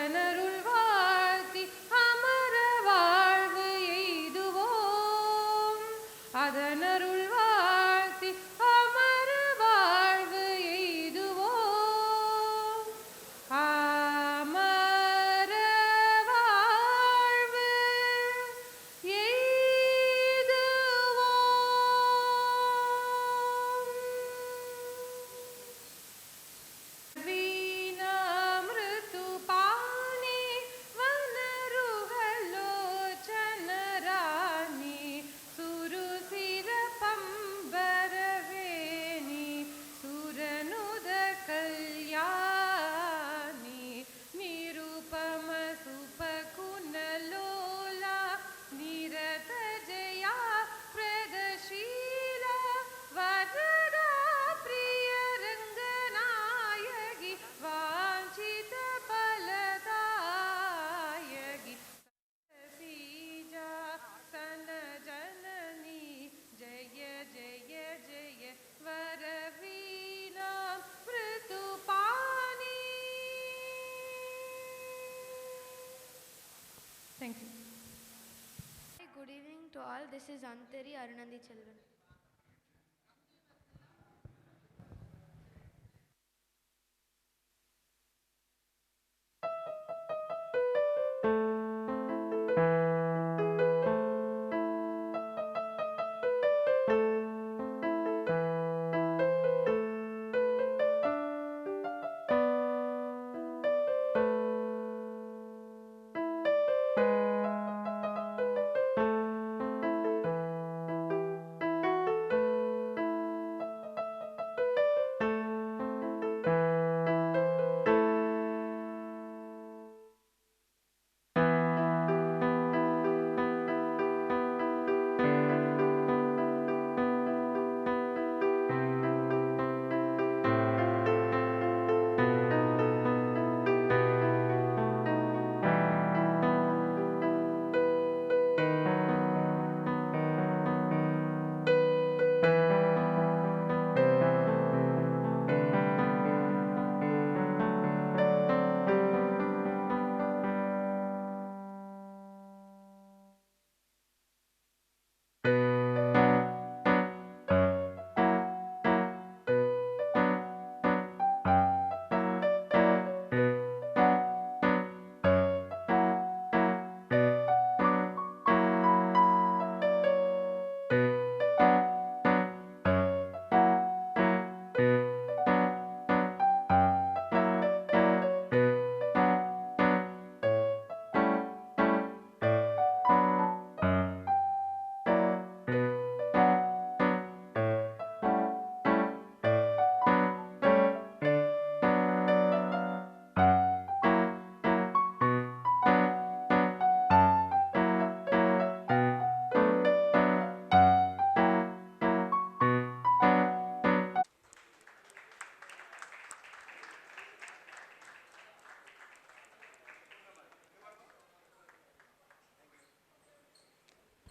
அதனருள் வாழ்த்தி அமர வாழ்வு எய்துவோம். அதனருள் வாழ்த்தி அமர வாழ்வு எய்துவோம். அமர வாழ்வு எய்துவோம். வீணாமிருதுபாணி வனருகலோச்சனராணி சுருசிர பம்பரவேணி சுரனுத கல்யாணி நிருபம சுபகுணலோலா நிரத ஜயா பிரதஷீலா வரதா பிரிய ரங்கநாயகி வாஞ்சித பலதாயகி சீஜா சன ஜனனி ஜய ஜய ஜய வரவீணா மிருதுபாணி. Thank you. Good evening to all. This is Antari Arunandi Chelvan.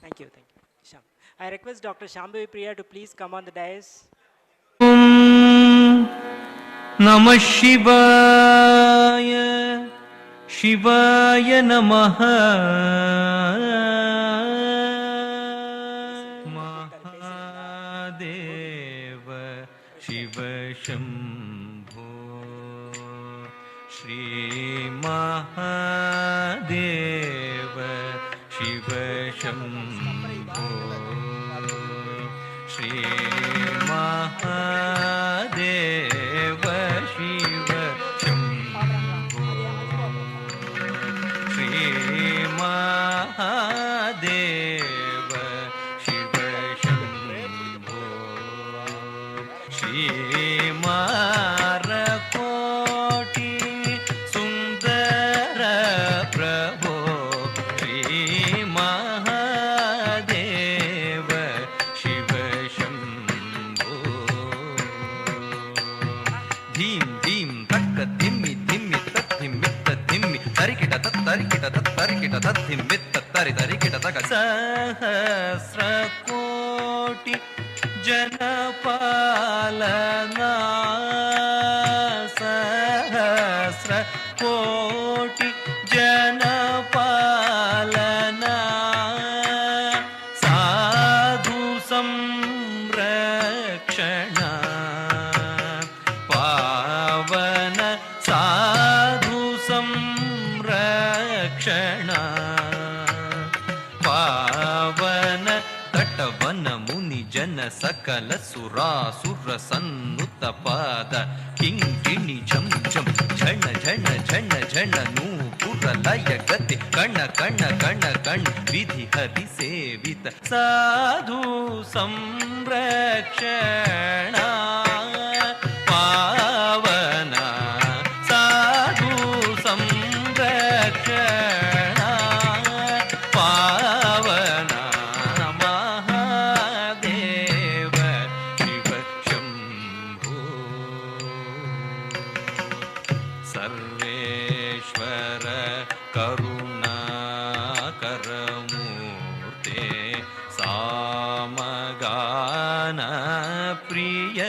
Thank you. Sham. I request Dr. Shambhavi Priya to please come on the dais. Namah Shivaya, Shivaya Namah. Mahadeva Shiva Shambho, Shri Mahadeva Shiva Shambho, Shri Mahadeva Shiva Shambho, Shri Mahadeva Shiva Shambho, Shri Marakoti Sundara Prabho, Shri Mahadeva Shiva Shambho. Dhim dhim takka dhimmi dhimmi tat dhimmi tat dhimmi tarikita tat dhimmi tat tarikita taka sahasra koti janapalana sahasra koti ಪಾವನ ತಟವನ ಮುನಿ ಜನ ಸಕಲ ಸುರಾಸುರ ಸನ್ನುತ ಪಾದ ಕಿಂಕಿಣಿ ಝಂ ಝಂ ಝಣ ಝಣ ಝಣ ಝಣ ನೂಪುರ ಲಯ ಗತಿ ಕಣ ಕಣ ಕಣ ಕಣ ವಿಧಿ ಹರಿ ಸೇವಿತ ಸಾಧು ಸಂರಕ್ಷಣ ಪಾವನ ಸಾಧು ಸಂರಕ್ಷಣ ಪಾವನ ಮಹಾದೇವ ಶಿವ ಶಂಭೋ ಸರ್ವೇಶ್ವರ ಕರುಣಾಕರಮೂರ್ತೆ ಸಾಮಗಾನ ಪ್ರಿಯ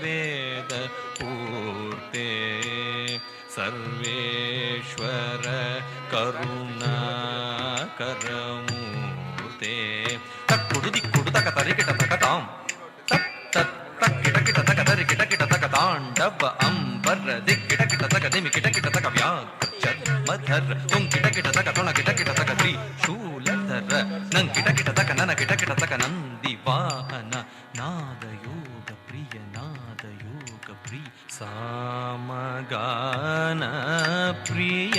ವೇದ ಪೂರ್ತೆ ಸರ್ವೇಶ್ವರ ಕರುಣಾಕರಮೂರ್ತೆ ತಕ್ಕುಡು ದಿಕ್ಕುಡು ತಕ ತರಿಕಿಟ ತಕ ತಾಂ ತಕ್ ತತ್ ತಕ್ ಕಿಟ ಕಿಟ ತಕ ತರಿಕಿಟ ಕಿಟ ತಕ ತಾಂಡವ ಅಂಬರ ದಿಕ್ಕಿಟ ಕಿಟ ತಕ ದಿಮಿ ಕಿಟ ಕಿಟ ತಕ ವ್ಯಾಘ್ರ ತುಂ ಕಿಟ ಕಿಟ ತಕ ತೊಣ ಕಿಟ ಕಿಟ ತಕ ತ್ರಿ ಶೂಲಧರ ನಂ ಕಿಟ ಕಿಟ ತಕ ನನ ಕಿಟ ಕಿಟ ತಕ ನಂದಿ ವಾಹನ ನಾದಯೋಗ ಪ್ರಿಯ ನಾದಯೋಗ ಪ್ರಿಯ ಸಾಮಗಾನ ಪ್ರಿಯ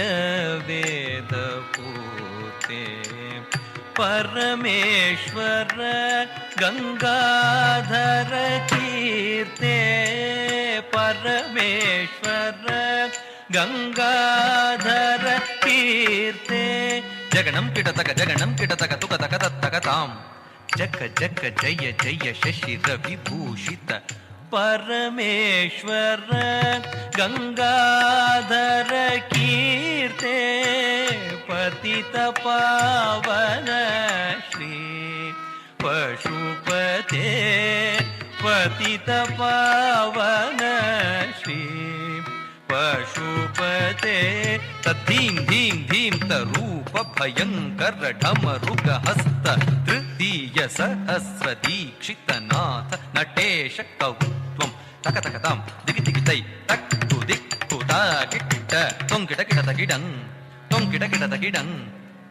ವೇದ ಪೂರ್ತೆ ಪರಮೇಶ್ವರ ಗಂಗಾಧರ ಕೀರ್ತೆ ಪರಮೇಶ್ವರ ಗಂಗಾಧರ ಕೀರ್ತೆ ಜಗಣಂ ಕಿಟತಕ ತುಕ ತಕ ತತ್ತಕ ತಾಂ ಜಗ ಜಗ ಜಯ ಜಯ ಶಶಿರ ವಿಭೂಷಿತ ಪರಮೇಶ್ವರ ಗಂಗಾಧರ ಕೀರ್ತೆ ಪತಿತ ಪಾವನ ಶ್ರೀ ಪಶುಪತೆ ಪತಿತ ಪಾವನ ಶ್ರೀ ಪಶುಪತೆ ತದ್ದೀಂ ಧೀಂ ಧೀಂ ತರೂಪ ಭಯಂಕರ ಢಮರುಗ ಹಸ್ತ ತೃತೀಯ ಸಹಸ್ರ ದೀಕ್ಷಿತ ನಾಥ ನಟೇಶ ಕೌತ್ವಂ ತಕ ತಕ ತಾಂ ದಿಗಿ ದಿಗಿ ತೈ ತಕ್ಕು ದಿಕ್ಕು ತಾಗಿಟ್ಟ ತೊಂಕಿಟ ಕಿಟ ತಗಿಡಂ ತೊಂಕಿಟ ಕಿಟ ತಗಿಡಂ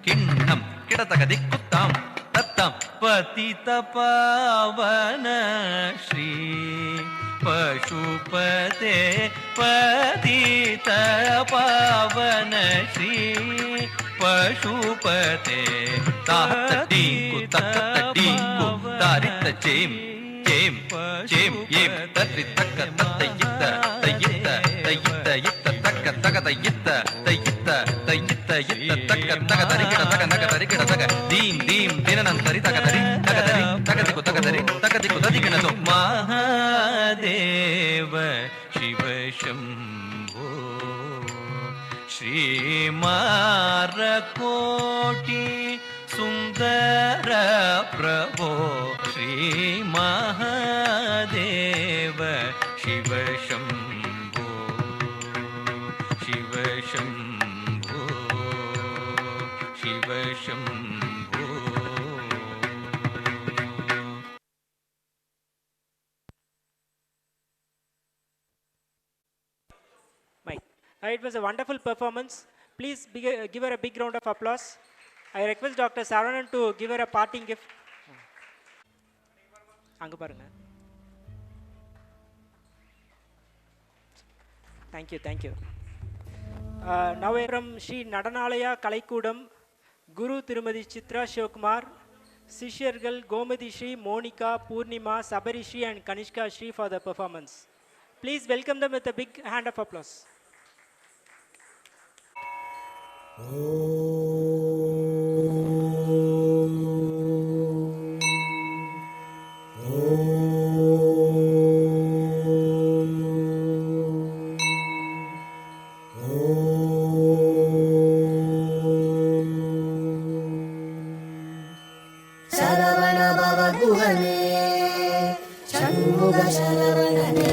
ಕಿಣ್ಣಂ ಕಿಟ ತಕ ದಿಕ್ಕು ತಾಂ ತತ್ತಾಂ ಪತಿತ ಪಾವನ ಶ್ರೀ ಪಶುಪತೆ ಪತಿತ ಪಾವನ ಶ್ರೀ ಪಶುಪತೆ ತಾಹೀಕು ತಕ್ಕೀಕು ತಾರಿತ ಚೇಂ ಚೇಂ ಚೇಂ ಏಂ ತರ್ರಿ ತಕ್ಕ ತಯ್ಯಿತ್ತ ತಯ್ಯಿತ್ತ ತಯ್ಯಿತ್ತ ಇತ್ತ ತಕ್ಕ ತಗ ತಯ್ಯಿತ್ತ ತಯ್ಯಿತ್ತ ತಯ್ಯಿತ್ತ ಇತ್ತ ತಕ್ಕ ತಗ ತರಿಕಿಡ ತಗ ನಗ ತರಿಕಿಡ ತಗ ದೀಂ ದೀಂ ದಿನನಂತರಿ ತಗದರಿ ತಗದರಿ ತಗದಿಕು ತಗದರಿ ತಗದಿಕು ತದಿಗಿಣದು ಮಹಾದೇವ ಶಿವ ಶಂಭೋ ಶ್ರೀಮಾರಕೋಟಿ ಸುಂದರ ಪ್ರಭೋ Shri Mahadeva Shiva Shambho Shiva Shambho Shiva Shambho. Mike. It was a wonderful performance. Please give her a big round of applause. I request Dr. Saravanan to give her a parting gift. அங்க பாருங்க. Thank you, thank you. Now from Sri Nadanalaya Kalaikudam, Guru Tirumadi Chitra Shivkumar, Sishyargal Gomadi Shri, Monica, Purnima, Sabari Shri and Kanishka Shri for the performance. Please welcome them with a big hand of applause. Sharavana ಭವ ಗುಹನೇ ಷಣ್ಮುಗ ಶರವಣನೇ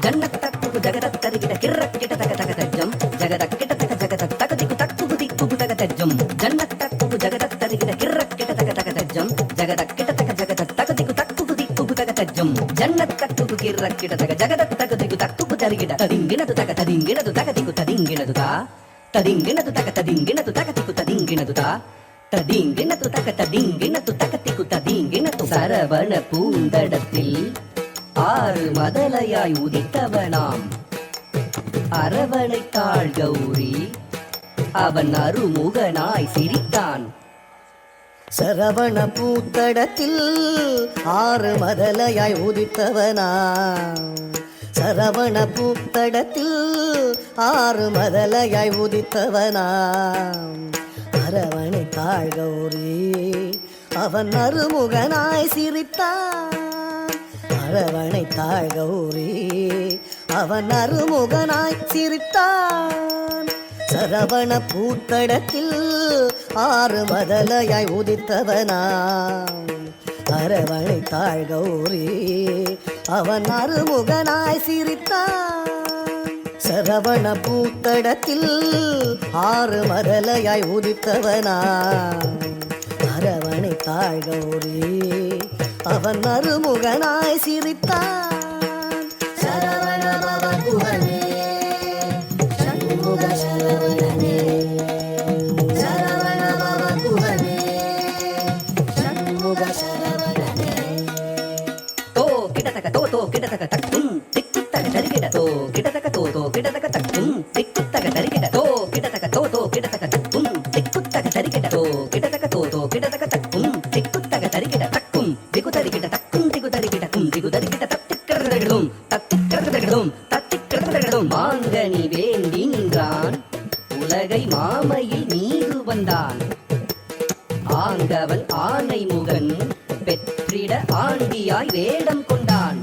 ಜನ್ನತ್ತಕ್ಕು ಜಗದತ್ತರಿಗಿಡ ಕಿರ್ರಕ್ಕಿಟ ತಕ ತಕ ತಜ್ಜಂ ಜಗದಕ್ಕಿಟ ತಕ ಜಗದ ತಕದಿಕ್ಕು ತಕ್ಕು ದಿಕ್ಕು ತಕ ತಜ್ಜಂ ಜನ್ನತ್ತಕ್ಕು ಜಗದತ್ತರಿಗಿಡ ಕಿರ್ರಕ್ಕಿಟ ತಕ ತಕ ತಜ್ಜಂ ಜಗದಕ್ಕಿಟ ತಕ ಜಗದ ತಕದಿಕ್ಕು ತಕ್ಕು ದಿಕ್ಕು ತಕ ತಜ್ಜಂ ಜನ್ನತ್ತಕ್ಕು ಕಿರ್ರಕ್ಕಿಟ ತಕ ಜಗದ ತಕದಿಕ್ಕು ತಕ್ಕು ತರಿಗಿಡ ತದಿಂಗಿಣದು ತಕ ತದಿಂಗಿಣದು ತಕದಿಕ್ಕು ತದಿಂಗಿಣದು ತಾ తదింగినదు తక తదింగినదు తక తికు తదింగినదు తా ததிங்கினது தக ததிங்கினது தகத்திக்கு ததிங்கினது சரவண பூந்தடத்தில் 6 மதலையாய் உதித்தவனாம் அரவணைத்தாள் கௌரி அவன் அருமுகனாய் சிரித்தான். சரவண பூத்தடத்தில் 6 மதலையாய் உதித்தவனாம் சரவண பூத்தடத்தில் 6 மதலையாய் உதித்தவனாம் அரவணைத்தாள் கௌரி அவன் அருமுகனாய் சிரித்தான். அரவணைத்தாள் கௌரி அவன் அருமுகனாய் சிரித்தான். சரவண பூத்தடத்தில் 6 மதலையாய் உதித்தவனாம் அரவணைத்தாள் கௌரி அவன் அருமுகனாய் சிரித்தான். சரவண பூத்தடத்தில் 6 மதலையாய் உதித்தவனாம் அரவணைத்தாள் கௌரி அவன் அருமுகனாய் சிரித்தான். சரவண பவ குஹனே சண்முக சரவணனே சரவண பவ குஹனே சண்முக சரவணனே. தோ கிடதக தோ கிடதக தக்கும் திக்குத்தக தரிகிட தோ கிடதக தோ கிடதக தக்கும் திக்குத்தக தரிகிட தோ கிடதக தோ கிடதக தக்கும் திக்குத்தக தரிகிட தோ கிடதக தோ கிடதக தக்கும் திக்குத்தக தரிகிட தக்கும் திகு தரிகிட தக்கும் திகு தரிகிட கும் திகு தரிகிட தத்திக்கிறதடும் தத்திக்கிறதடும் தத்திக்கிறதடும் மாங்கனி வேண்டி நின்றான் உலகை மாமையில் மீது வந்தான் ஆங்கவன் ஆனை முகன் பெற்றிட ஆண்டியாய் வேடம் கொண்டான்.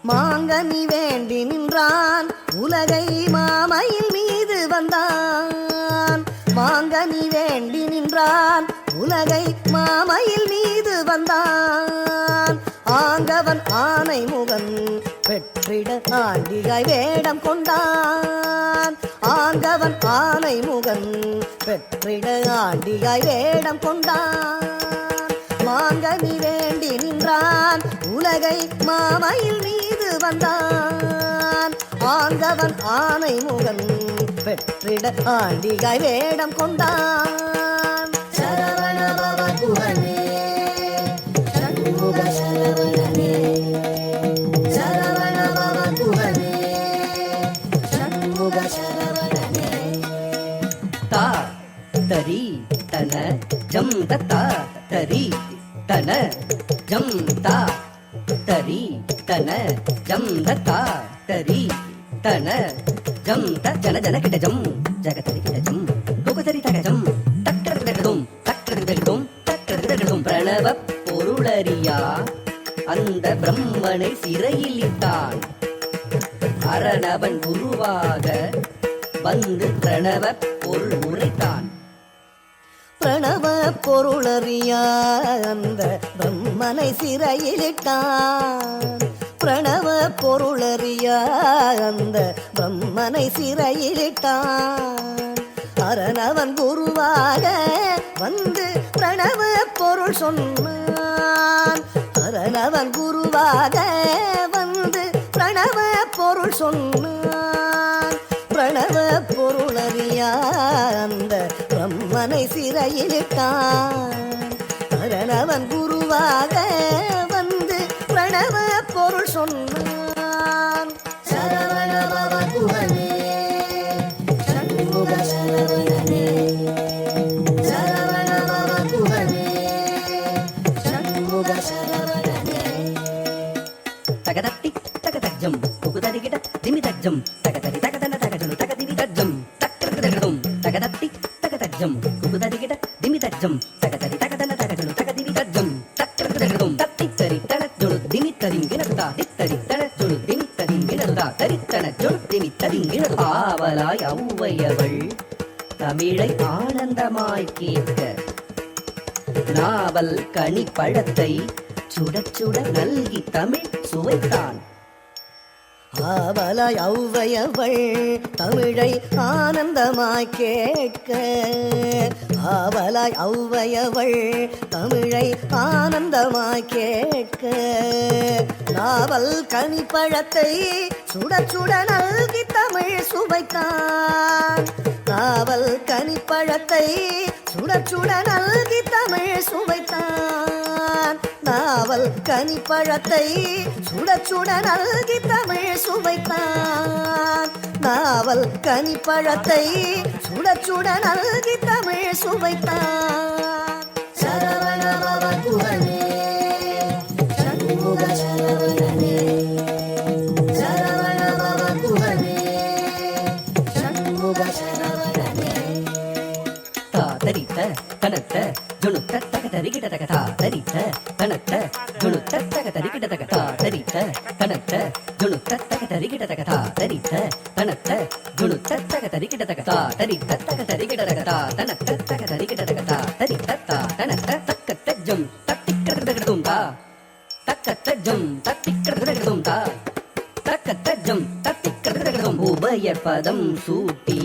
மாங்கனி வேண்டி நின்றான் உலகை மாமையில் மீது வந்தான். மாங்கனி வேண்டி நின்றான் உலகை மாமையில் மீது வந்தான். ஆங்கவன் ஆனை முகன் பெற்றிட ஆண்டியாய் வேடம் கொண்டான். ஆங்கவன் ஆனை முகன் பெற்றிட ஆண்டியாய் வேடம் கொண்டான். மாங்கனி வேண்டி நின்றான் உலகை மாமையில் மீது வந்தான். ஆங்கவன் ஆனை முகன் பெற்றிட ஆண்டியாய் வேடம் கொண்டான். சரவண பவ குஹனே சண்முக சரவணனே சரவண பவ குஹனே சண்முக சரவணனே. தா தரி தன ஜம் தத்தா தரி தன ஜம் தா தரி தன ஜம் தத்தா தரி தன ஜம் த ஜன ஜன கிட்ட ஜம் ஜகதரி கிட்ட ஜம் துகதரி தக ஜம் தக்கரதகடும் தக்கரதகடும் தக்கரதகடும் பிரணவ பொருளறியா அந்த பிரம்மனை சிறையில் இட்டான். அரணவன் குருவாக வந்து பிரணவ பொருள் உரைத்தான். பிரணவ பொருளறியா அந்த பிரம்மனை சிறையிலிட்டான். பிரணவ பொருளறியா அந்த பிரம்மனை சிறையிலிட்டான். அரணவன் குருவாக வந்து பிரணவ பொருள் சொன்னான். அரணவன் குருவாக வந்து பிரணவ பொருள் சொன்னான். பிரணவ பொருளறியா அந்த பிரம்மனை சிறையிலிட்டான். அரணவன் குருவாக வந்து பிரணவ பொருள் சொன்னான். சரவண பவ குஹனே சண்முக சரவணனே சரவண பவ குஹனே சண்முக சரவணனே. தகதட்டி தகதஜம் குகுதரிகிட திமிதஜம் தகதரி தகதன தகஜனு தகதிவி தஜம் தக்கரதகடும் தகதட்டி தகதஜம் குகுதரிகிட திமிதஜம் தகதரி தகதன தகஜனு தகதிவி தஜம் தக்கரதகடும் தத்தித்தரி தனஜொடு திமித்தரிங்கினதுதா தித்தரி தனஜொடு திமித்தரிங்கினதுதா தரித்தனஜொடு திமித்தரிங்கினது. ஆவலாய் ஔவையவள் தமிழை ஆனந்தமாய் கேட்க நாவல் கனி பழத்தை சுட சுட நல்கி தமிழ் சுவைத்தான். ஆவலாய் ஔவையவள் தமிழை ஆனந்தமாய் கேட்க ஆவலாய் ஔவையவள் தமிழை ஆனந்தமாய் கேட்க நாவல் கனிப்பழத்தை சுட சுட நல்கி தமிழ் சுவைத்தான். நாவல் கனிப்பழத்தை சுட சுட நல்கி தமிழ் சுவைத்தான். நாவல் கனிப்பழத்தை சுட சுட நல்கி தமிழ் சுவைத்தான். நாவல் கனிப்பழத்தை சுட சுட நல்கி தமிழ் சுவைத்தான். சரவண பவ குகனே சண்முக சரவணனே, சரவண பவ குகனே சண்முக சரவணனே. தாதரித்த கனத்த ஜுணுத்த தகதரிகிட தக தாதரித்த கனத்த ஜுணுத்த தகதரிகிட தக தாதரித்த கனத்த ஜுணுத்த தகதரிகிட தக தாதரித்த கனத்த ஜுணுத்த தகதரிகிட தக தாதரித்த தகதரிகிட தக தாதனத்த தகதரிகிட தக தாதரித்த தாதனத்த தக்கத்த ஜம் தட்டிக்கிறதும் தா தக்கத்த ஜம் தட்டிக்கிறதும் தா தக்கத்த ஜம் தட்டிக்கிறதும். உபய பதம் சூட்டி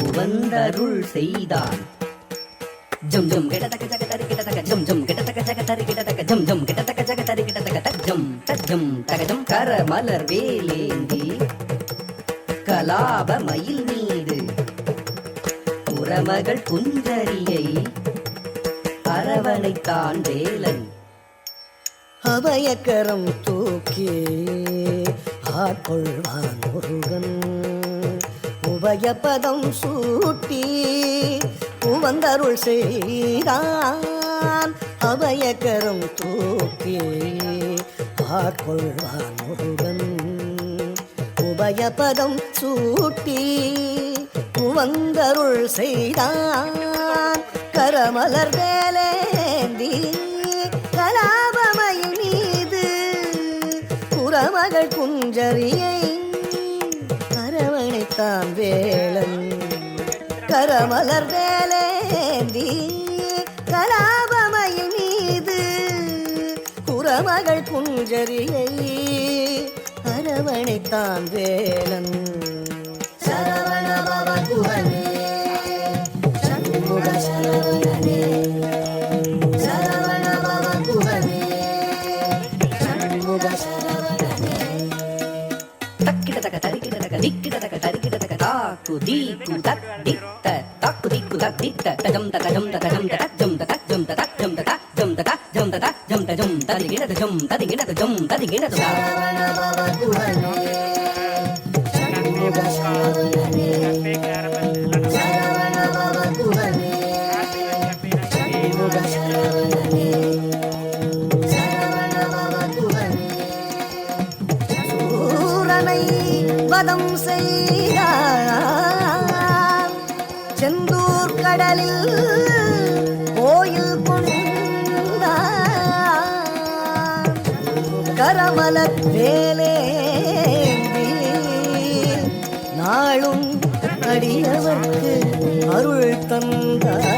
உவந்தருள் செய்தான். ஜம் ஜம் கிடதக ஜகதரி கிடதக ஜம் ஜம் கிடதக ஜகதரி கிடதக ஜம் ஜம் கிடதக ஜகதரி கிடதக தஜம் தஜம் தகஜம் கர மலர் வேலேந்தி கலாப மயில் மீது புறமகள் குஞ்சரியை அரவணைத்தான் வேலன். அபயக்கரம் தூக்கி ஆட்கொள்வான் முருகன். உபயபதம் சூட்டி உவந்தருள் செய்தான். அபயக்கரம் தூக்கி ஆட்கொள்வான் முருகன். உபயபதம் சூட்டி உவந்தருள் செய்தான். கரமலர் வேலேந்தி கலாபமயில் மீது புறமகள் குஞ்சரியை அரவணைத்தான் வேலன். கரமலர் வேலேந்தி கலாபமயில் மீது புறமகள் குஞ்சரியை அரவணைத்தான் வேலன். சரவண பவ குகனே சண்முக சரவணனே, சரவண பவ குகனே சண்முக சரவணனே. தக்கிட தக தரிக்கிட தக திக்கிட தக தரிக்கிட தக தாக்கு தீக்கு தத்தித்த தாக்கு தீக்கு தத்தித்த தஜம் தஜம் தஜம் தஜம் தஜம் தஜம் தஜம் தஜம் தஜம் தஜம் ததிகிட தஜம் ததிகிட தஜம் ததிகிட சரவண பவ குகனே சண்முக சரவணனே, சரவண பவ குகனே சண்முக சரவணனே, சரவண பவ குகனே. சூரனை வதம் செய்தான் செந்தூர் கடலில் கோயில் கொண்டான். கரமலர் வேலேந்தி நாளும் அடியவர்க்கு அருள் தந்தான்.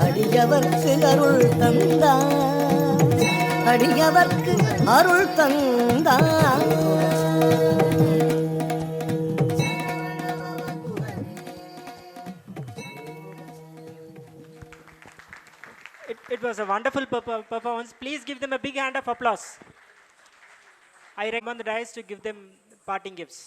அடியவர்க்கு அருள் தந்தான். அடியவர்க்கு அருள் தந்தான். It was a wonderful performance. Please give them a big hand of applause. I recommend the dais to give them parting gifts.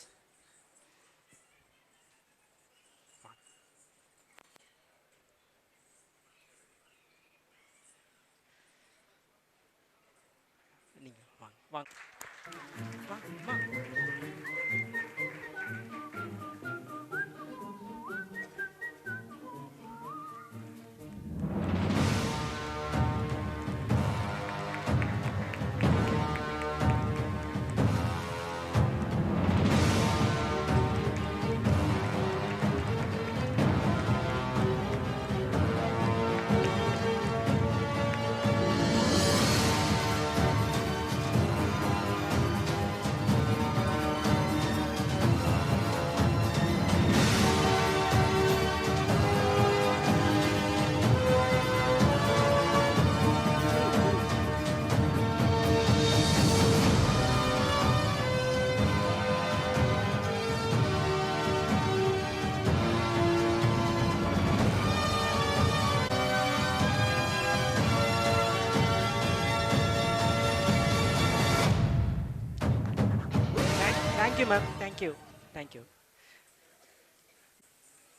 Thank you, ma'am. Thank you. Thank you.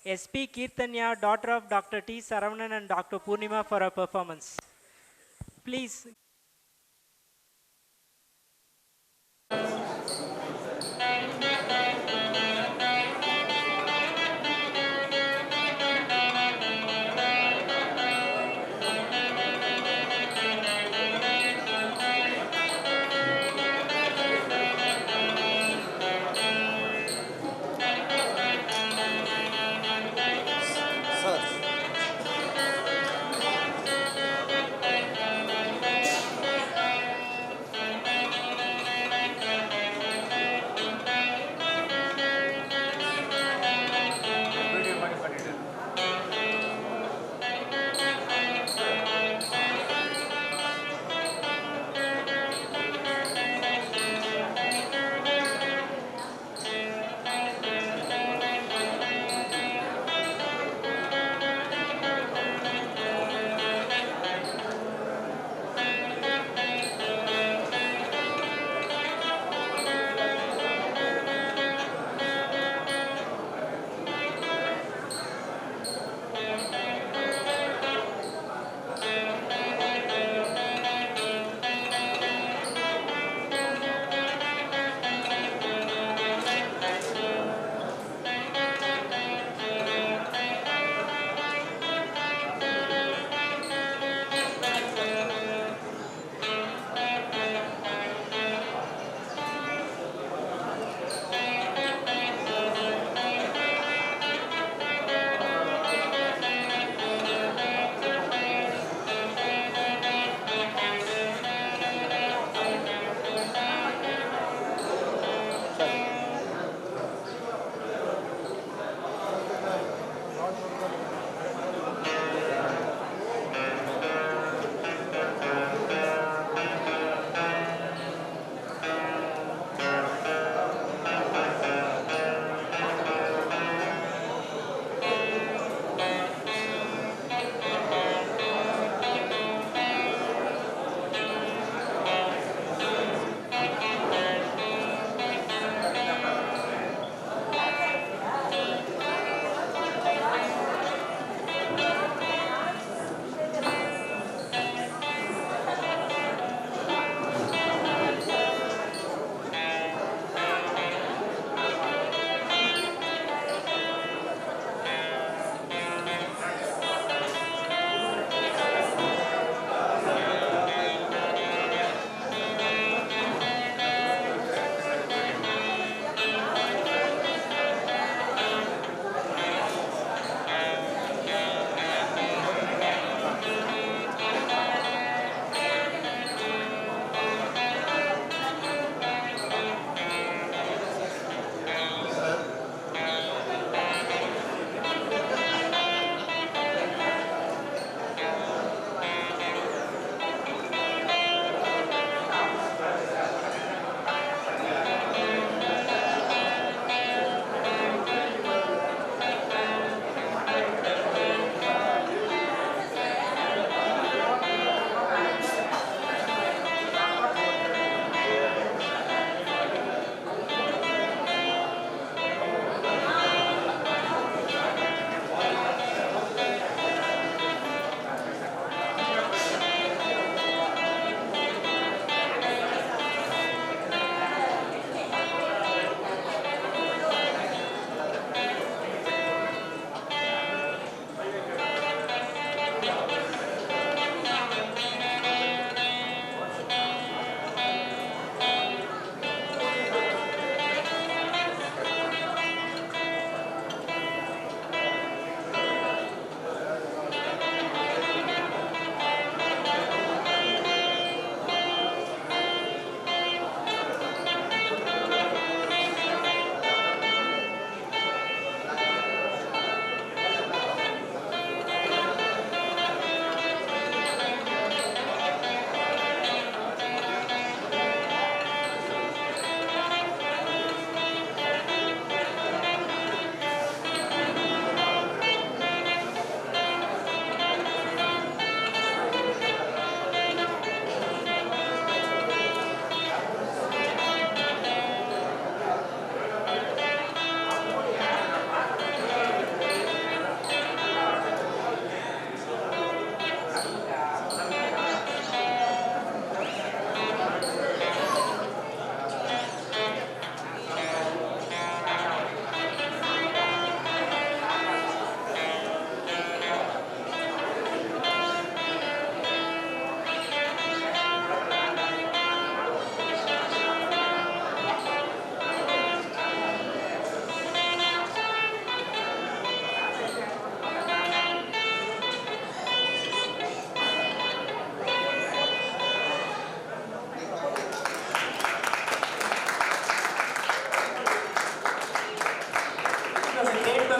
SP Kirtanya, daughter of Dr. T. Saravanan and Dr. Purnima for a performance. Please.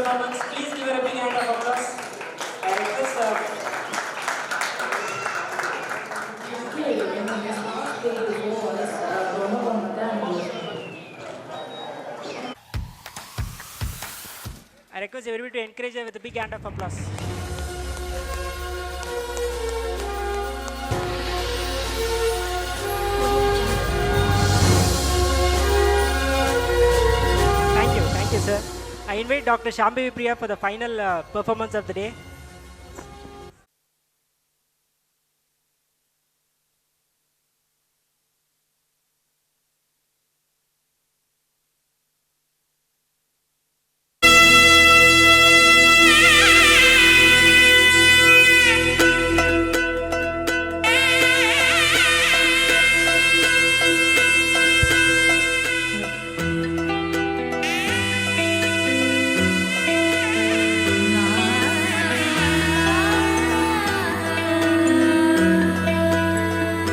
performance. Please give her a big hand of applause. I request everybody to encourage her with a big hand of applause. Thank you, sir. I invite Dr. Shambhavi Priya for the final performance of the day.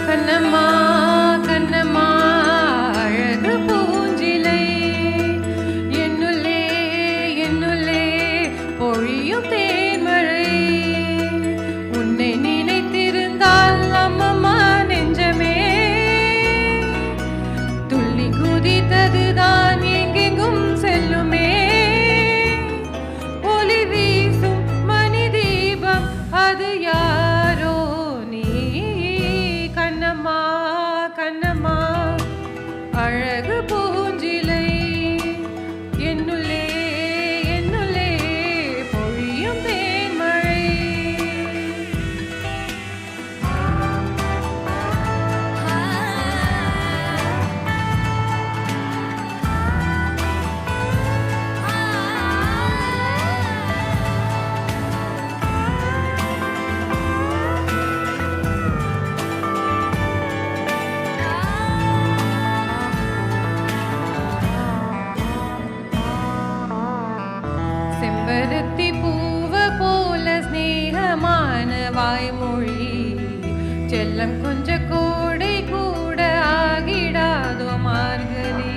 Kannamma Kannamma அழகு பூஞ்சிலை என்னுள்ளே என்னுள்ளே பொழியும் தேன்மழை உன்னை நினைத்திருந்தால் அம்மம்மா நெஞ்சமே துள்ளி குதித்ததுதான் எங்கெங்கும் செல்லுமே ஒளி வீசும் மணி தீபம் அது யாரோ நீ கண்ணம்மா கண்ணம்மா அழகு பூஞ்சிலை என்னுள்ளே என்னுள்ளே பொழியும் தேன்மழை செம்பருத்தி பூவ போல ஸ்நேகமான வாய்மொழி செல்லம் கொஞ்ச கோடை கூட ஆகிடாதோ மார்கழி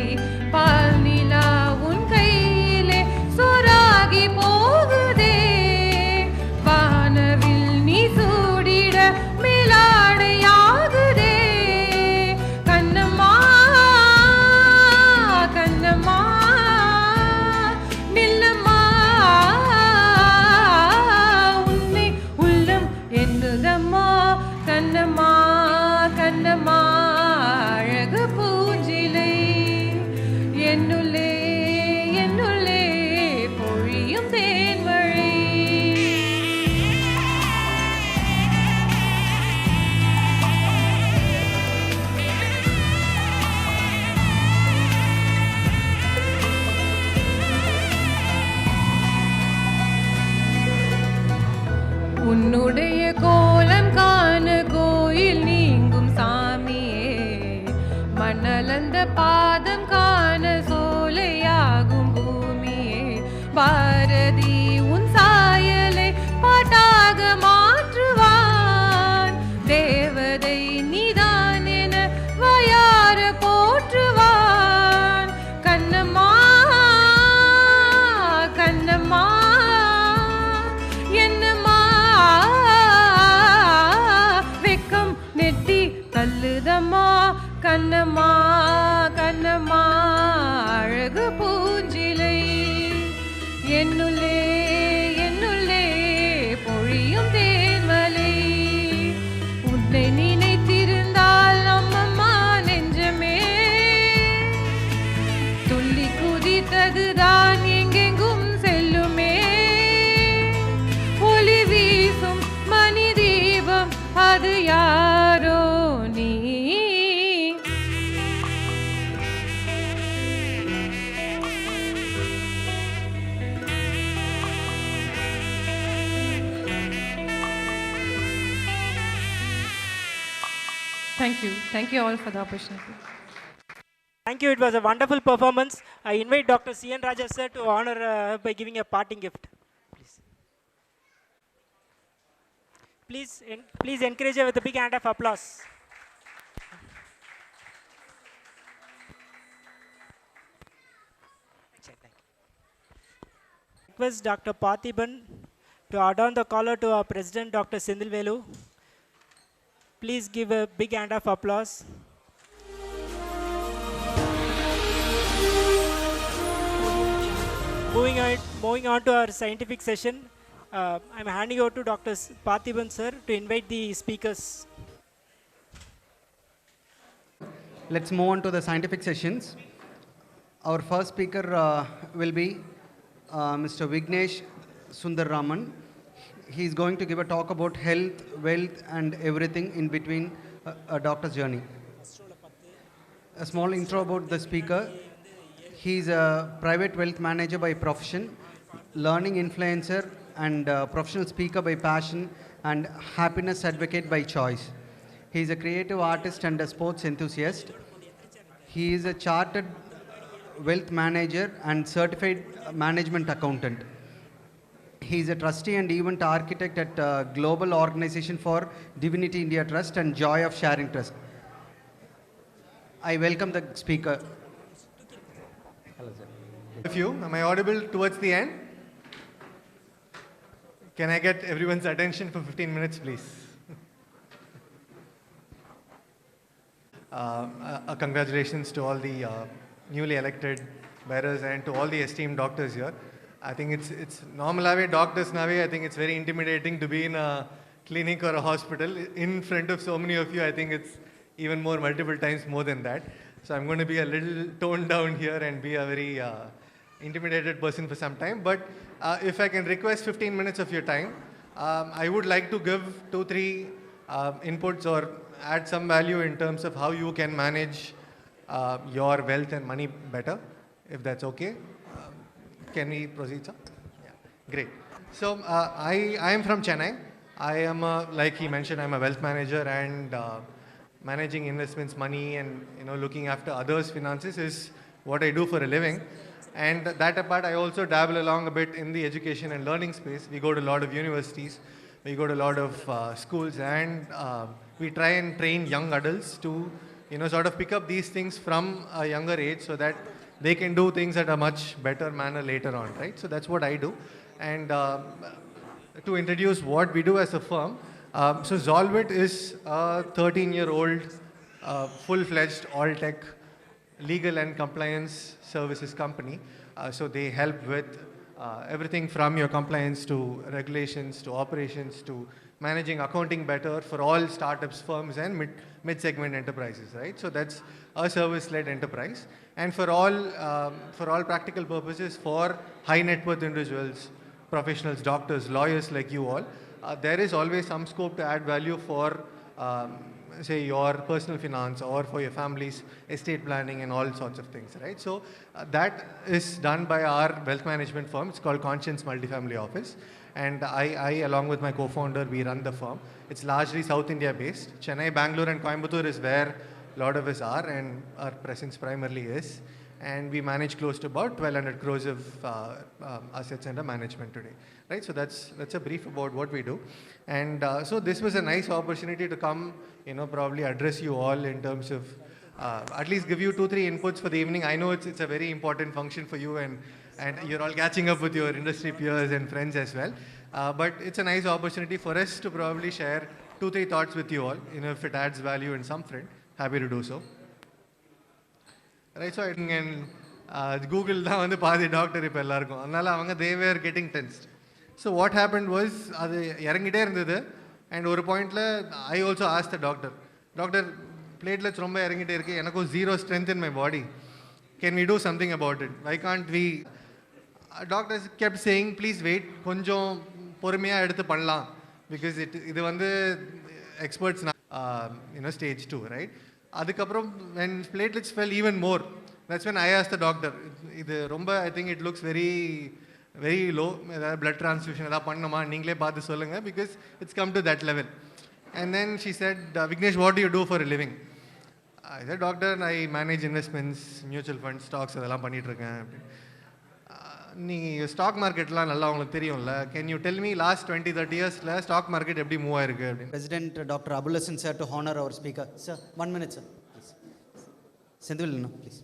பால் நிலா உன் கையிலே சொராகி போகுதே வானவில் நீ சூடிட மிலாடையாகுதே கண்ணம்மா கண்ணம்மா நில்லம்மா உன்னை உள்ளம் என்னுதம்மா கண்ணம்மா கண்ணம்மா அழகு பூஞ்சிலை என்னுள்ளே என்னுள்ளே பொழியும் தேன்மழை உன்னுடைய கோலம் காண கோயில் நீங்கும் சாமியே மணலந்த பாதம் காண சோலையாகும் பூமியே பாரதி உன் சாயலை பாட்டாக மாற்றுவான் தேவதை நீதான் என வயார போற்றுவான் கண்ணம்மா கண்ணம்மா என்னம்மா வெக்கம் நெட்டி தள்ளுதம்மா கண்ணம்மா கண்ணம்மா அழகு பூஞ்சிலை என்னுள்ளே என்னுள்ளே பொழியும் தேன்மலை உன்னை நினைத்திருந்தால் அம்மம்மா நெஞ்சமே துள்ளி குதித்ததுதான் எங்கெங்கும் செல்லுமே ஒளி வீசும் மணி தீபம் அது யாரோ நீ Thank you all for the opportunity. Thank you. It was a wonderful performance. I invite Dr. C.N. Raja sir to honor her by giving a parting gift. Please encourage her with a big hand of applause. request Dr. Parthiban to adorn the collar to our President, Dr. Sindilvelu. Please give a big hand of applause. Moving on to our scientific session, I'm handing over to Dr. Parthiban sir to invite the speakers. Let's move on to the scientific sessions. Our first speaker will be Mr. Vignesh Sundararaman. He is going to give a talk about health, wealth, and everything in between a doctor's journey. A small intro about the speaker. He is a private wealth manager by profession, learning influencer, and professional speaker by passion, and happiness advocate by choice. He is a creative artist and a sports enthusiast. He is a chartered wealth manager and certified management accountant. He is a trustee and event architect at Global Organization for Divinity India Trust and Joy of Sharing Trust. I welcome the speaker. Hello, sir. Am I audible towards the end? Can I get everyone's attention for 15 minutes, please? Congratulations to all the newly elected bearers and to all the esteemed doctors here. I think it's normal doctors now. I think it's very intimidating to be in a clinic or a hospital in front of so many of you. I think it's even more, multiple times more than that. So I'm going to be a little toned down here and be a very intimidated person for some time. But if I can request 15 minutes of your time, I would like to give 2-3 inputs or add some value in terms of how you can manage your wealth and money better, if that's okay. Can we proceed, sir? Yeah. Great. So I am from Chennai. I am, like he mentioned, I'm a wealth manager, and managing investments, money, and looking after others' finances is what I do for a living. And that apart, I also dabble along a bit in the education and learning space. We go to a lot of universities, we go to a lot of schools, and we try and train young adults to sort of pick up these things from a younger age so that they can do things at a much better manner later on, right? So that's what I do. And to introduce what we do as a firm, so Zolvit is a 13-year-old, full-fledged, all-tech legal and compliance services company. So they help with everything from your compliance to regulations to operations to managing accounting better for all startups, firms, and mid-segment enterprises, right? So that's a service-led enterprise. And for all practical purposes, for high net worth individuals, professionals, doctors, lawyers like you all, there is always some scope to add value for, say, your personal finance or for your family's estate planning and all sorts of things, right? So that is done by our wealth management firm. It's called Conscience Multifamily Office. And I, along with my co-founder, we run the firm. It's largely South India based. Chennai, Bangalore, and Coimbatore is where a lot of us are, and our presence primarily is. And we manage close to about 1,200 crores of assets under management today, right? So that's a brief about what we do. And so this was a nice opportunity to come, probably address you all in terms of at least give you 2-3 inputs for the evening. I know it's a very important function for you, and you're all catching up with your industry peers and friends as well. But it's a nice opportunity for us to probably share 2-3 thoughts with you all. If it adds value in some front, happy to do so. Right, so I can Google தான் வந்து பாதி doctor இப்போ எல்லாருக்கும், அதனால they were getting tensed. So what happened was, அது இறங்கிட்டே இருந்தது, and ஒரு பாயிண்ட்ல I also asked the doctor, platelets ரொம்ப இறங்கிட்டே இருக்கு, எனக்கும் zero strength in my body, can we do something about it? Why can't we? Doctors kept saying, please wait, கொஞ்சம் பொறுமையா எடுத்து பண்ணலாம், because இது வந்து experts stage 2, right? அதுக்கப்புறம் when platelets fell even more, that's when I asked the doctor, இது ரொம்ப, I think it looks very very low, blood transfusion எதாவது பண்ணணுமா, நீங்களே பார்த்து சொல்லுங்க, because it's come to that level. And then she said, Vignesh, what do you do for a living? I said, doctor, I manage investments, mutual funds, stocks, அதெல்லாம் பண்ணிட்டு இருக்கேன். நீ stock மார்க்கெட்லாம் நல்லா உங்களுக்கு தெரியும்ல, can you tell me last 20-30 இயர்ஸில் stock market எப்படி move ஆயிருக்கு அப்படின்னு. President Dr. Abul Hasan sir to honor our speaker. Sir, 1 minute, sir. Please. Sindhil, no, please.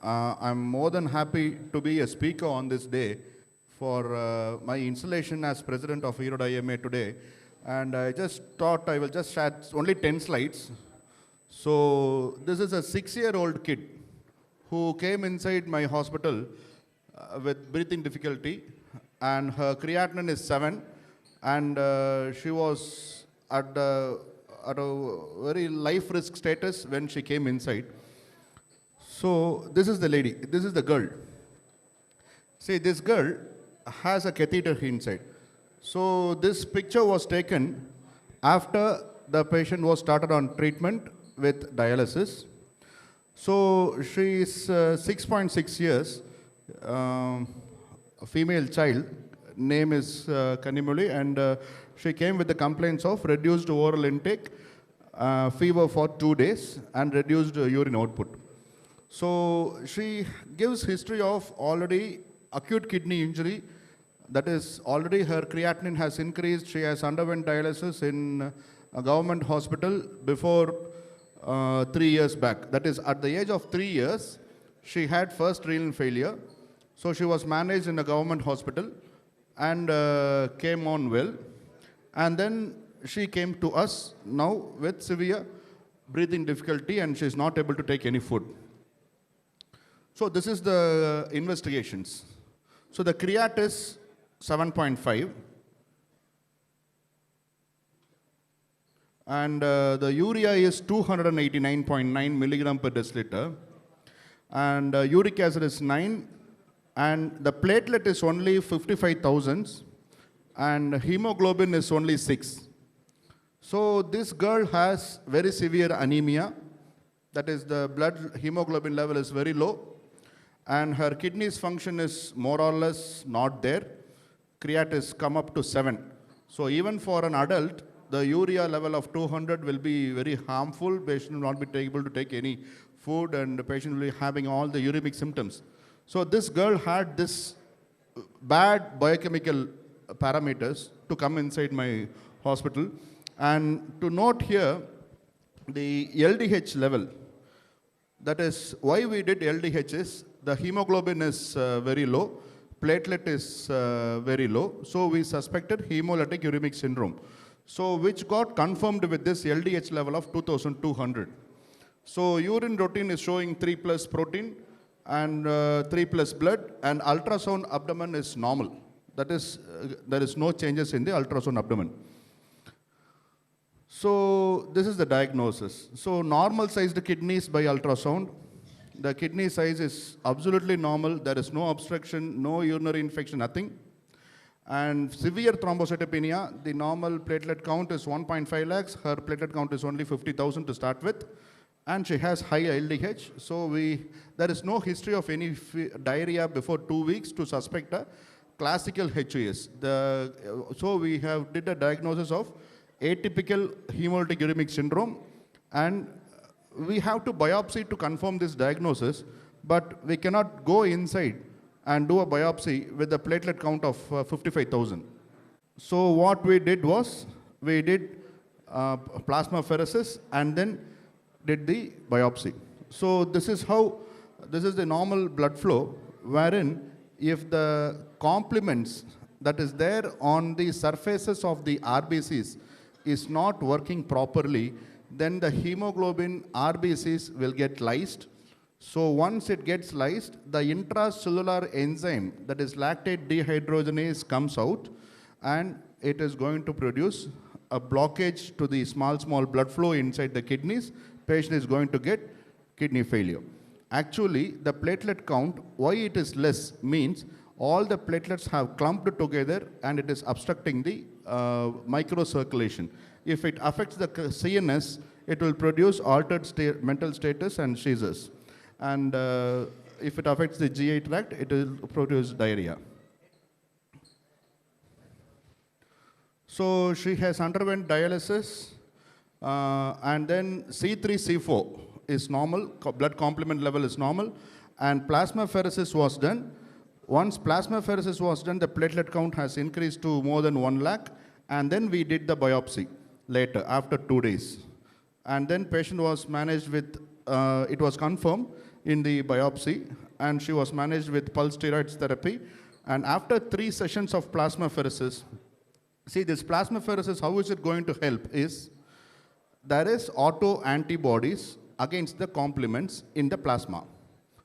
I'm more than happy to be a speaker on this day for my installation as president of ERODE IMA today. And I just thought I will just share only 10 slides. So this is a 6-year-old kid who came inside my hospital with breathing difficulty, and her creatinine is 7, and she was at a very life risk status when she came inside. So this is the lady, this is the girl. See, this girl has a catheter inside. So this picture was taken after the patient was started on treatment with dialysis. So she is 6.6 years, a female child, name is Kanimuli, and she came with the complaints of reduced oral intake, fever for 2 days, and reduced urine output. So she gives history of already acute kidney injury, that is already her creatinine has increased. She has underwent dialysis in a government hospital before 3 years back. That is, at the age of 3 years, she had first renal failure. So she was managed in a government hospital and came on well. And then she came to us now with severe breathing difficulty, and she is not able to take any food. So this is the investigations. So the creat is 7.5. And the urea is 289.9 milligram per deciliter. And uric acid is 9. And the platelet is only 55,000. And hemoglobin is only 6. So this girl has very severe anemia. That is, the blood hemoglobin level is very low. And her kidneys function is more or less not there. Creat is come up to 7. So even for an adult, the urea level of 200 will be very harmful. Patient will not be able to take any food, and the patient will be having all the uremic symptoms. So this girl had this bad biochemical parameters to come inside my hospital. And to note here, the LDH level, that is why we did LDH is, the hemoglobin is very low, platelet is very low, so we suspected hemolytic uremic syndrome. So which got confirmed with this LDH level of 2200. So urine routine is showing 3 plus protein and 3 plus blood, and ultrasound abdomen is normal. That is, there is no changes in the ultrasound abdomen. So this is the diagnosis. So normal sized kidneys by ultrasound. The kidney size is absolutely normal. There is no obstruction, no urinary infection, nothing. And severe thrombocytopenia, the normal platelet count is 1.5 lakhs. Her platelet count is only 50,000 to start with. And she has high LDH. So there is no history of any diarrhea before 2 weeks to suspect a classical HUS. So we did a diagnosis of atypical hemolytic uremic syndrome, and we have to biopsy to confirm this diagnosis, but we cannot go inside and do a biopsy with a platelet count of 55,000. So what we did was, we did plasmapheresis and then did the biopsy. So this is the normal blood flow, wherein if the complements that is there on the surfaces of the RBCs is not working properly, then the hemoglobin RBCs will get lysed. So once it gets lysed, the intracellular enzyme, that is lactate dehydrogenase, comes out, and it is going to produce a blockage to the small blood flow inside the kidneys. Patient is going to get kidney failure. Actually, the platelet count, why it is less, means all the platelets have clumped together and it is obstructing the microcirculation. If it affects the CNS, it will produce altered mental status and seizures. And if it affects the GI tract, it will produce diarrhea. So she has underwent dialysis, and then C3, C4 is normal, blood complement level is normal, and plasmapheresis was done. Once plasmapheresis was done, the platelet count has increased to more than 1 lakh, and then we did the biopsy later, after 2 days. And then patient was managed with, it was confirmed in the biopsy, and she was managed with pulse steroids therapy. And after 3 sessions of plasmapheresis, see this plasmapheresis, how is it going to help is, there is auto-antibodies against the complements in the plasma.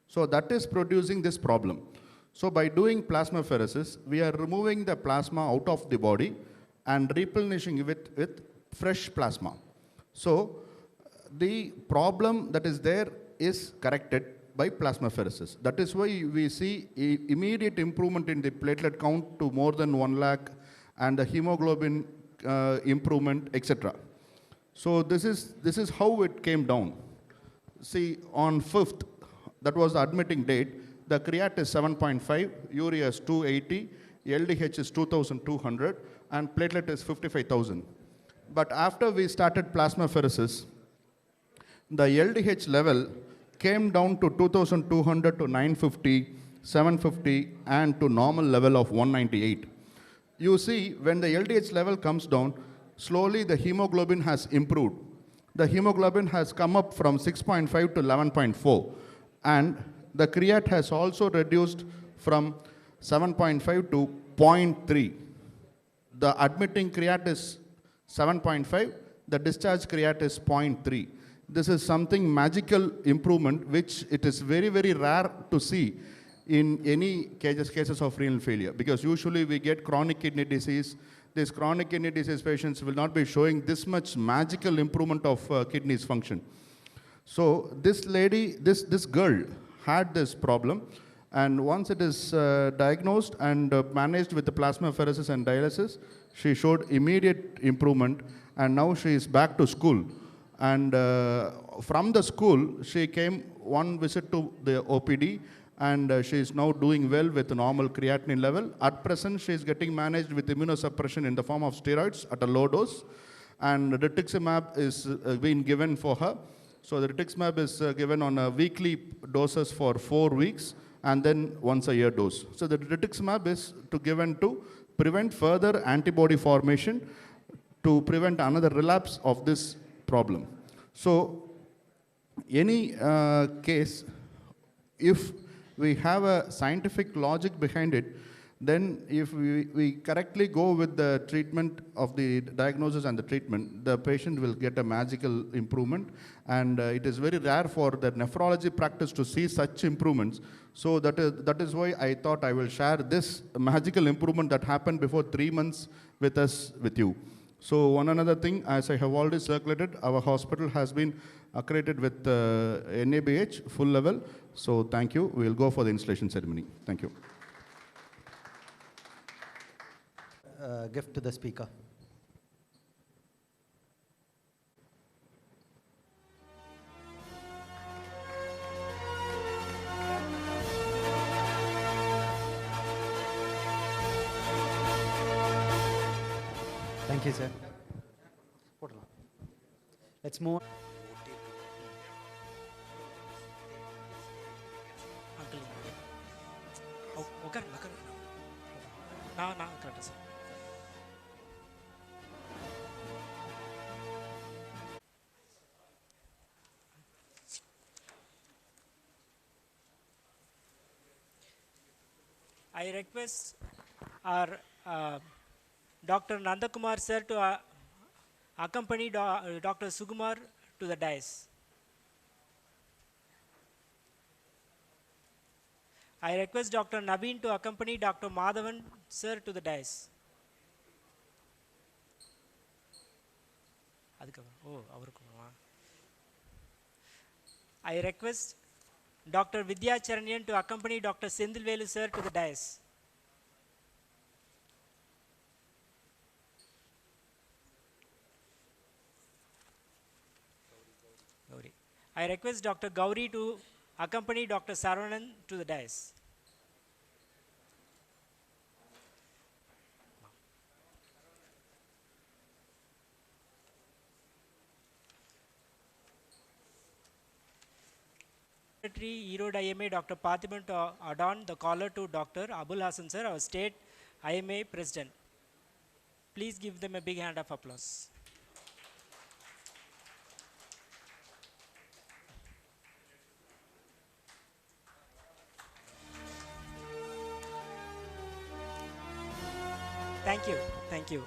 So that is producing this problem. So by doing plasmapheresis, we are removing the plasma out of the body and replenishing it with fresh plasma. So the problem that is there is corrected by plasmapheresis. That is why we see immediate improvement in the platelet count to more than 1 lakh and the hemoglobin improvement, etc. So this is how it came down. See, on 5th, that was the admitting date, the creat is 7.5, urea is 280, LDH is 2,200, and platelet is 55,000. But after we started plasmapheresis, the LDH level came down to 2,200 to 950, 750, and to normal level of 198. You see, when the LDH level comes down, slowly the hemoglobin has improved. The hemoglobin has come up from 6.5 to 11.4, and the creat has also reduced from 7.5 to 0.3. The admitting creat is 7.5, the discharge creat is 0.3. This is something magical improvement which it is very, very rare to see in any cases of renal failure, because usually we get chronic kidney disease. These chronic kidney disease patients will not be showing this much magical improvement of kidneys function. So this lady, this girl had this problem, and once it is diagnosed and managed with the plasmapheresis and dialysis, she showed immediate improvement, and now she is back to school. And from the school, she came one visit to the OPD, and she is now doing well with normal creatinine level. At present, she is getting managed with immunosuppression in the form of steroids at a low dose, and rituximab is being given for her. So the rituximab is given on a weekly doses for 4 weeks, and then once a year dose. So the rituximab is given to prevent further antibody formation, to prevent another relapse of this problem. So any case, if we have a scientific logic behind it, then if we correctly go with the treatment of the diagnosis and the treatment, the patient will get a magical improvement. And it is very rare for the nephrology practice to see such improvements. So that is why I thought I will share this magical improvement that happened before 3 months with you. So one another thing, as I have already circulated, our hospital has been accredited with NABH full level. So thank you. We will go for the installation ceremony. Thank you. Gift to the speaker. Thank you, sir. Let's move on. I request our Dr. Nandakumar sir to accompany Dr. Sukumar to the dais. I request Dr. Naveen to accompany Dr. Madhavan sir to the dais. I request Dr. Vidya Charanyan to accompany Dr. Sendilvelu sir to the dais. I request Dr. Gauri to accompany Dr. Saravanan to the dais. Secretary ERODE IMA Dr. Pathiban to adorn the collar to Dr. Abul Hassan sir, our state IMA president. Please give them a big hand of applause. Thank you. Thank you.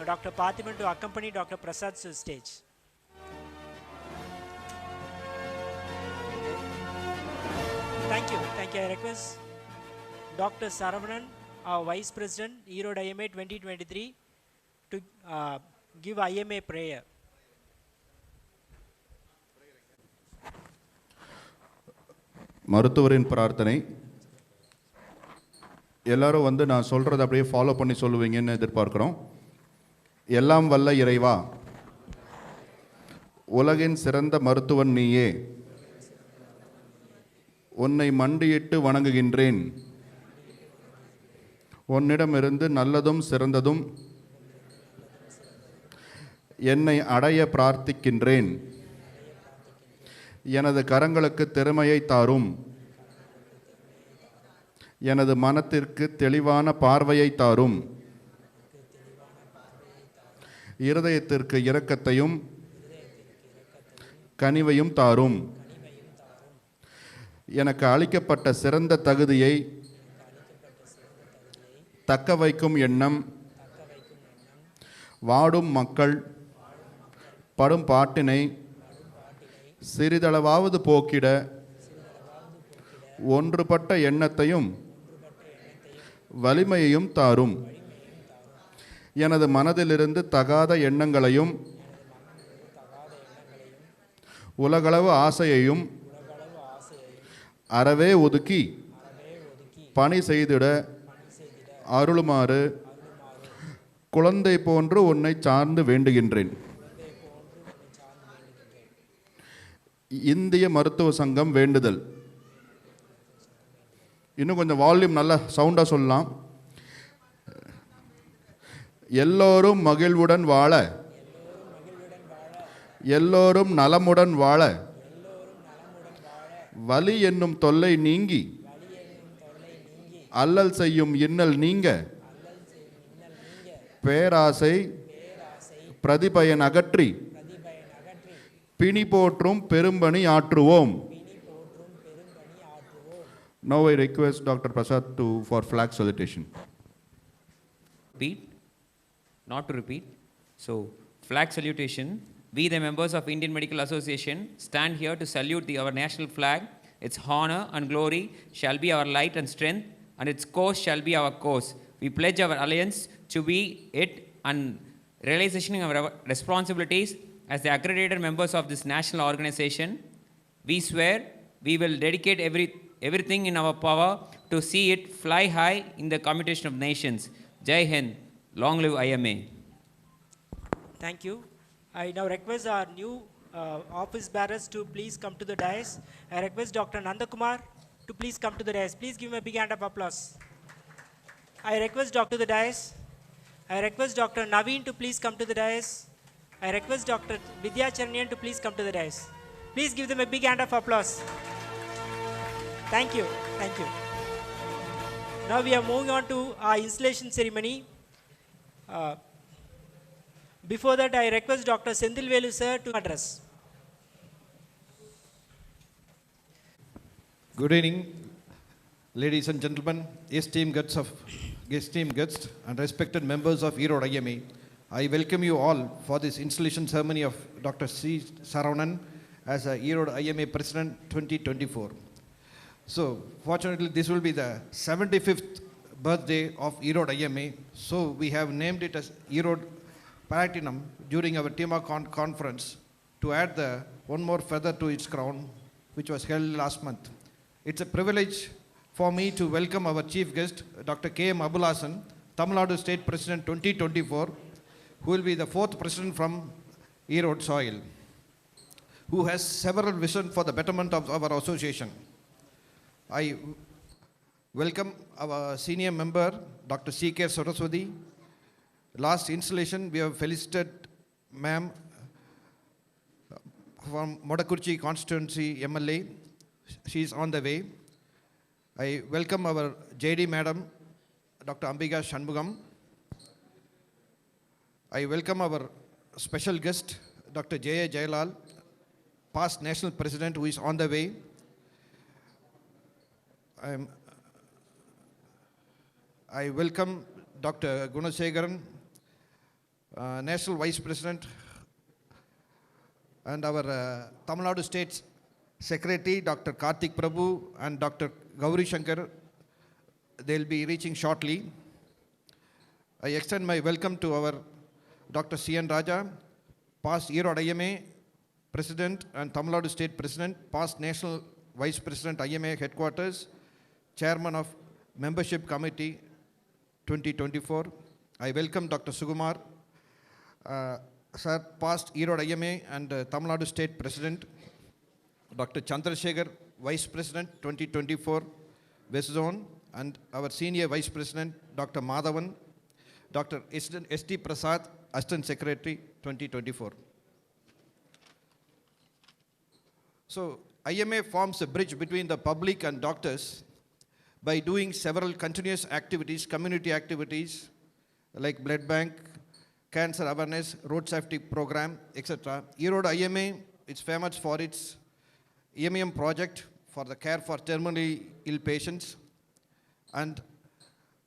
Dr. Pathiman to accompany Dr. Prasad to the stage. Thank you. Thank you. I request Dr. Saravanan, our Vice President, ERODE IMA 2023, to give IMA prayer. மருத்துவரின் பிரார்த்தனை. எல்லாரும் வந்து நான் சொல்கிறத அப்படியே follow பண்ணி சொல்லுவீங்கன்னு எதிர்பார்க்குறோம். எல்லாம் வல்ல இறைவா, உலகின் சிறந்த மருத்துவன் நீயே, உன்னை மண்டியிட்டு வணங்குகின்றேன். உன்னிடமிருந்து நல்லதும் சிறந்ததும் என்னை அடைய பிரார்த்திக்கின்றேன். எனது கரங்களுக்கு திறமையை தாரும், எனது மனத்திற்கு தெளிவான பார்வையை தாரும், இருதயத்திற்கு இரக்கத்தையும் கனிவையும் தாரும். எனக்கு அளிக்கப்பட்ட சிறந்த தகுதியை தக்க வைக்கும் எண்ணம், வாடும் மக்கள் படும் பாட்டினை சிறிதளவாவது போக்கிட ஒன்றுபட்ட எண்ணத்தையும் வலிமையையும் தாரும். எனது மனதிலிருந்து தகாத எண்ணங்களையும் உலகளவு ஆசையையும் அறவே ஒதுக்கி பணி செய்திட அருளுமாறு குழந்தை போன்று உன்னை சார்ந்து வேண்டுகின்றேன். இந்திய மருத்துவ சங்கம் வேண்டுதல். இன்னும் கொஞ்சம் வால்யூம் நல்லா சவுண்டாக சொல்லலாம். எல்லோரும் மகிழ்வுடன் வாழ, எல்லோரும் நலமுடன் வாழ, வலி என்னும் தொல்லை நீங்கி அல்லல் செய்யும் இன்னல் நீங்க, பேராசை பிரதிபயன் அகற்றி பிணி போற்றும் பெரும்பணி ஆற்றுவோம். Now I request Dr. Prasad for flag salutation. Repeat, not to repeat. So, flag salutation. We, the members of Indian Medical Association, stand here to salute our national flag. Its honor and glory shall be our light and strength, and its course shall be our course. We pledge our alliance to be it and realization of our responsibilities as the accredited members of this national organization. We swear we will dedicate everything in our power to see it fly high in the commutation of nations. Jai Hind, long live IMA. Thank you. I now request our new office bearers to please come to the dais. I request Dr. Nandakumar to please come to the dais. Please give him a big hand of applause. I request Dr. the dais. I request Dr. Naveen to please come to the dais. I request Dr. Vidya Charnian to please come to the dais. Please give them a big hand of applause. Thank you. Thank you. Now we are moving on to our installation ceremony. Before that, I request Dr. Sendilvelu sir to address. Good evening, ladies and gentlemen, esteemed guests and respected members of ERODE IMA. I welcome you all for this installation ceremony of Dr. T.SARAVANAN as a ERODE IMA President 2024. So, fortunately, this will be the 75th birthday of ERODE IMA. So, we have named it as ERODE Platinum during our TEMA conference to add one more feather to its crown, which was held last month. It's a privilege for me to welcome our chief guest, Dr. K.M. Abulasan, Tamil Nadu State President 2024, who will be the fourth president from ERODE soil, who has several visions for the betterment of our association. I welcome our senior member, Dr. C.K. Saraswati. Last installation, we have felicited ma'am from Modakurchi constituency MLA. She is on the way. I welcome our JD madam, Dr. Ambika Shanmugam. I welcome our special guest, Dr. J.A. Jayalal, past national president, who is on the way. I welcome Dr. Gunasegaran, National Vice President, and our Tamil Nadu State Secretary, Dr. Karthik Prabhu, and Dr. Gauri Shankar. They'll be reaching shortly. I extend my welcome to our Dr. C.N. Raja, past ERODE IMA President and Tamil Nadu State President, past National Vice President IMA Headquarters, Chairman of Membership Committee 2024. I welcome Dr. Sukumar, Sir, past ERODE IMA and Tamil Nadu State President, Dr. Chandrasekhar, Vice President 2024 West Zone, and our Senior Vice President, Dr. Madhavan, Dr. S.T. Prasad, Assistant Secretary 2024. So, IMA forms a bridge between the public and doctors by doing several continuous activities, community activities like blood bank, cancer awareness, road safety program, etc. ERODE IMA is famous for its EMM project for the care for terminally ill patients and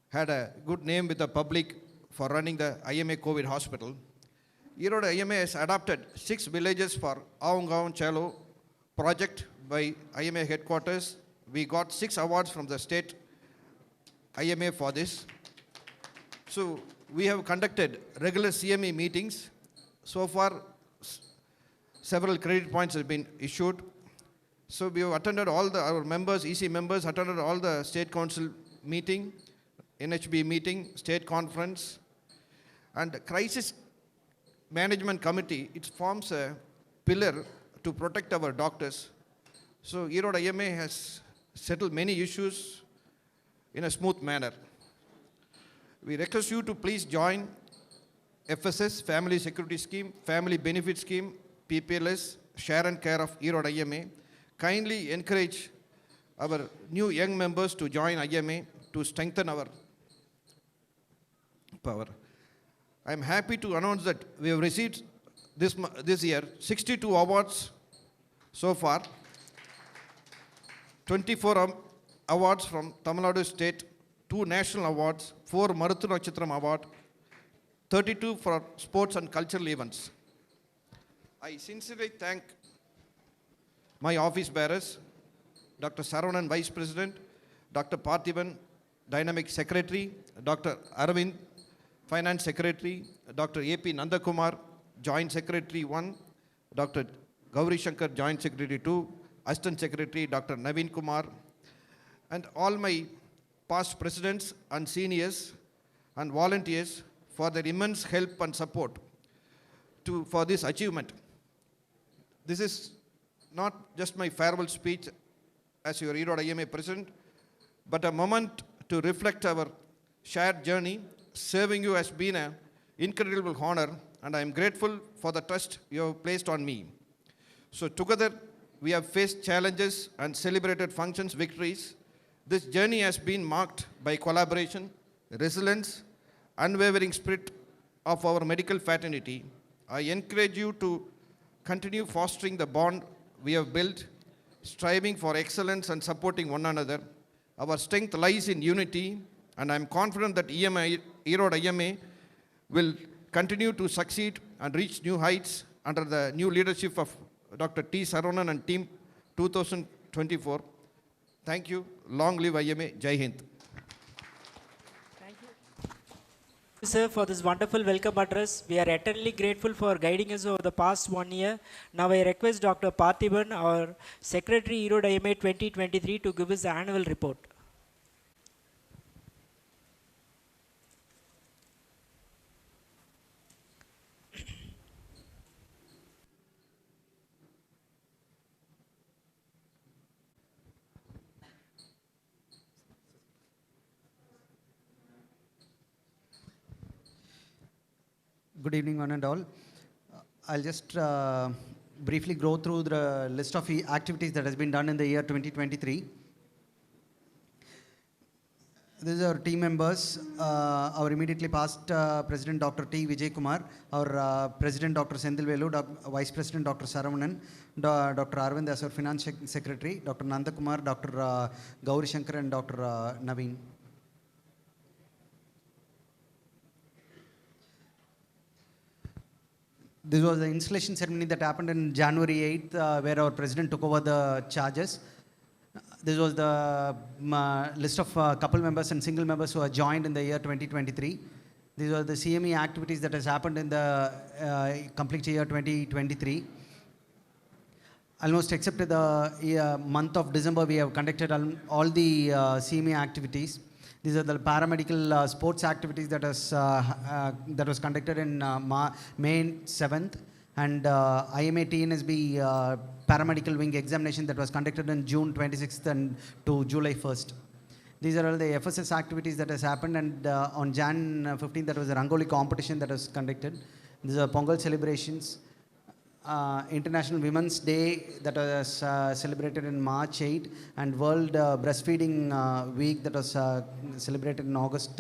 had a good name with the public for running the IMA COVID hospital. ERODE IMA has adopted 6 villages for Aung Chalo project by IMA headquarters. We got 6 awards from the state IMA for this. So we have conducted regular CME meetings. So far, several credit points have been issued. So we have attended our members, EC members, attended all the state council meeting, NHB meeting, state conference, and crisis management committee. It forms a pillar to protect our doctors. So ERODE IMA has settled many issues in a smooth manner. We request you to please join FSS, Family Security Scheme, Family Benefit Scheme, PPLS, share and care of ERODE IMA. Kindly encourage our new young members to join IMA to strengthen our power. I am happy to announce that we have received this year 62 awards so far, 24 awards from Tamil Nadu State, 2 national awards, 4 Maruthu Nakshatra Award, 32 for sports and cultural events. I sincerely thank my office bearers, Dr. Saravanan, Vice President, Dr. Parthiban, Dynamic Secretary, Dr. Arvind, Finance Secretary, Dr. A.P. Nandakumar, Joint Secretary 1, Dr. Gauri Shankar, Joint Secretary 2, Assistant Secretary, Dr. Naveen Kumar, and all my past presidents and seniors and volunteers for their immense help and support for this achievement. This is not just my farewell speech as your ERODE IMA president, but a moment to reflect our shared journey. Serving you has been an incredible honor, and I am grateful for the trust you have placed on me. So together, we have faced challenges and celebrated functions, victories. This journey has been marked by collaboration, resilience, unwavering spirit of our medical fraternity. I encourage you to continue fostering the bond we have built, striving for excellence and supporting one another. Our strength lies in unity, and I am confident that ERODE IMA will continue to succeed and reach new heights under the new leadership of Dr. T.SARAVANAN and Team 2024. Thank you. Long live IMA. Jai Hind. Thank you, sir, for this wonderful welcome address. We are eternally grateful for guiding us over the past 1 year. Now I request Dr. Parthiban, our Secretary ERODE IMA 2023, to give us the annual report. Good evening, one and all. I'll just briefly go through the list of activities that has been done in the year 2023. These are team members, our immediately past President Dr. T. Vijay Kumar, our President Dr. Sendil Velu, Vice President Dr. Saravanan, Dr. Arvind as our Finance Secretary, Dr. Nandakumar, Dr. Gauri Shankar, and Dr. Naveen. This was the installation ceremony that happened in January 8th, where our president took over the charges. This was the list of couple members and single members who are joined in the year 2023. These are the CME activities that has happened in the complete year 2023. Almost except the month of December, we have conducted all the CME activities. These are the paramedical sports activities that was conducted in May 7th, and IMA TNSB paramedical wing examination that was conducted on June 26th and to July 1st. These are all the FSS activities that has happened, and on Jan 15th there was a Rangoli competition that was conducted. These are Pongal celebrations. International Women's Day that was celebrated in March 8, and World Breastfeeding Week that was celebrated in August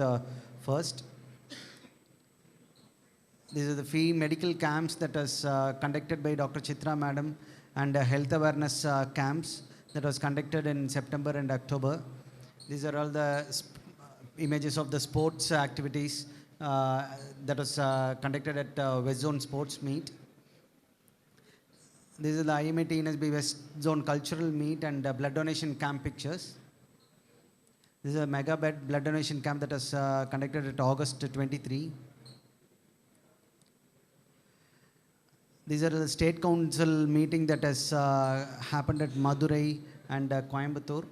1st. These are the free medical camps that was conducted by Dr. Chitra Madam, and health awareness camps that was conducted in September and October. These are all the images of the sports activities that was conducted at West Zone Sports Meet. This is the IMA TNSB West Zone Cultural Meet and blood donation camp pictures. This is a mega bed blood donation camp that was conducted at August 23. These are the State Council meeting that has happened at Madurai and Coimbatore.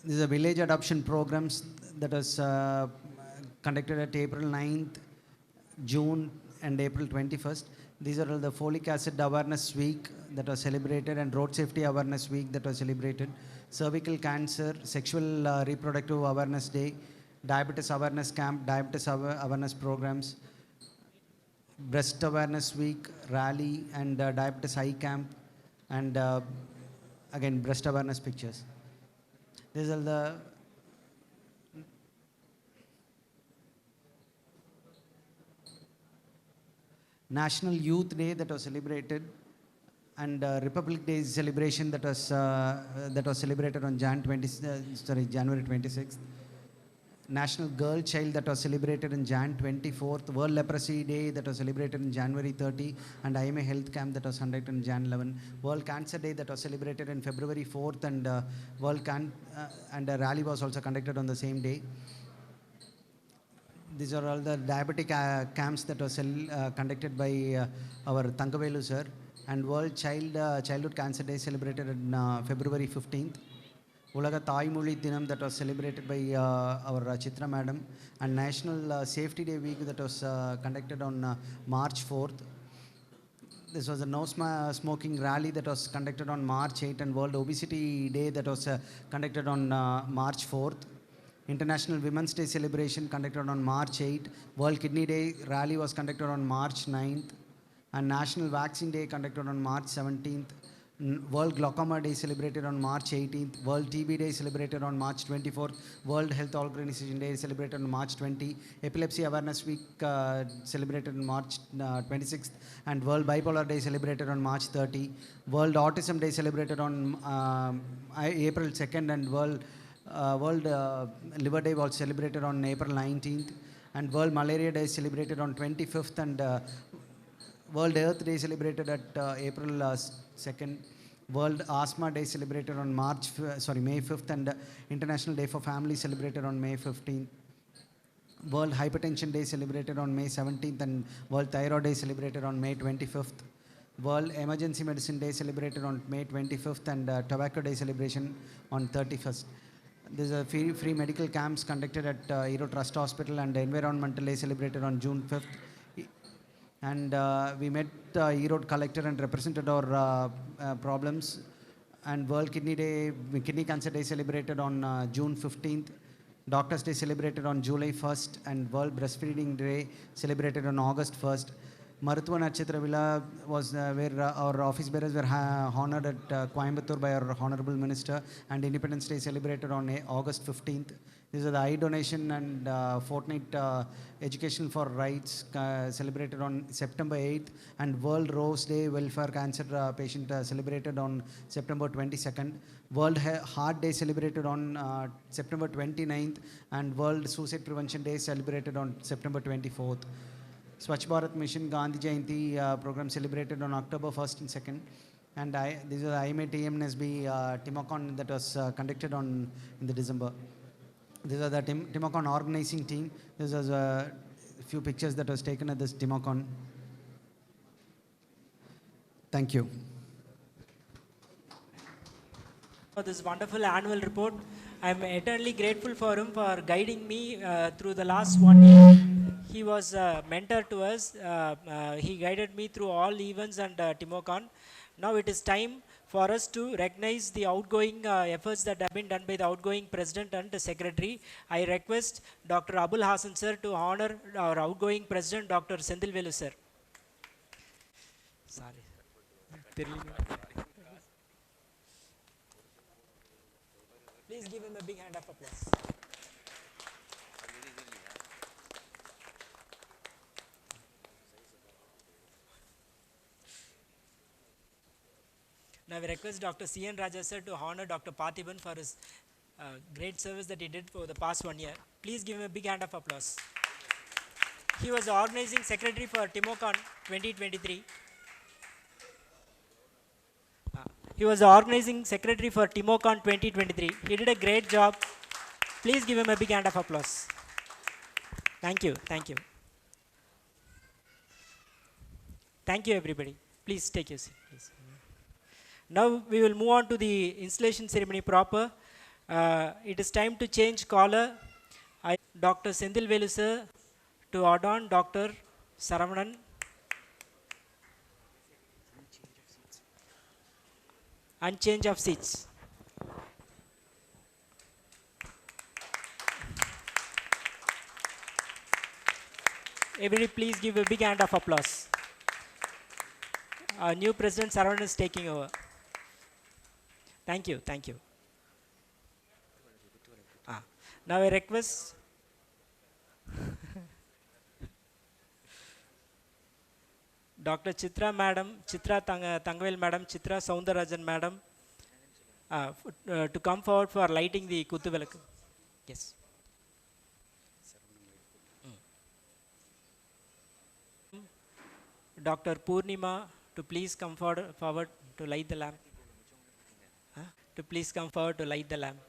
These are village adoption programs that was conducted at April 9th, June and April 21st. These are all the Folic Acid Awareness Week that was celebrated, and Road Safety Awareness Week that was celebrated. Cervical Cancer, Sexual Reproductive Awareness Day, Diabetes Awareness Camp, Diabetes Awareness Programs, Breast Awareness Week, Rally, and Diabetes Eye Camp, and again breast awareness pictures. These are the National Youth Day that was celebrated, and Republic Day celebration that was celebrated on January 26th. National Girl Child that was celebrated in Jan 24th. World Leprosy Day that was celebrated in January 30, and IMA Health Camp that was conducted in Jan 11. World Cancer Day that was celebrated in February 4th, and and a rally was also conducted on the same day. These are all the diabetic camps that was conducted by our Tangavelu sir, and World Childhood Cancer Day celebrated on February 15th. Ulaga Thaimoli Dinam that was celebrated by our Chitra Madam, and National Safety Day Week that was conducted on March 4th. This was a no smoking rally that was conducted on March 8th, and World Obesity Day that was conducted on March 4th. International Women's Day celebration conducted on March 8th. World Kidney Day rally was conducted on March 9th, and National Vaccine Day conducted on March 17th. World Glaucoma Day celebrated on March 18th. World TB Day celebrated on March 24th. World Health Organization Day celebrated on March 20. Epilepsy Awareness Week celebrated on March 26th. And World Bipolar Day celebrated on March 30. World Autism Day celebrated on April 2nd. And World Liver Day was celebrated on April 19th. And World Malaria Day celebrated on 25th. And World Earth Day celebrated at April 2nd. World Asthma Day celebrated on May 5th, and International Day for Family celebrated on May 15th. World Hypertension Day celebrated on May 17th, and World Thyroid Day celebrated on May 25th. World Emergency Medicine Day celebrated on May 25th, and Tobacco Day celebration on 31st. There's a free medical camps conducted at ERODE Trust Hospital, and Environmental Day celebrated on June 5th. And we met ERODE collector and represented our problems. And World Kidney Cancer Day celebrated on June 15th. Doctors Day celebrated on July 1st, and World Breastfeeding Day celebrated on August 1st. Maruthuva Natchatra Villa was where our office bearers were honored at Coimbatore by our Honorable Minister, and Independence Day celebrated on August 15th. These are the eye donation and fortnight education for rights celebrated on September 8th, and World Rose Day Welfare Cancer Patient celebrated on September 22nd. World Heart Day celebrated on September 29th, and World Suicide Prevention Day celebrated on September 24th. Swachh Bharat Mission Gandhi Jayanti program celebrated on October 1st and 2nd. And this is the IMA TMNSB Timocon that was conducted in the December. These are the Timocon organizing team. This is a few pictures that was taken at this Timocon. Thank you. For this wonderful annual report, I am eternally grateful for him for guiding me through the last 1 year. He was a mentor to us. He guided me through all events and Timocon. Now it is time for us to recognize the outgoing efforts that have been done by the outgoing president and the secretary. I request Dr. Abul Hasan sir to honor our outgoing president, Dr. Sendil Velu sir. Sorry. Please give him a big hand of applause. Now we request Dr. C.N. Raja sir to honor Dr. Parthiban for his great service that he did for the past 1 year. Please give him a big hand of applause. He was the organizing secretary for Timocon 2023. He was the organizing secretary for Timocon 2023. He did a great job. Please give him a big hand of applause. Thank you. Thank you. Thank you, everybody. Please take your seat, please. Now we will move on to the installation ceremony proper. It is time to change caller. Dr. Sendil Velu sir to adorn Dr. Saravanan. And change of seats. Everybody please give a big hand of applause. Our new President Saravanan is taking over. Thank you, thank you. Now I request Dr. Chitra Madam, Chitra Tangvel Madam, Chitra Soundarajan Madam to come forward for lighting the Kuthuvelakku. Yes. Dr. Purnima to please come forward to light the lamp. To please come forward to light the lamp.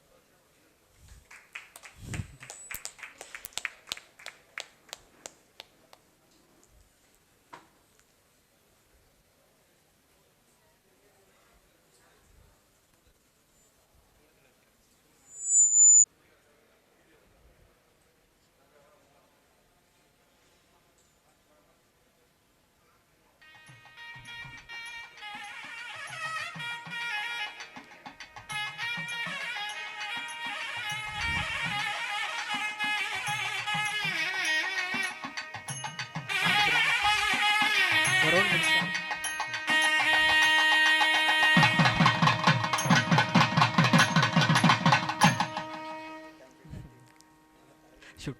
Shoot.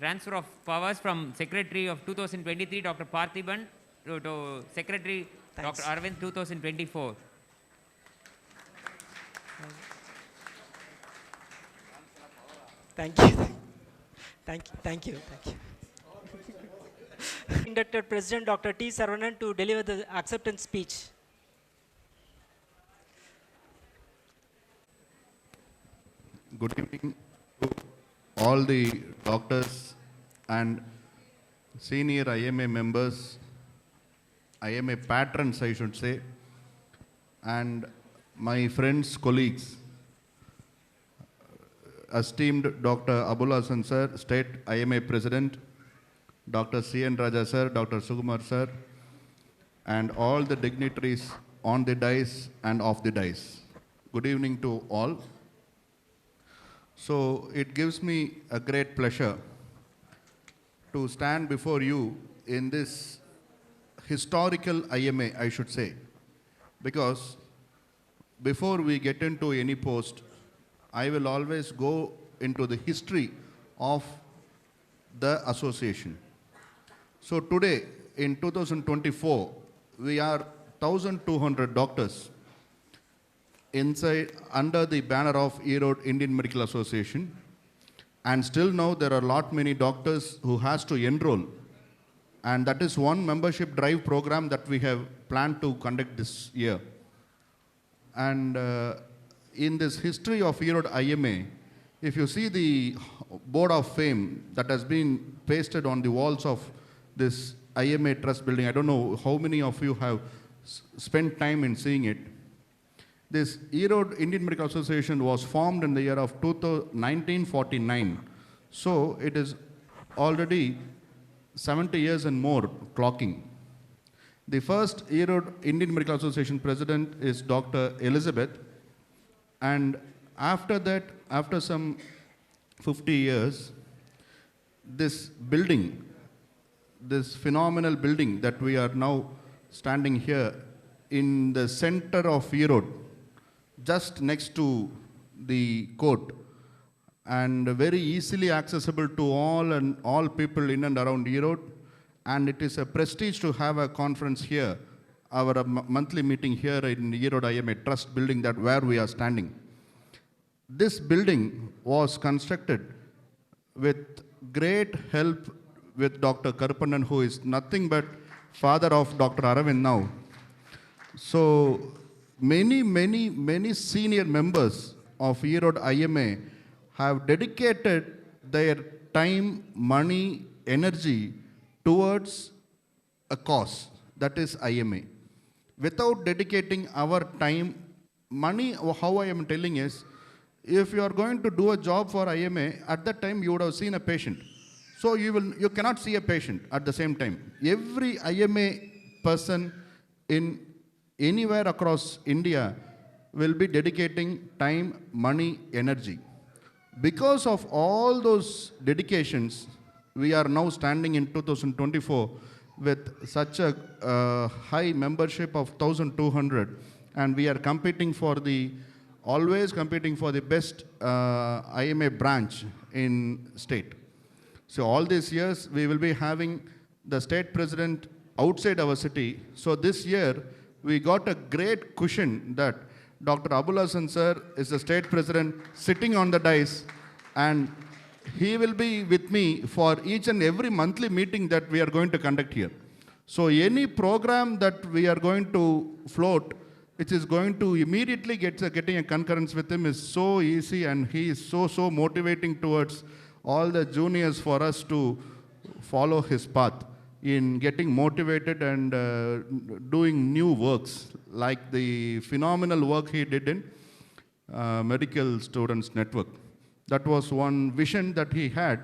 Transfer of powers from Secretary of 2023, Dr. Parthiban, to Secretary Dr. Arvind 2024. Thank you. Thank you. Thank you. Thank you. Inducted President Dr. T.SARAVANAN to deliver the acceptance speech. Good evening to all the doctors and senior IMA members, IMA patrons I should say, and my friends, colleagues. Esteemed Dr. Abul Hasan sir, State IMA President, Dr. C.N. Raja sir, Dr. Sukumar sir, and all the dignitaries on the dais and off the dais. Good evening to all. So it gives me a great pleasure to stand before you in this historical IMA, I should say, because before we get into any post, I will always go into the history of the association. So today, in 2024, we are 1,200 doctors inside under the banner of ERODE Indian Medical Association, and still now there are a lot many doctors who has to enroll, and that is one membership drive program that we have planned to conduct this year. And in this history of ERODE IMA, if you see the board of fame that has been pasted on the walls of this IMA Trust building, I don't know how many of you have spent time in seeing it. This ERODE Indian Medical Association was formed in the year of 1949. So it is already 70 years and more clocking. The first ERODE Indian Medical Association president is Dr. Elizabeth. And after that, after some 50 years, this building, this phenomenal building that we are now standing here in the center of ERODE, just next to the court, and very easily accessible to all people in and around ERODE. And it is a prestige to have a conference here, our monthly meeting here in ERODE IMA Trust building that where we are standing. This building was constructed with great help with Dr. Karpannan, who is nothing but father of Dr. Aravind now. So many senior members of ERODE IMA have dedicated their time, money, energy towards a cause, that is IMA. Without dedicating our time, money, how I am telling is, if you are going to do a job for IMA, at that time you would have seen a patient. So you cannot see a patient at the same time. Every IMA person in anywhere across India will be dedicating time, money, energy. Because of all those dedications, we are now standing in 2024 with such a high membership of 1,200, and we are always competing for the best IMA branch in state. So all these years, we will be having the state president outside our city. So this year, we got a great cushion that Dr. Abul Hassan sir is the state president sitting on the dais, and he will be with me for each and every monthly meeting that we are going to conduct here. So any program that we are going to float, which is going to immediately getting a concurrence with him, is so easy, and he is so motivating towards all the juniors for us to follow his path in getting motivated and doing new works, like the phenomenal work he did in Medical Students Network. That was one vision that he had.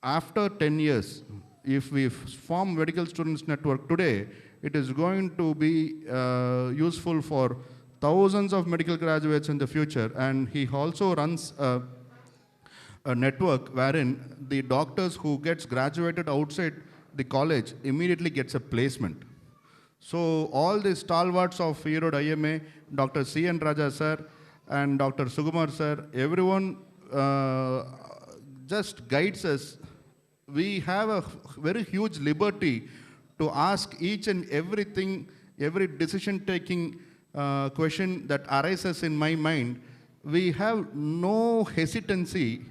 After 10 years, if we form Medical Students Network today, it is going to be useful for thousands of medical graduates in the future. And he also runs a network wherein the doctors who gets graduated outside the college immediately gets a placement. So all the stalwarts of ERODE IMA, Dr. C.N. Raja sir and Dr. Sukumar sir, everyone just guides us. We have a very huge liberty to ask each and everything, every decision-taking question that arises in my mind. We have no hesitancy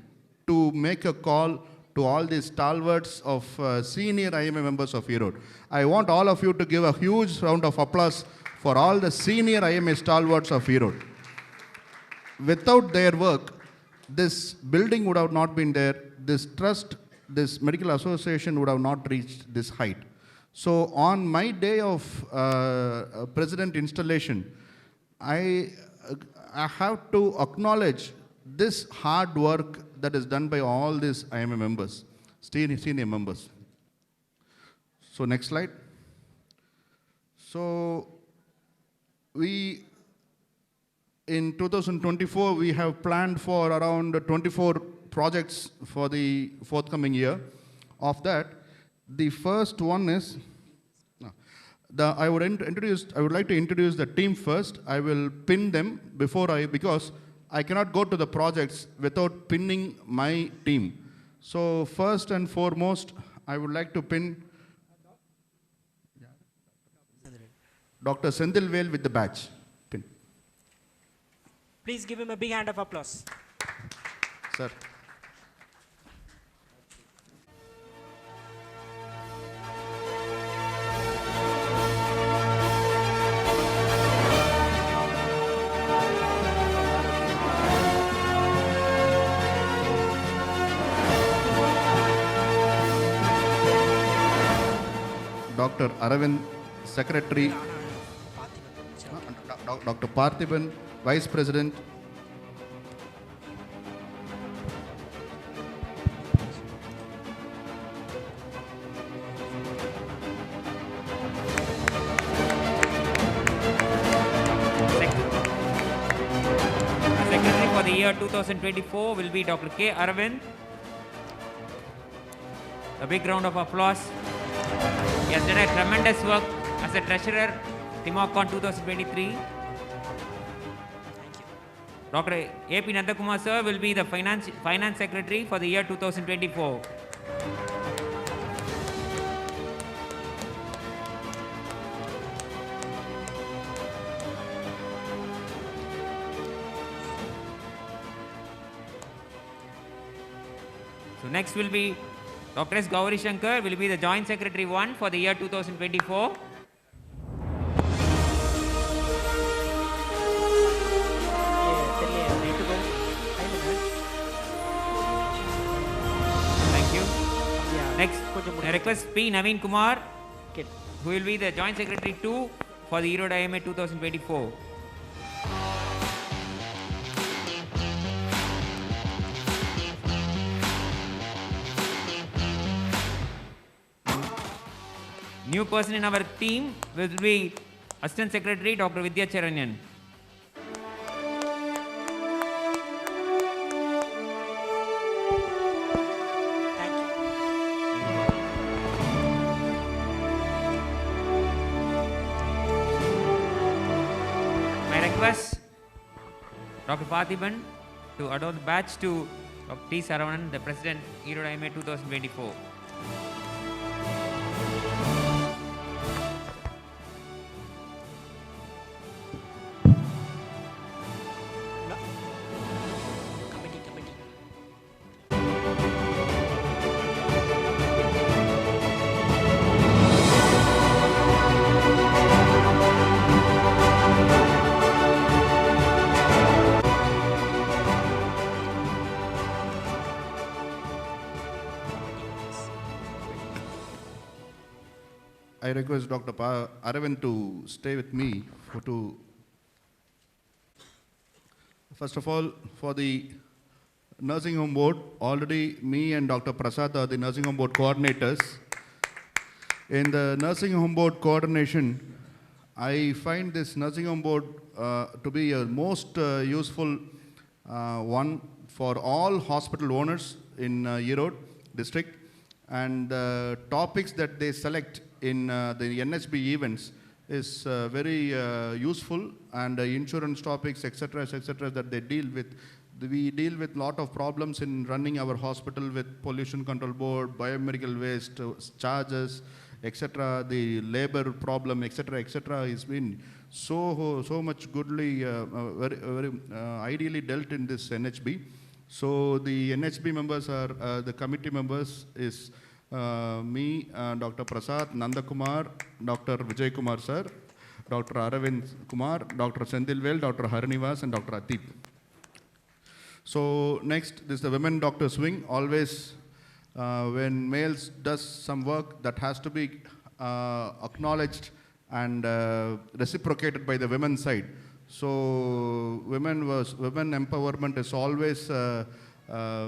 to make a call to all these stalwarts of senior IMA members of ERODE. I want all of you to give a huge round of applause for all the senior IMA stalwarts of ERODE. Without their work, this building would have not been there, this trust, this medical association would have not reached this height. So on my day of president installation, I have to acknowledge this hard work that is done by all these IMA members, senior members. So next slide. So in 2024, we have planned for around 24 projects for the forthcoming year. Of that, the first one is, I would like to introduce the team first. I will pin them because I cannot go to the projects without pinning my team. So first and foremost, I would like to pin Dr. Sendilvel with the badge. Pin. Please give him a big hand of applause. Sir. Dr. Aravind, Secretary. Dr. Parthiban, Vice President. Secretary for the year 2024 will be Dr. K. Aravind. A big round of applause. He has done a tremendous work as a treasurer, Timokon 2023. Dr. A.P. Nandakumar sir will be the finance secretary for the year 2024. So next will be Dr. S. Gauri Shankar will be the joint secretary 1 for the year 2024. Next, I request P. Naveen Kumar, who will be the Joint Secretary 2 for the ERODE IMA 2024. New person in our team will be Assistant Secretary Dr. Vidya Charanyan. Dr. Parthiban to award the badge to Dr.T.SARAVANAN, the President, ERODE IMA 2024. I request Dr. Aravind to stay with me first of all, for the nursing home board, already me and Dr. Prasad are the nursing home board coordinators. In the nursing home board coordination, I find this nursing home board to be a most useful one for all hospital owners in ERODE district, and the topics that they select in the NHB events is very useful, and insurance topics, etc., that they deal with. We deal with lot of problems in running our hospital with pollution control board, biomedical waste, charges, etc. The labor problem, etc., has been so much goodly, very ideally dealt in this NHB. So the NHB members are the committee members is me, Dr. Prasad, Nandakumar, Dr. Vijay Kumar sir, Dr. Aravind Kumar, Dr. Sendilvel, Dr. Harinivas, and Dr. Atip. So next, this is the women doctors wing. Always when males does some work, that has to be acknowledged and reciprocated by the women's side. So women empowerment is always a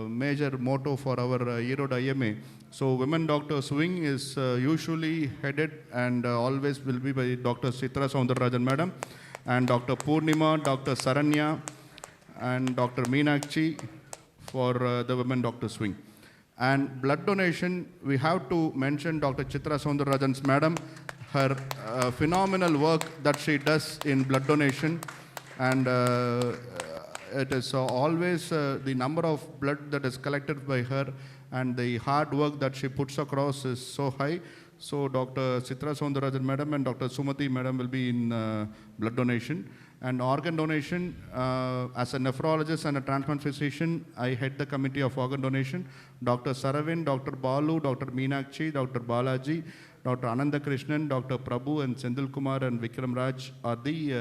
major motto for our ERODE IMA. So women doctors wing is usually headed and always will be by Dr. Sitra Soundararajan madam. and Dr. Purnima, Dr. Saranya, and Dr. Meenakshi for the women doctors wing. And blood donation, we have to mention Dr. Chitra Soundarajan's madam, her phenomenal work that she does in blood donation, and it is always the number of blood that is collected by her and the hard work that she puts across is so high. So Dr. Chitra Soundarajan madam and Dr. Sumati madam will be in blood donation. And organ donation, as a nephrologist and a transplant physician, I head the committee of organ donation. Dr. Saravin, Dr. Balu, Dr. Meenakshi, Dr. Balaji, Dr. Ananda Krishnan, Dr. Prabhu, and Sendil Kumar and Vikram Raj are the,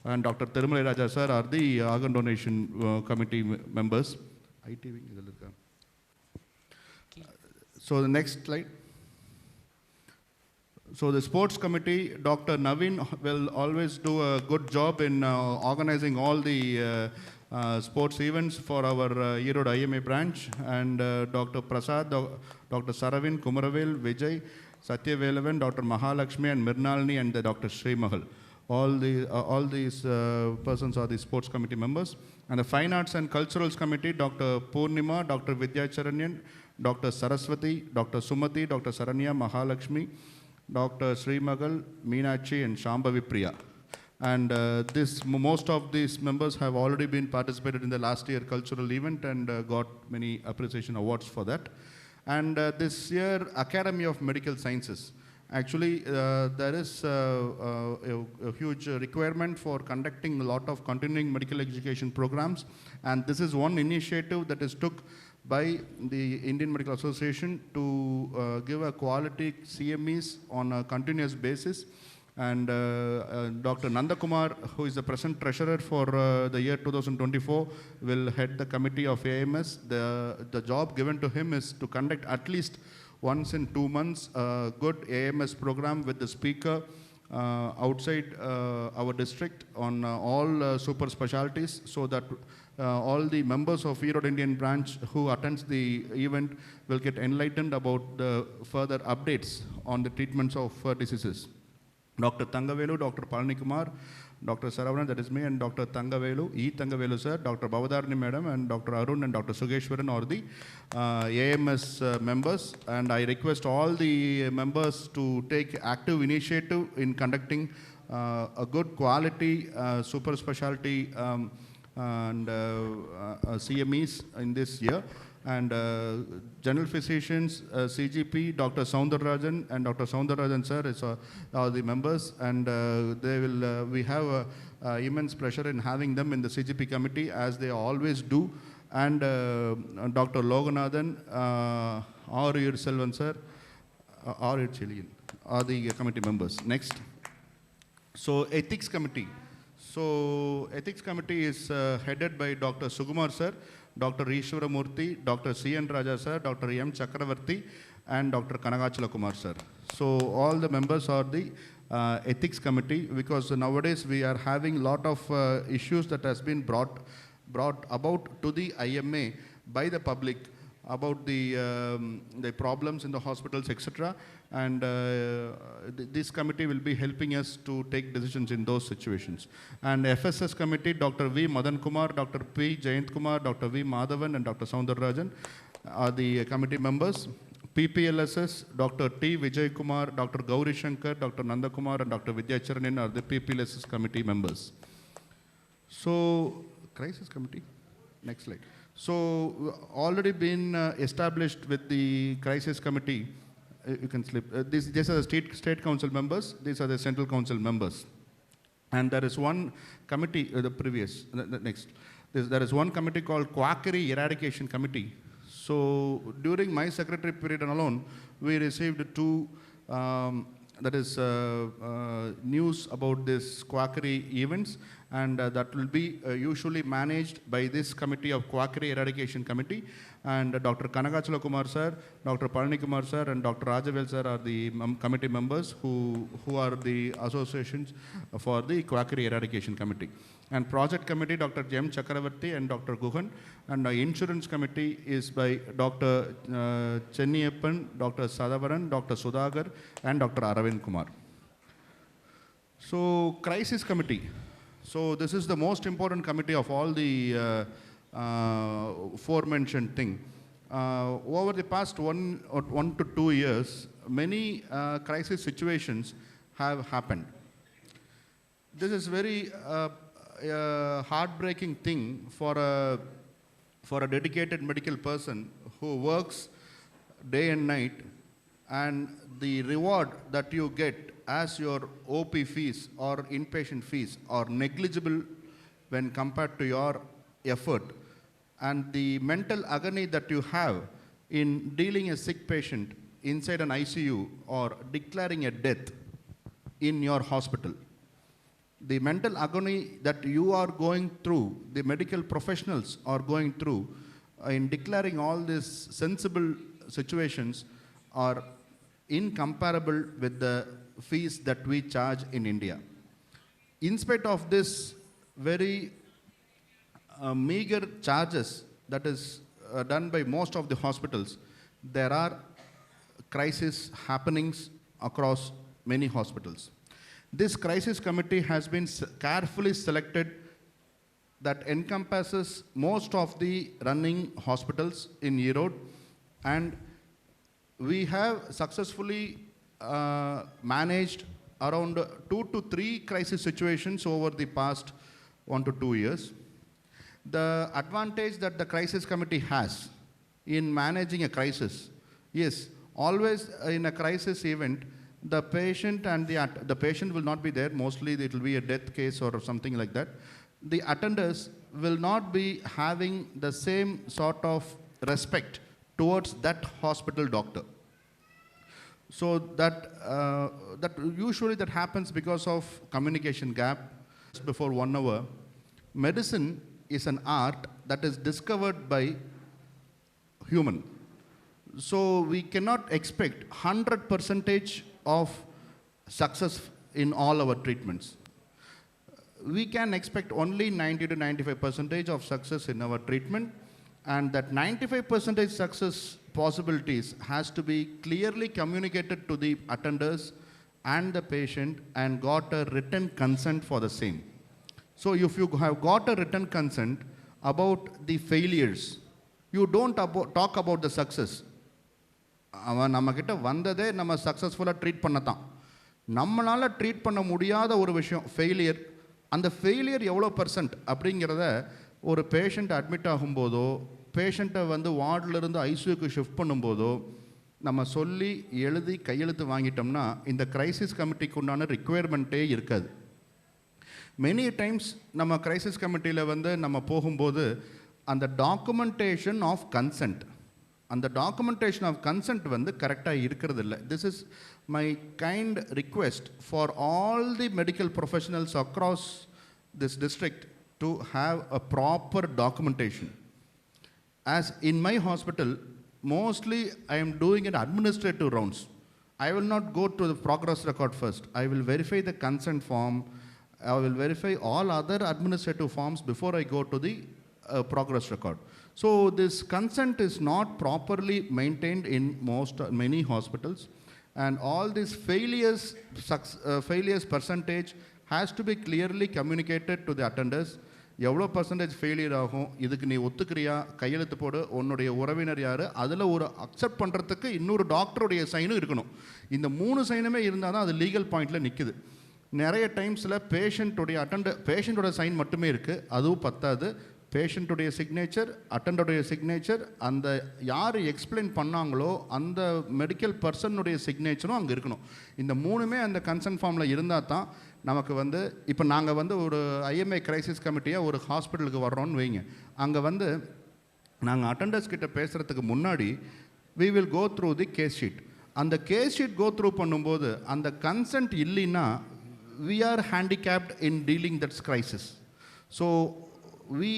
and Dr. Thirumalai Raja sir are the organ donation committee members. So the next slide. So the sports committee, Dr. Naveen will always do a good job in organizing all the sports events for our ERODE IMA branch, and Dr. Prasad, Dr. Saravin, Kumaravel, Vijay, Satya Velavan, Dr. Mahalakshmi, and Mirnalini, and Dr. Sri Mahal. All these persons are the sports committee members. And the Fine Arts and Culturals Committee, Dr. Purnima, Dr. Vidya Charanyan, Dr. Saraswati, Dr. Sumati, Dr. Saranya, Mahalakshmi, Dr. Sri Magal, Meenakshi, and Shambhavi Priya. And most of these members have already been participated in the last year cultural event and got many appreciation awards for that. And this year, Academy of Medical Sciences. Actually, there is a huge requirement for conducting a lot of continuing medical education programs. And this is one initiative that is took by the Indian Medical Association to give a quality CMEs on a continuous basis. And Dr. Nandakumar, who is the present treasurer for the year 2024, will head the committee of AMS. The job given to him is to conduct at least once in 2 months a good AMS program with the speaker outside our district on all super specialties, so that all the members of ERODE Indian branch who attends the event will get enlightened about the further updates on the treatments of diseases. Dr. Thangavelu, Dr. Palanikumar, Dr. Saravanan, that is me, and Dr. Thangavelu, E. Thangavelu sir, Dr. Bhavadharani madam, and Dr. Arun and Dr. Sugeshwaran are the AMS members. And I request all the members to take active initiative in conducting a good quality super specialty and CMEs in this year. And general physicians, CGP, Dr. Soundarajan and Dr. Soundarajan sir are the members, and they will. We have immense pleasure in having them in the CGP committee, as they always do. And Dr. Loganathan, R. Selvan sir, R. Chilian are the committee members. Next. So ethics committee. So ethics committee is headed by Dr. Sukumar sir, Dr. Ishwara Murthy, Dr. C.N. Raja sir, Dr. M. Chakravarti, and Dr. Kanagachala Kumar sir. So all the members are the ethics committee, because nowadays we are having a lot of issues that has been brought about to the IMA by the public about the problems in the hospitals, etc. And this committee will be helping us to take decisions in those situations. And FSS committee, Dr. V. Madan Kumar, Dr. P. Jayant Kumar, Dr. V. Madhavan, and Dr. Soundarajan are the committee members. PPLSS, Dr. T. Vijay Kumar, Dr. Gauri Shankar, Dr. Nanda Kumar, and Dr. Vidya Charanan are the PPLSS committee members. So, crisis committee, next slide. So, already been established with the crisis committee. You can slip. These are the state council members. These are the central council members. And there is one committee, next. There is one committee called Quackery Eradication Committee. So during my secretary period alone, we received two news about this quackery events, and that will be usually managed by this committee of Quackery Eradication Committee. And Dr. Kanagachala Kumar sir, Dr. Palani Kumar sir, and Dr. Rajavel sir are the committee members who are the associations for the Quackery Eradication Committee. And project committee, Dr. M. Chakravarti and Dr. Guhan. And the insurance committee is by Dr. Chenniyappan, Dr. Sadavaran, Dr. Sudhagar, and Dr. Aravind Kumar. So, crisis committee. So, this is the most important committee of all the forementioned thing. Over the past 1 to 2 years, many crisis situations have happened. This is very heartbreaking thing for a dedicated medical person who works day and night, and the reward that you get as your OP fees or inpatient fees are negligible when compared to your effort, and the mental agony that you have in dealing a sick patient inside an ICU or declaring a death in your hospital. The mental agony that you are going through, the medical professionals are going through in declaring all these sensible situations are incomparable with the fees that we charge in India. In spite of this very meager charges that is done by most of the hospitals, there are crisis happenings across many hospitals. This crisis committee has been carefully selected that encompasses most of the running hospitals in ERODE, and we have successfully managed around 2 to 3 crisis situations over the past 1 to 2 years. The advantage that the crisis committee has in managing a crisis is always in a crisis event, the patient and the patient will not be there. Mostly it will be a death case or something like that. The attenders will not be having the same sort of respect towards that hospital doctor. So that usually that happens because of communication gap. Just before 1 hour, medicine is an art that is discovered by human. So we cannot expect 100% of success in all our treatments. We can expect only 90 to 95% of success in our treatment, and that 95% success possibilities has to be clearly communicated to the attenders and the patient and got a written consent for the same. So if you have got a written consent about the failures, you don't talk about the success. அவன் நம்மக்கிட்ட வந்ததே நம்ம சக்ஸஸ்ஃபுல்லாக treat பண்ண தான். நம்மளால் treat பண்ண முடியாத ஒரு விஷயம் ஃபெயிலியர். அந்த ஃபெயிலியர் எவ்வளோ % அப்படிங்கிறத ஒரு பேஷண்ட் அட்மிட் ஆகும்போதோ, பேஷண்ட்டை வந்து வார்டிலிருந்து ஐசியூக்கு ஷிஃப்ட் பண்ணும்போதோ நம்ம சொல்லி எழுதி கையெழுத்து வாங்கிட்டோம்னா இந்த கிரைசிஸ் கமிட்டிக்கு உண்டான ரிக்குவயர்மெண்ட்டே இருக்காது. மெனி டைம்ஸ் நம்ம கிரைசிஸ் கமிட்டியில் வந்து நம்ம போகும்போது அந்த டாக்குமெண்டேஷன் ஆஃப் கன்சென்ட், அந்த டாக்குமெண்டேஷன் ஆஃப் கன்சென்ட் வந்து கரெக்டாக இருக்கிறது இல்லை. This is my kind request for all the medical professionals across this district to have a proper documentation. As in my hospital, mostly I am doing an administrative rounds. I will not go to the progress record first. I will verify the consent form. I will verify all other administrative forms before I go to the progress record. So this consent is not properly maintained in many hospitals, and all these failures percentage has to be clearly communicated to the attenders. எவ்வளோ % failure ஆகும், இதுக்கு நீ ஒத்துக்கிறியா, கையெழுத்து போடு, உன்னுடைய உறவினர் யார், அதில் ஒரு அக்செப்ட் பண்ணுறதுக்கு இன்னொரு டாக்டருடைய சைனும் இருக்கணும். இந்த 3 சைனுமே இருந்தால் தான் அது லீகல் பாயிண்டில் நிற்குது. நிறைய டைம்ஸில் பேஷண்ட்டோட சைன் மட்டுமே இருக்குது, அதுவும் பத்தாது. பேஷண்ட்டுடைய சிக்னேச்சர், அட்டண்டருடைய சிக்னேச்சர், அந்த யார் எக்ஸ்பிளைன் பண்ணாங்களோ அந்த மெடிக்கல் பர்சனுடைய சிக்னேச்சரும் அங்கே இருக்கணும். இந்த 3மே அந்த கன்சர்ன் ஃபார்மில் இருந்தால் தான் நமக்கு வந்து இப்போ நாங்கள் வந்து ஒரு IMA கிரைசிஸ் கமிட்டியாக ஒரு ஹாஸ்பிட்டலுக்கு வர்றோன்னு வைங்க. அங்கே வந்து நாங்கள் அட்டண்டர்ஸ் கிட்ட பேசுகிறதுக்கு முன்னாடி we will go through the case sheet. அந்த கேஸ் ஷீட் கோ த்ரூ பண்ணும்போது அந்த கன்சென்ட் இல்லைன்னா we are handicapped in dealing that crisis. So we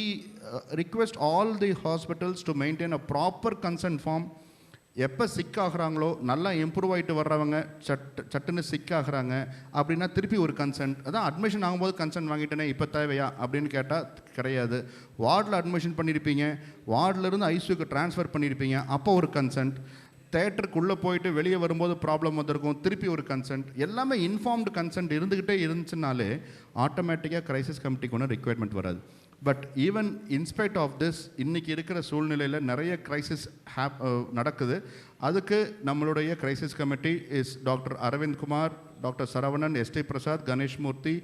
request all the hospitals to maintain a proper consent form. எப்போ sick ஆகிறாங்களோ, நல்லா improve ஆகிட்டு வர்றவங்க சட்டுன்னு sick ஆகிறாங்க அப்படின்னா திருப்பி ஒரு கன்சென்ட். அதான் அட்மிஷன் ஆகும்போது கன்சென்ட் வாங்கிட்டேனே இப்போ தேவையா அப்படின்னு கேட்டால் கிடையாது. வார்டில் அட்மிஷன் பண்ணியிருப்பீங்க, வார்டிலேருந்து ஐசியூக்கு ட்ரான்ஸ்ஃபர் பண்ணியிருப்பீங்க, அப்போ ஒரு கன்சென்ட். தேட்டருக்குள்ளே போயிட்டு வெளியே வரும்போது ப்ராப்ளம் வந்திருக்கும், திருப்பி ஒரு கன்சென்ட், எல்லாமே இன்ஃபார்ம்டு கன்சென்ட் இருந்துக்கிட்டே இருந்துச்சுனாலே ஆட்டோமேட்டிக்காக கிரைசிஸ் கமிட்டிக்கு ஒன்றும் ரிக்வயர்மெண்ட் வராது. But even in spite of this இன்றைக்கி இருக்கிற சூழ்நிலையில் நிறைய கிரைசிஸ் நடக்குது. அதுக்கு நம்மளுடைய crisis committee is doctor Aravind Kumar, doctor Saravanan, SD Prasad, Ganesh Murthy,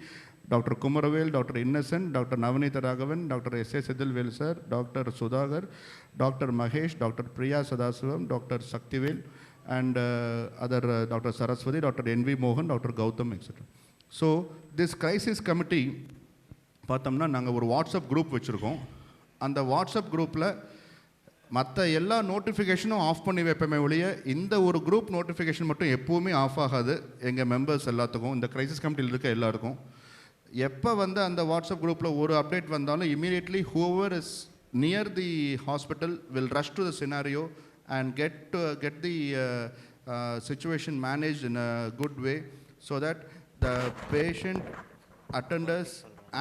doctor Kumaravel, doctor Innocent, doctor Navaneetha Raghavan, doctor SA. Sethilvel sir, doctor Sudhakar, doctor Mahesh, doctor Priya Sadasivam, doctor Sakthivel, and other Dr. Saraswati, Dr. N.V. Mohan, Dr. Gautam, etc. So this crisis committee பார்த்தோம்னா நாங்கள் ஒரு WhatsApp group வச்சுருக்கோம். அந்த WhatsApp குரூப்பில் மற்ற எல்லா நோட்டிஃபிகேஷனும் of பண்ணி வைப்போமே ஒழிய இந்த ஒரு குரூப் நோட்டிஃபிகேஷன் மட்டும் எப்போவுமே ஆஃப் ஆகாது. எங்கள் மெம்பர்ஸ் எல்லாத்துக்கும், இந்த கிரைசிஸ் கமிட்டியில் இருக்க எல்லாருக்கும் எப்போ வந்து அந்த வாட்ஸ்அப் குரூப்பில் ஒரு அப்டேட் வந்தாலும் immediately whoever is near the hospital will rush to the scenario and get the situation managed in a good way so that the patient, attenders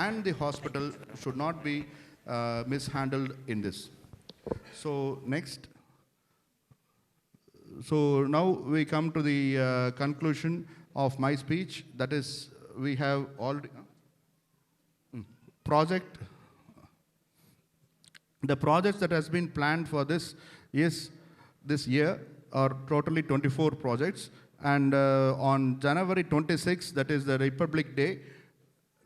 and the hospital should not be mishandled in this. So next. So now we come to the conclusion of my speech. That is, we have already project. The projects that has been planned for this this year are totally 24 projects, and on January 26, that is the Republic Day,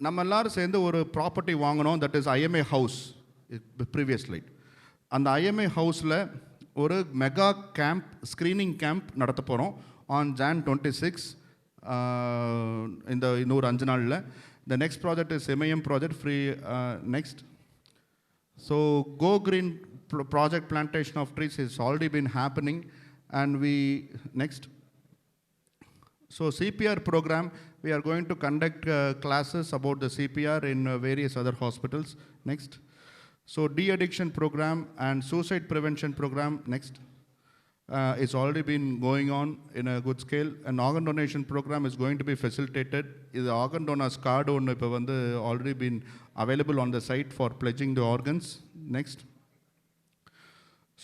நம்ம எல்லாரும் சேர்ந்து ஒரு property வாங்கினோம். That is IMA house. Previous slide. அந்த IMA ஹவுஸில் ஒரு mega camp, screening camp நடத்த போகிறோம் ஆன் Jan 26 இந்த இன்னொரு 5 நாளில். The next project is MIM project free. Next, so Go Green project plantation of trees has already been happening, and we next. So CPR program, we are going to conduct classes about the CPR in various other hospitals. Next. So de-addiction program and suicide prevention program, next, it's already been going on in a good scale. An organ donation program is going to be facilitated. The organ donors card already been available on the site for pledging the organs. Next.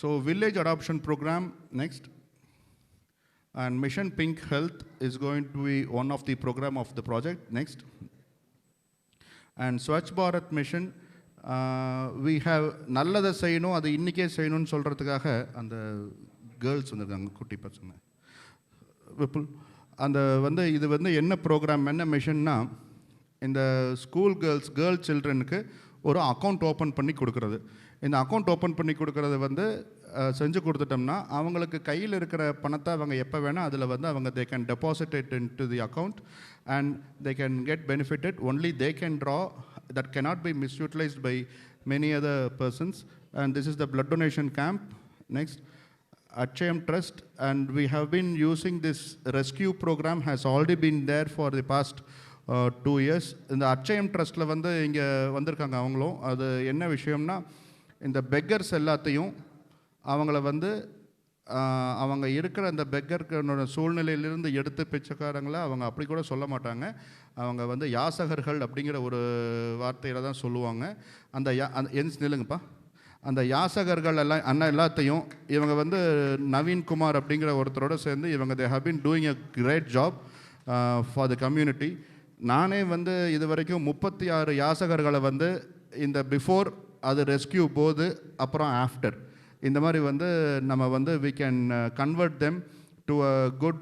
So village adoption program, next. And Mission Pink Health is going to be one of the program of the project. Next. And Swachh Bharat Mission, we have நல்லதை செய்யணும், அது இன்றைக்கே செய்யணும்னு சொல்கிறதுக்காக அந்த girls வந்துருக்காங்க, குட்டி பசங்க விப்புல். அந்த இது என்ன ப்ரோக்ராம், என்ன மிஷன்னா, இந்த ஸ்கூல் கேர்ள் சில்ட்ரனுக்கு ஒரு அக்கௌண்ட் ஓப்பன் பண்ணி கொடுக்குறது. இந்த அக்கௌண்ட் ஓப்பன் பண்ணி கொடுக்குறது செஞ்சு கொடுத்துட்டோம்னா அவங்களுக்கு கையில் இருக்கிற பணத்தை அவங்க எப்போ வேணால் அதில் அவங்க they can deposit it into the account and they can get benefited. Only they can draw. That cannot be misutilized by many other persons. And this is the blood donation camp. Next. Achayam Trust, and we have been using this rescue program, has already been there for the past 2 years. இந்த அச்சயம் ட்ரஸ்ட்டில் இங்கே வந்திருக்காங்க அவங்களும். அது என்ன விஷயம்னா, இந்த beggars எல்லாத்தையும் அவங்கள அவங்க இருக்கிற அந்த பெக்கர்னோட சூழ்நிலையிலிருந்து எடுத்து பிச்சைக்காரங்களை அவங்க அப்படி கூட சொல்ல மாட்டாங்க. அவங்க யாசகர்கள் அப்படிங்கிற ஒரு வார்த்தையில் தான் சொல்லுவாங்க. அந்த நில்லுங்கப்பா. அந்த யாசகர்கள் எல்லாத்தையும் இவங்க நவீன்குமார் அப்படிங்கிற ஒருத்தரோடு சேர்ந்து இவங்க they have been doing a great job for the community. நானே இது வரைக்கும் 36 யாசகர்களை இந்த பிஃபோர் அது ரெஸ்கியூ போது அப்புறம் ஆஃப்டர் இந்த மாதிரி நம்ம we can convert them to a good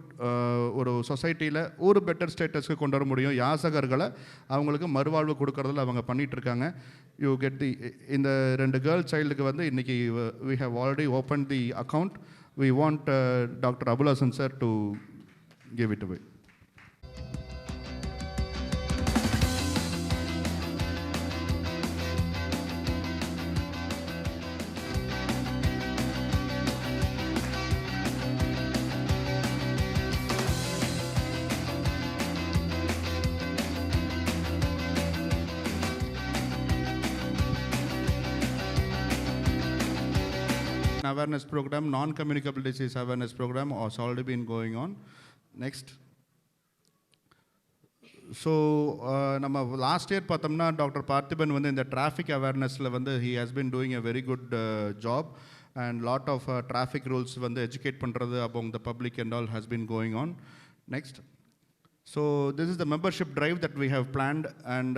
ஒரு சொசைட்டியில் ஒரு பெட்டர் ஸ்டேட்டஸ்க்கு கொண்டு வர முடியும். யாசகர்களை அவங்களுக்கு மறுவாழ்வு கொடுக்கறதில் அவங்க பண்ணிகிட்ருக்காங்க. யூ கெட் தி இந்த 2 கேர்ள் சைல்டுக்கு இன்றைக்கி we have already opened the account. We want Dr. Abul Hasan sir to give it away. Awareness program, non-communicable disease awareness program has already been going on. Next. So நம்ம last year பார்த்தோம்னா doctor Parthiban இந்த traffic அவேர்னஸில் he has been doing a very good job, and lot of traffic rules வந்து educate பண்ணுறது among the public and all has been going on. Next. So this is the membership drive that we have planned, and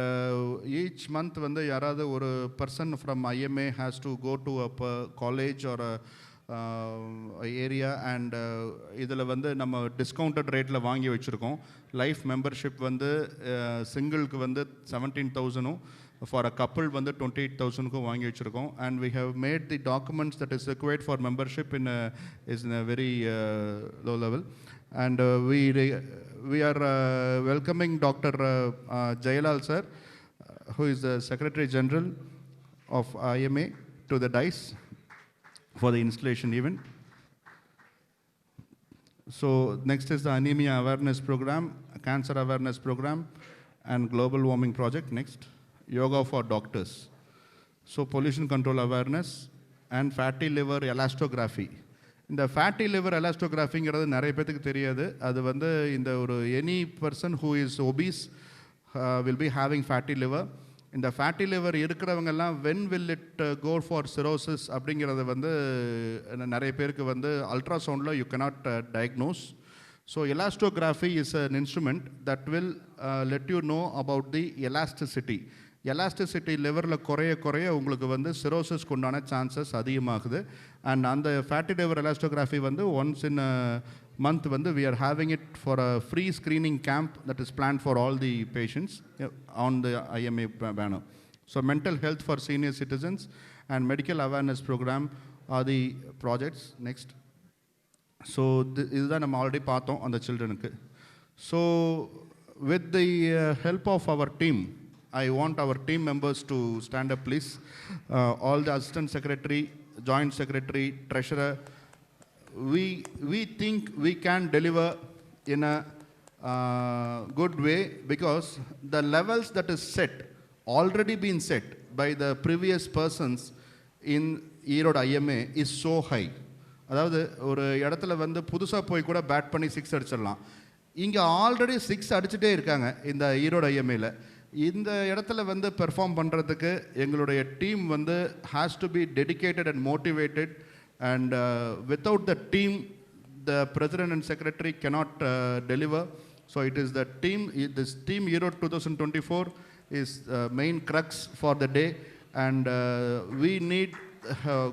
each month வந்து யாராவது ஒரு person from IMA has to go to a college or a area and இதில் வந்து நம்ம discounted ரேட்டில் வாங்கி வச்சுருக்கோம். Life membership வந்து சிங்கிளுக்கு வந்து 17,000 ஃபார் அ கப்புள் வந்து 28,000க்கும் வாங்கி வச்சுருக்கோம். And we have made the documents that is required for membership in a very low level. And we are welcoming Dr. Jayalal sir, who is the Secretary General of IMA, to the dais for the installation event. So next is the anemia awareness program, cancer awareness program, and global warming project. Next, yoga for doctors. So pollution control awareness and fatty liver elastography. இந்த fatty liver எலாஸ்டோகிராஃபிங்கிறது நிறைய பேத்துக்கு தெரியாது. அது வந்து இந்த ஒரு any person who is obese will be having fatty liver. இந்த ஃபேட்டி லிவர் இருக்கிறவங்கெல்லாம் when will it go for cirrhosis அப்படிங்கிறத வந்து நிறைய பேருக்கு வந்து அல்ட்ராசவுண்டில் you cannot diagnose. So elastography is an instrument that will let you know about the elasticity. Elasticity லெவலில் குறைய உங்களுக்கு வந்து சிரோசிஸ்க்கு உண்டான சான்சஸ் அதிகமாகுது. அண்ட் அந்த ஃபேட்டி லிவர் எலாஸ்டோகிராஃபி வந்து ஒன்ஸ் இன் month வந்து we are having it for a free screening camp that is planned for all the patients on the IMA banner. So mental health for senior citizens and medical awareness program are the projects. Next. So இதுதான் நம்ம already பார்த்தோம் அந்த சில்ட்ரனுக்கு. So with the help of our team, I want our team members to stand up please. All the assistant secretary, joint secretary, treasurer, we think we can deliver in a good way, because the levels that is set already been set by the previous persons in ERODE IMA is so high. அதாவது ஒரு இடத்துல வந்து புதுசாக போய் கூட bad பண்ணி 6 அடிச்சிடலாம். இங்கே ஆல்ரெடி 6 அடிச்சுட்டே இருக்காங்க இந்த ERODE IMAல. இந்த இடத்துல வந்து பெர்ஃபார்ம் பண்ணுறதுக்கு எங்களுடைய டீம் வந்து has to be dedicated and motivated. And without the team, the president and secretary cannot deliver. So it is the team, this team ERODE 2024 is main crux for the day. And we need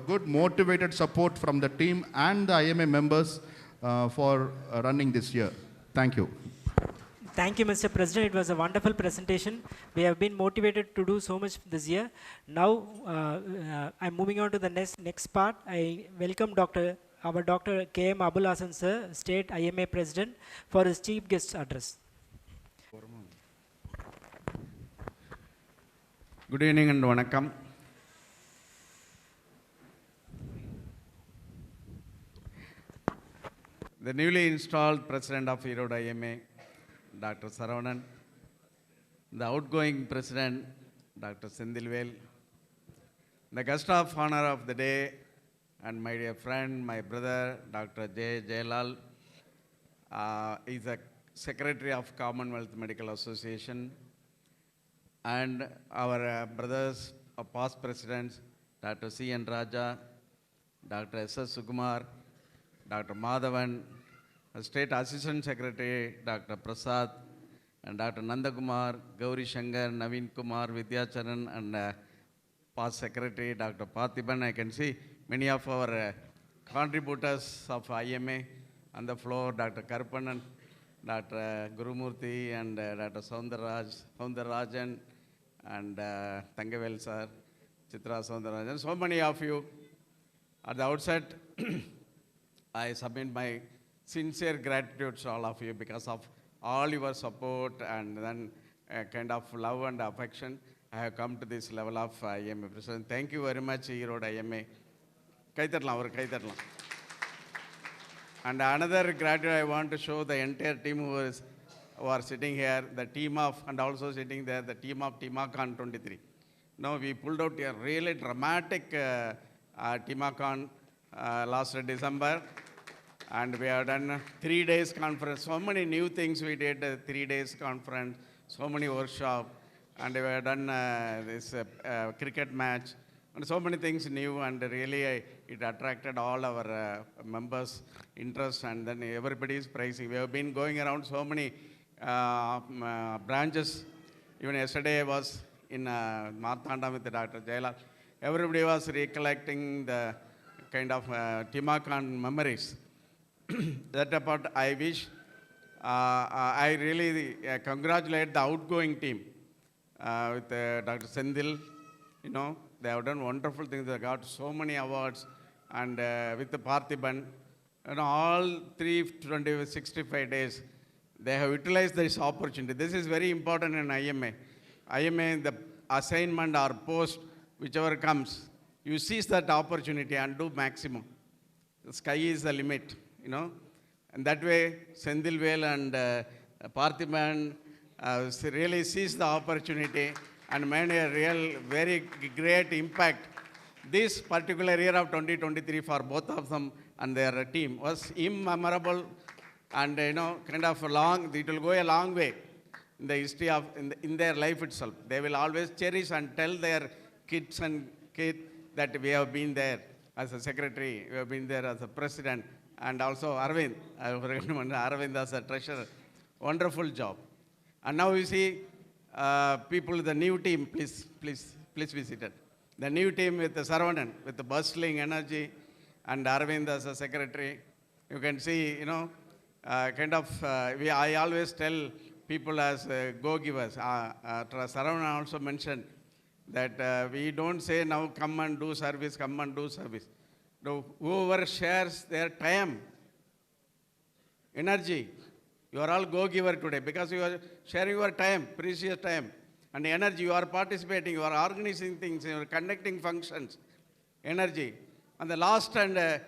good motivated support from the team and the IMA members for running this year. Thank you. Thank you, Mr. President. It was a wonderful presentation. We have been motivated to do so much this year. Now, I'm moving on to the next part. I welcome our Dr. K.M. Abul Hasan sir, State IMA President, for his chief guest address. Good evening and vanakkam. The newly installed President of ERODE IMA, Dr. Saravanan, the outgoing President, Dr. Sendilvel, the guest of honor of the day, and my dear friend, my brother, Dr. Jayalal, is a Secretary of Commonwealth Medical Association, and our brothers, past presidents, Dr. C.N. Raja, Dr. S.S. Sukumar, Dr. Madhavan, State Assistant Secretary, Dr. Prasad, and Dr. Nandakumar, Gauri Shankar, Naveen Kumar, Vidyacharan, and past Secretary, Dr. Parthiban. I can see many of our contributors of IMA on the floor, Dr. Karpanan, Dr. Gurumurthy, and Dr. Soundarajan, and Tangavel sir, Chitra Soundarajan. So many of you. At the outset, I submit my sincere gratitude to all of you because of all your support and then a kind of love and affection. I have come to this level of IMA President. Thank you very much, ERODE IMA. And another gratitude I want to show the entire team who are sitting here, the team of, and also sitting there, the team of Timacon 23. Now we pulled out a really dramatic Timacon last December. And we have done 3 days conference. So many new things we did, 3 days conference, so many workshops. And we have done this cricket match. and so many things new, and really it attracted all our members' interest, and then everybody is praising. We have been going around so many branches. Even yesterday I was in Marthanda with Dr. Jailal. Everybody was recollecting the kind of Timakan memories. That about I wish, I really congratulate the outgoing team with Dr. Sendil. You know, they have done wonderful things. They got so many awards, and with the Parthiban, you know, all 365 days, they have utilized this opportunity. This is very important in IMA. IMA, the assignment or post, whichever comes, you seize that opportunity and do maximum. The sky is the limit, you know. And that way, Sendilvel and Parthiban really seized the opportunity and made a real, very great impact. This particular year of 2023 for both of them and their team was immemorable, and you know, kind of long. It will go a long way in the history of in their life itself. They will always cherish and tell their kids and kids that we have been there as a secretary, we have been there as a president, and also Arvind. I recommend Arvind as a treasurer. Wonderful job. And now you see people, the new team. Please be seated. The new team with the Saravanan, with the bustling energy, and Arvind as a secretary. You can see, you know, kind of, I always tell people as go-givers. Saravanan also mentioned that we don't say now come and do service, come and do service. No, whoever shares their time, energy, you are all go-giver today because you are sharing your time, precious time, and energy. You are participating, you are organizing things, you are conducting functions, energy. And the last and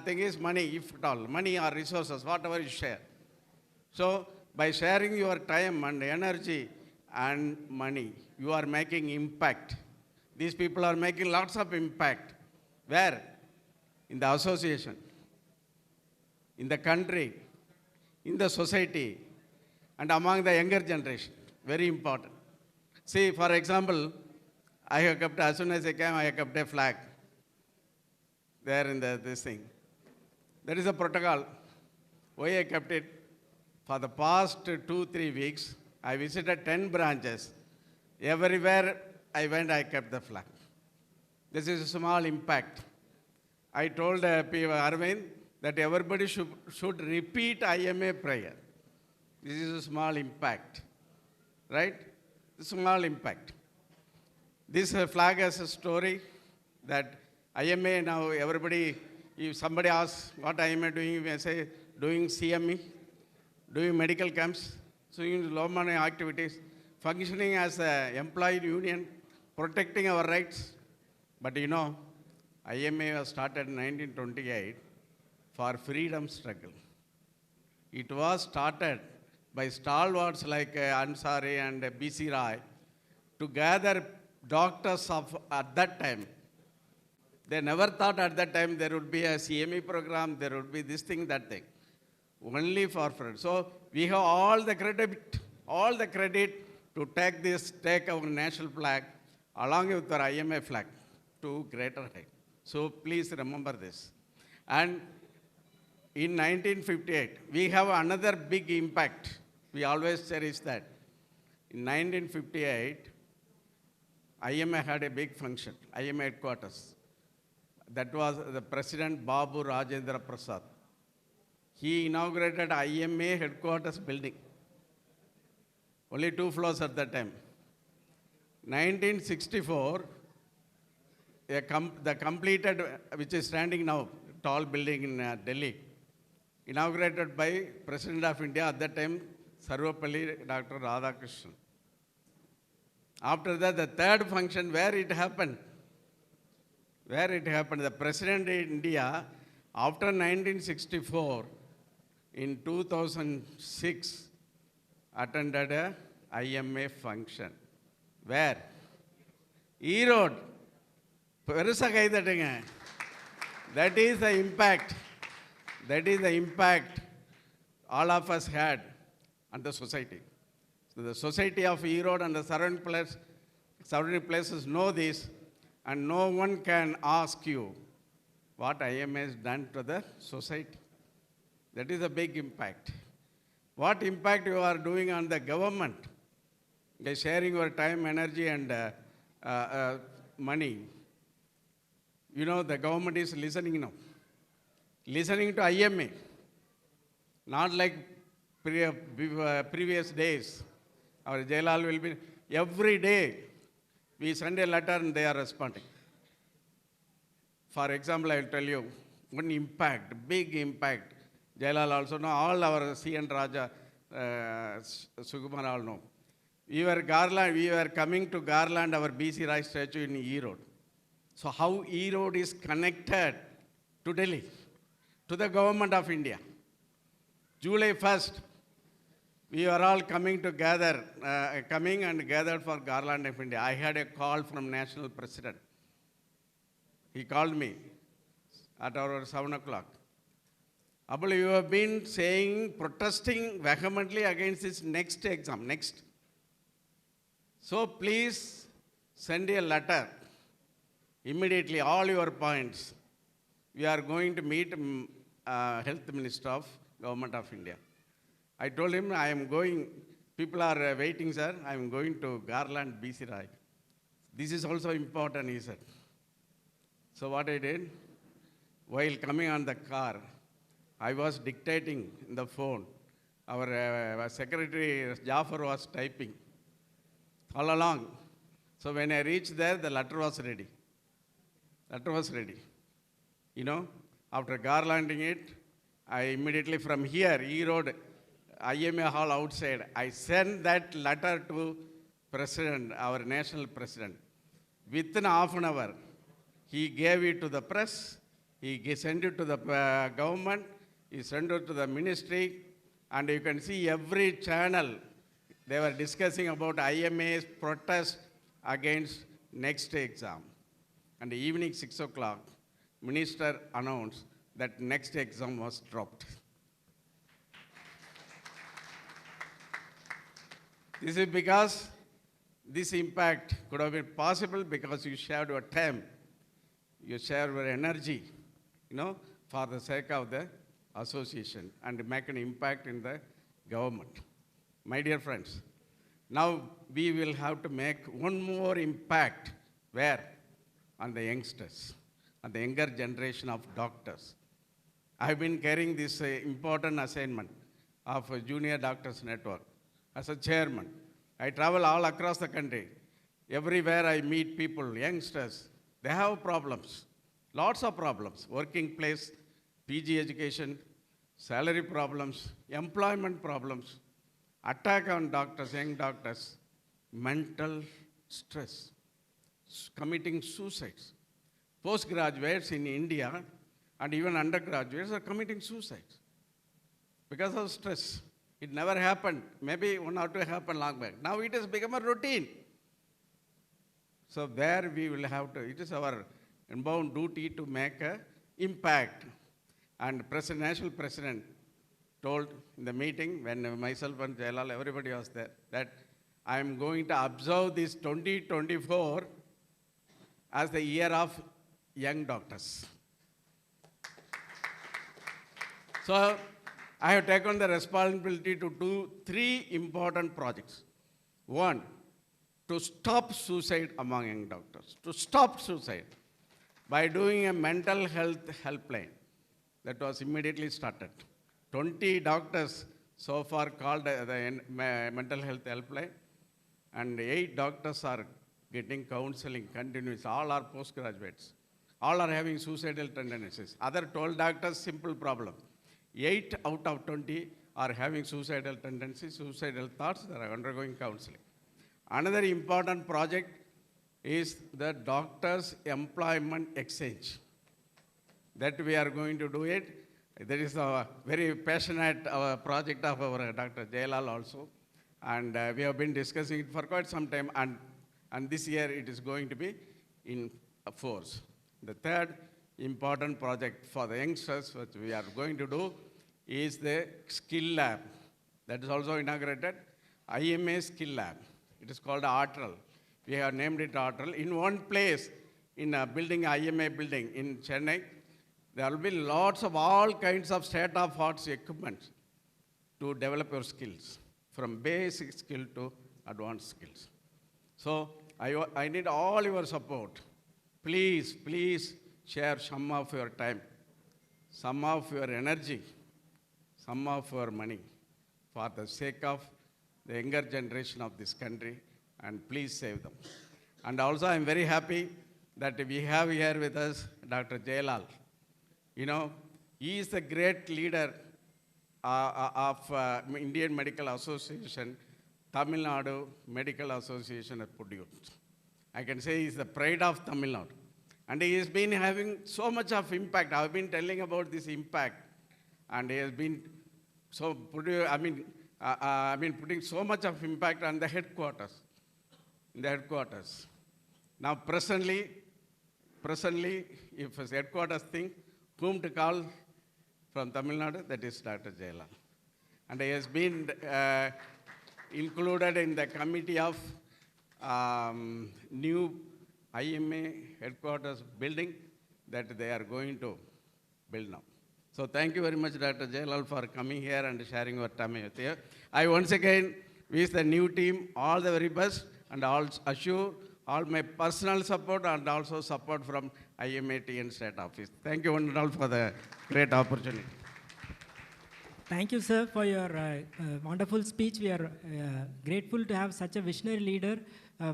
thing is money, if at all, money or resources, whatever you share. So by sharing your time and energy and money, you are making impact. These people are making lots of impact. Where? In the association, in the country, in the society, and among the younger generation. Very important. See, for example, I have kept, as soon as I came, I have kept a flag there in this thing. There is a protocol. Why I kept it? For the past 2-3 weeks, I visited 10 branches. Everywhere I went, I kept the flag. This is a small impact. I told Arvind that everybody should repeat IMA prayer. This is a small impact, right? Small impact. This flag has a story that IMA now, everybody, if somebody asks what IMA doing, we say doing CME, doing medical camps, doing low money activities, functioning as an employee union, protecting our rights. But you know, IMA was started in 1928 for freedom struggle. It was started by stalwarts like Ansari and B.C. Rai to gather doctors of at that time. They never thought at that time there would be a CME program, there would be this thing, that thing. Only for friends. So we have all the credit to take our national flag along with our IMA flag to greater height. So please remember this. And in 1958, we have another big impact. We always cherish that. In 1958, IMA had a big function, IMA headquarters. That was the President Babu Rajendra Prasad. He inaugurated IMA headquarters building. Only 2 floors at that time. 1964, the completed, which is standing now, tall building in Delhi, inaugurated by President of India at that time, Sarvapalli Dr. Radhakrishnan. After that, the third function, where it happened, the President of India, after 1964, in 2006, attended a IMA function. Where? ERODE. That is the impact. That is the impact all of us had on the society. So the society of ERODE and the surrounding places know this. and no one can ask you what IMA has done to the society. That is a big impact. What impact you are doing on the government by sharing your time, energy, and money. You know, the government is listening now. Listening to IMA. Not like previous days. Our Jailal will be, every day we send a letter and they are responding. For example, I will tell you one impact, big impact. Jailal also know, all our C and Raja, Sukumar all know. We were coming to Garland, our BC Rai statue in ERODE. So how ERODE is connected to Delhi, to the government of India. July 1st, we were all coming and gathered for Garland of India. I had a call from National President. He called me at around 7 o'clock. Abul, you have been protesting vehemently against this next exam, next. So please send a letter immediately, all your points. We are going to meet Health Minister of Government of India. I told him, I am going, people are waiting, sir. I am going to Garland, BC Rai. This is also important, he said. So what I did, while coming on the car, I was dictating in the phone. Our secretary, Jafar, was typing all along. So when I reached there, the letter was ready. Letter was ready. You know, after garlanding it, I immediately from here, ERODE, IMA hall outside, I sent that letter to President, our national president. Within half an hour, he gave it to the press, he sent it to the government, he sent it to the ministry, and you can see every channel, they were discussing about IMA's protest against next exam. And evening 6 o'clock, minister announced that next exam was dropped. This is because this impact could have been possible because you shared your time, you shared your energy, you know, for the sake of the association and make an impact in the government. My dear friends, now we will have to make one more impact. Where? On the youngsters, on the younger generation of doctors. I have been carrying this important assignment of a Junior Doctors Network as a chairman. I travel all across the country. Everywhere I meet people, youngsters, they have problems, lots of problems. Working place, PG education, salary problems, employment problems, attack on doctors, young doctors, mental stress, committing suicides. Postgraduates in India and even undergraduates are committing suicides because of stress. It never happened. Maybe 1 or 2 happened long back. Now it has become a routine. So there we will have to, it is our inbound duty to make an impact. And National President told in the meeting, when myself and Jailal, everybody was there, that I am going to observe this 2024 as the year of young doctors. So I have taken the responsibility to do 3 important projects. One, to stop suicide among young doctors, to stop suicide by doing a mental health helpline that was immediately started. 20 doctors so far called the mental health helpline, and 8 doctors are getting counseling continuous. All are postgraduates. All are having suicidal tendencies. Other 12 doctors, simple problem. 8 out of 20 are having suicidal tendencies, suicidal thoughts, they are undergoing counseling. Another important project is the Doctors' Employment Exchange. That we are going to do it. That is a very passionate project of our Dr. Jailal also. And we have been discussing it for quite some time, and this year it is going to be in force. The third important project for the youngsters which we are going to do is the skill lab. That is also inaugurated, IMA skill lab. It is called Artral. We have named it Artral. In one place, in building IMA building in Chennai. There will be lots of all kinds of state-of-art equipment to develop your skills, from basic skill to advanced skills. So I need all your support. Please, please share some of your time, some of your energy, some of your money for the sake of the younger generation of this country, and please save them. And also I'm very happy that we have here with us Dr. Jailal. You know, he is the great leader of Indian Medical Association, Tamil Nadu Medical Association at Purdue. I can say he is the pride of Tamil Nadu. And he has been having so much of impact. I've been telling about this impact. And he has been so putting so much of impact on the headquarters. In the headquarters. Now presently, if a headquarters think whom to call from Tamil Nadu, that is Dr. Jailal. And he has been included in the committee of new IMA headquarters building that they are going to build now. So thank you very much, Dr. Jailal, for coming here and sharing your time with you. I once again wish the new team all the very best and assure all my personal support and also support from IMAT and State Office. Thank you one and all for the great opportunity. Thank you, sir, for your wonderful speech. We are grateful to have such a visionary leader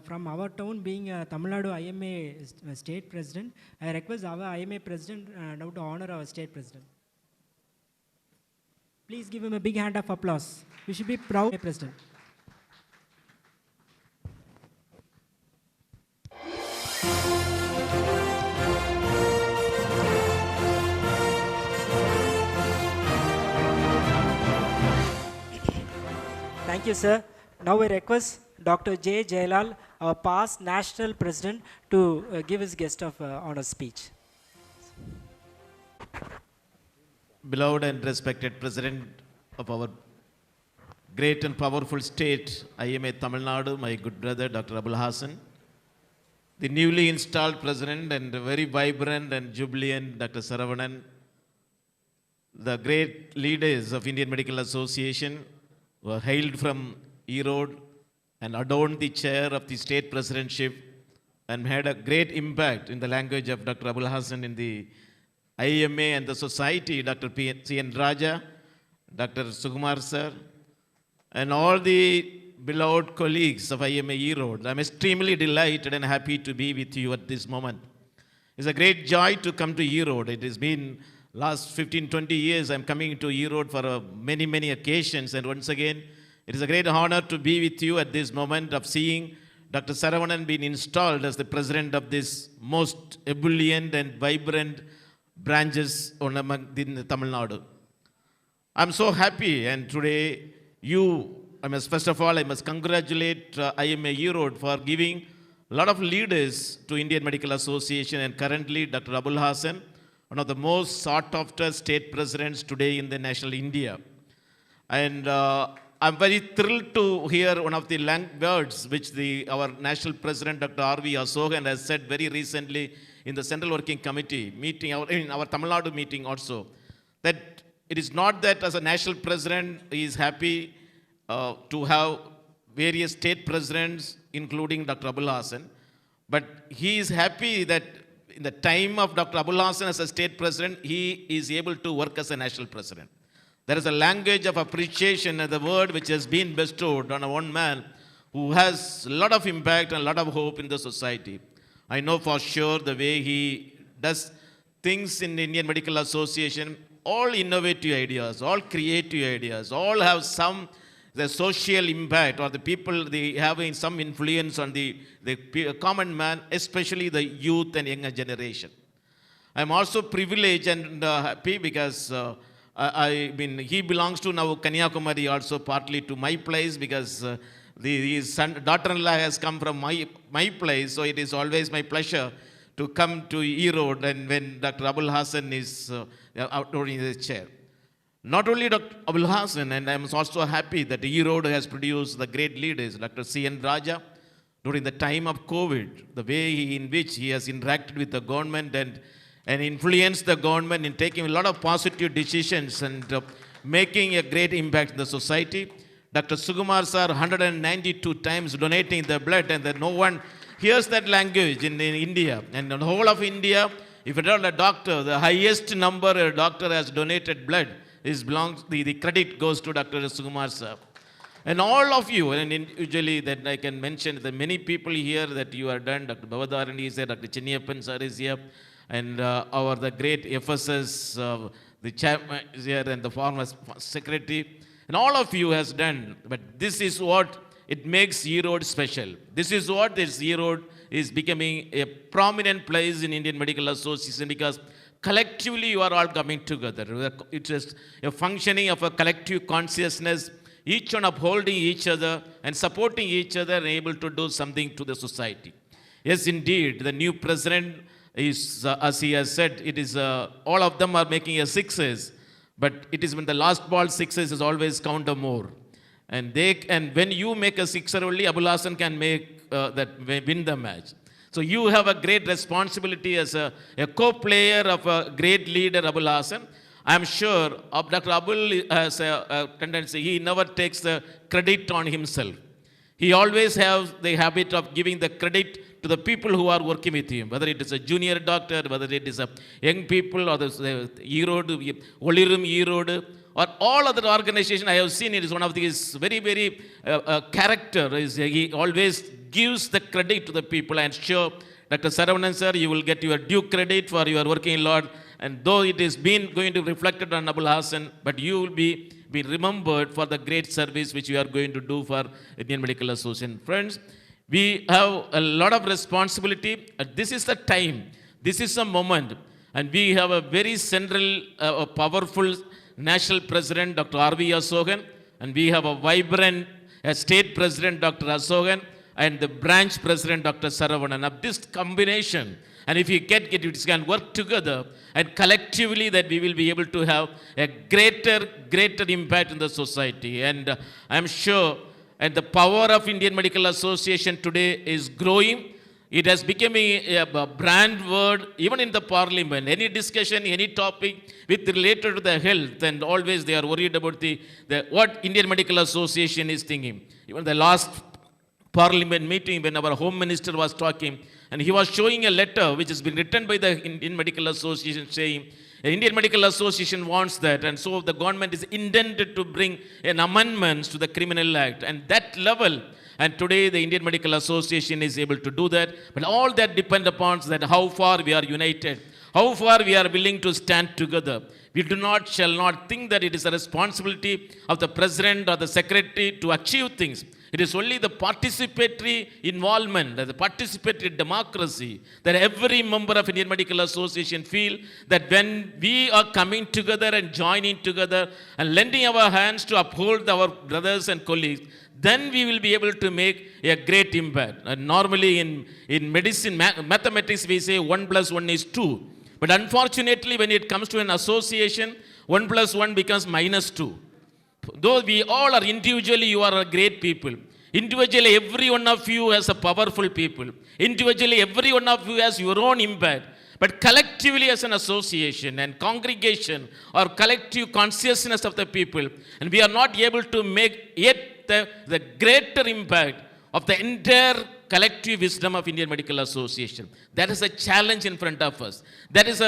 from our town, being Tamil Nadu IMA State President. I request our IMA President now to honor our State President. Please give him a big hand of applause. We should be proud, President. Thank you, sir. Now I request Dr. J. Jailal, our past national president, to give his guest of honor speech. Beloved and respected President of our great and powerful state, IMA Tamil Nadu, my good brother, Dr. Abul Hassan, the newly installed President and very vibrant and jubilant Dr. Saravanan, the great leaders of Indian Medical Association who are hailed from ERODE and adorned the chair of the state presidentship and had a great impact in the language of Dr. Abul Hassan in the IMA and the society, Dr. C.N. Raja, Dr. Sukumar sir, and all the beloved colleagues of IMA ERODE. I'm extremely delighted and happy to be with you at this moment. It's a great joy to come to ERODE. It has been last 15-20 years I'm coming to ERODE for many occasions, and once again it is a great honor to be with you at this moment of seeing Dr. Saravanan being installed as the president of this most ebullient and vibrant branches in Tamil Nadu. I'm so happy, and today first of all, I must congratulate IMA ERODE for giving a lot of leaders to Indian Medical Association, and currently Dr. Abul Hassan, one of the most sought after state presidents today in the national India. And I'm very thrilled to hear one of the words which our national president, Dr. R.V. Asokan, has said very recently in the Central Working Committee meeting, in our Tamil Nadu meeting also, that it is not that as a national president he is happy to have various state presidents, including Dr. Abul Hassan, but he is happy that in the time of Dr. Abul Hassan as a state president, he is able to work as a national president. There is a language of appreciation and the word which has been bestowed on one man who has a lot of impact and a lot of hope in the society. I know for sure the way he does things in the Indian Medical Association, all innovative ideas, all creative ideas, all have the social impact, or the people, they have some influence on the common man, especially the youth and younger generation. I'm also privileged and happy because he belongs to now Kanyakumari also, partly to my place, because his daughter-in-law has come from my place, so it is always my pleasure to come to ERODE and when Dr. Abul Hassan is outdoing his chair. Not only Dr. Abul Hassan, and I'm also happy that ERODE has produced the great leaders, Dr. C.N. Raja, during the time of COVID, the way in which he has interacted with the government and influenced the government in taking a lot of positive decisions and making a great impact in the society. Dr. Sukumar sir 192 times donating the blood, and that no one hears that language in India. And in the whole of India, if you're not a doctor, the highest number a doctor has donated blood the credit goes to Dr. Sukumar sir. And all of you, and usually that I can mention the many people here that you are done. Dr. Bavadaran is here, Dr. Chinniyappan sir is here, and the great FSS, the chairman is here, and the former secretary, and all of you has done. But this is what it makes ERODE special. This is what this ERODE is becoming a prominent place in Indian Medical Association, because collectively you are all coming together. It's just a functioning of a collective consciousness, each one upholding each other and supporting each other and able to do something to the society. Yes, indeed, the new president is, as he has said, it is all of them are making a sixes, but it is when the last ball sixes is always counter more. And when you make a sixer only, Abul Hassan can make win the match. So you have a great responsibility as a co-player of a great leader, Abul Hassan. I am sure Dr. Abul has a tendency, he never takes the credit on himself. He always has the habit of giving the credit to the people who are working with him, whether it is a junior doctor, whether it is a young people, or the ERODE, Olirum ERODE, or all other organizations I have seen. It is one of these very, very character. He always gives the credit to the people. And sure, Dr. Saravanan sir, you will get your due credit for your working lot. And though it is going to be reflected on Abul Hassan, but you will be remembered for the great service which you are going to do for Indian Medical Association. Friends, we have a lot of responsibility. This is the time. This is the moment. And we have a very central, powerful National President, Dr. R.V. Ashokan, and we have a vibrant State President, Dr. Ashokan, and the branch President, Dr. Saravanan. Of this combination, and if we get it, it can work together, and collectively that we will be able to have a greater impact in the society. And I am sure, and the power of Indian Medical Association today is growing. It has become a brand word even in the parliament. Any discussion, any topic related to the health, and always they are worried about what Indian Medical Association is thinking. Even the last parliament meeting, when our Home Minister was talking, and he was showing a letter which has been written by the Indian Medical Association saying, the Indian Medical Association wants that, and so the government is intended to bring an amendments to the Criminal Act, and that level. And today the Indian Medical Association is able to do that. But all that depends upon that how far we are united, how far we are willing to stand together. We shall not think that it is a responsibility of the president or the secretary to achieve things. It is only the participatory involvement, the participatory democracy, that every member of Indian Medical Association feel that when we are coming together and joining together and lending our hands to uphold our brothers and colleagues, then we will be able to make a great impact. And normally in medicine, mathematics, we say 1 plus 1 is 2. But unfortunately, when it comes to an association, 1 plus 1 becomes minus 2. Though we all are individually, you are a great people. Individually, every one of you has a powerful people. Individually, every one of you has your own impact. But collectively as an association and congregation or collective consciousness of the people, and we are not able to make yet the greater impact of the entire collective wisdom of Indian Medical Association. That is a challenge in front of us. That is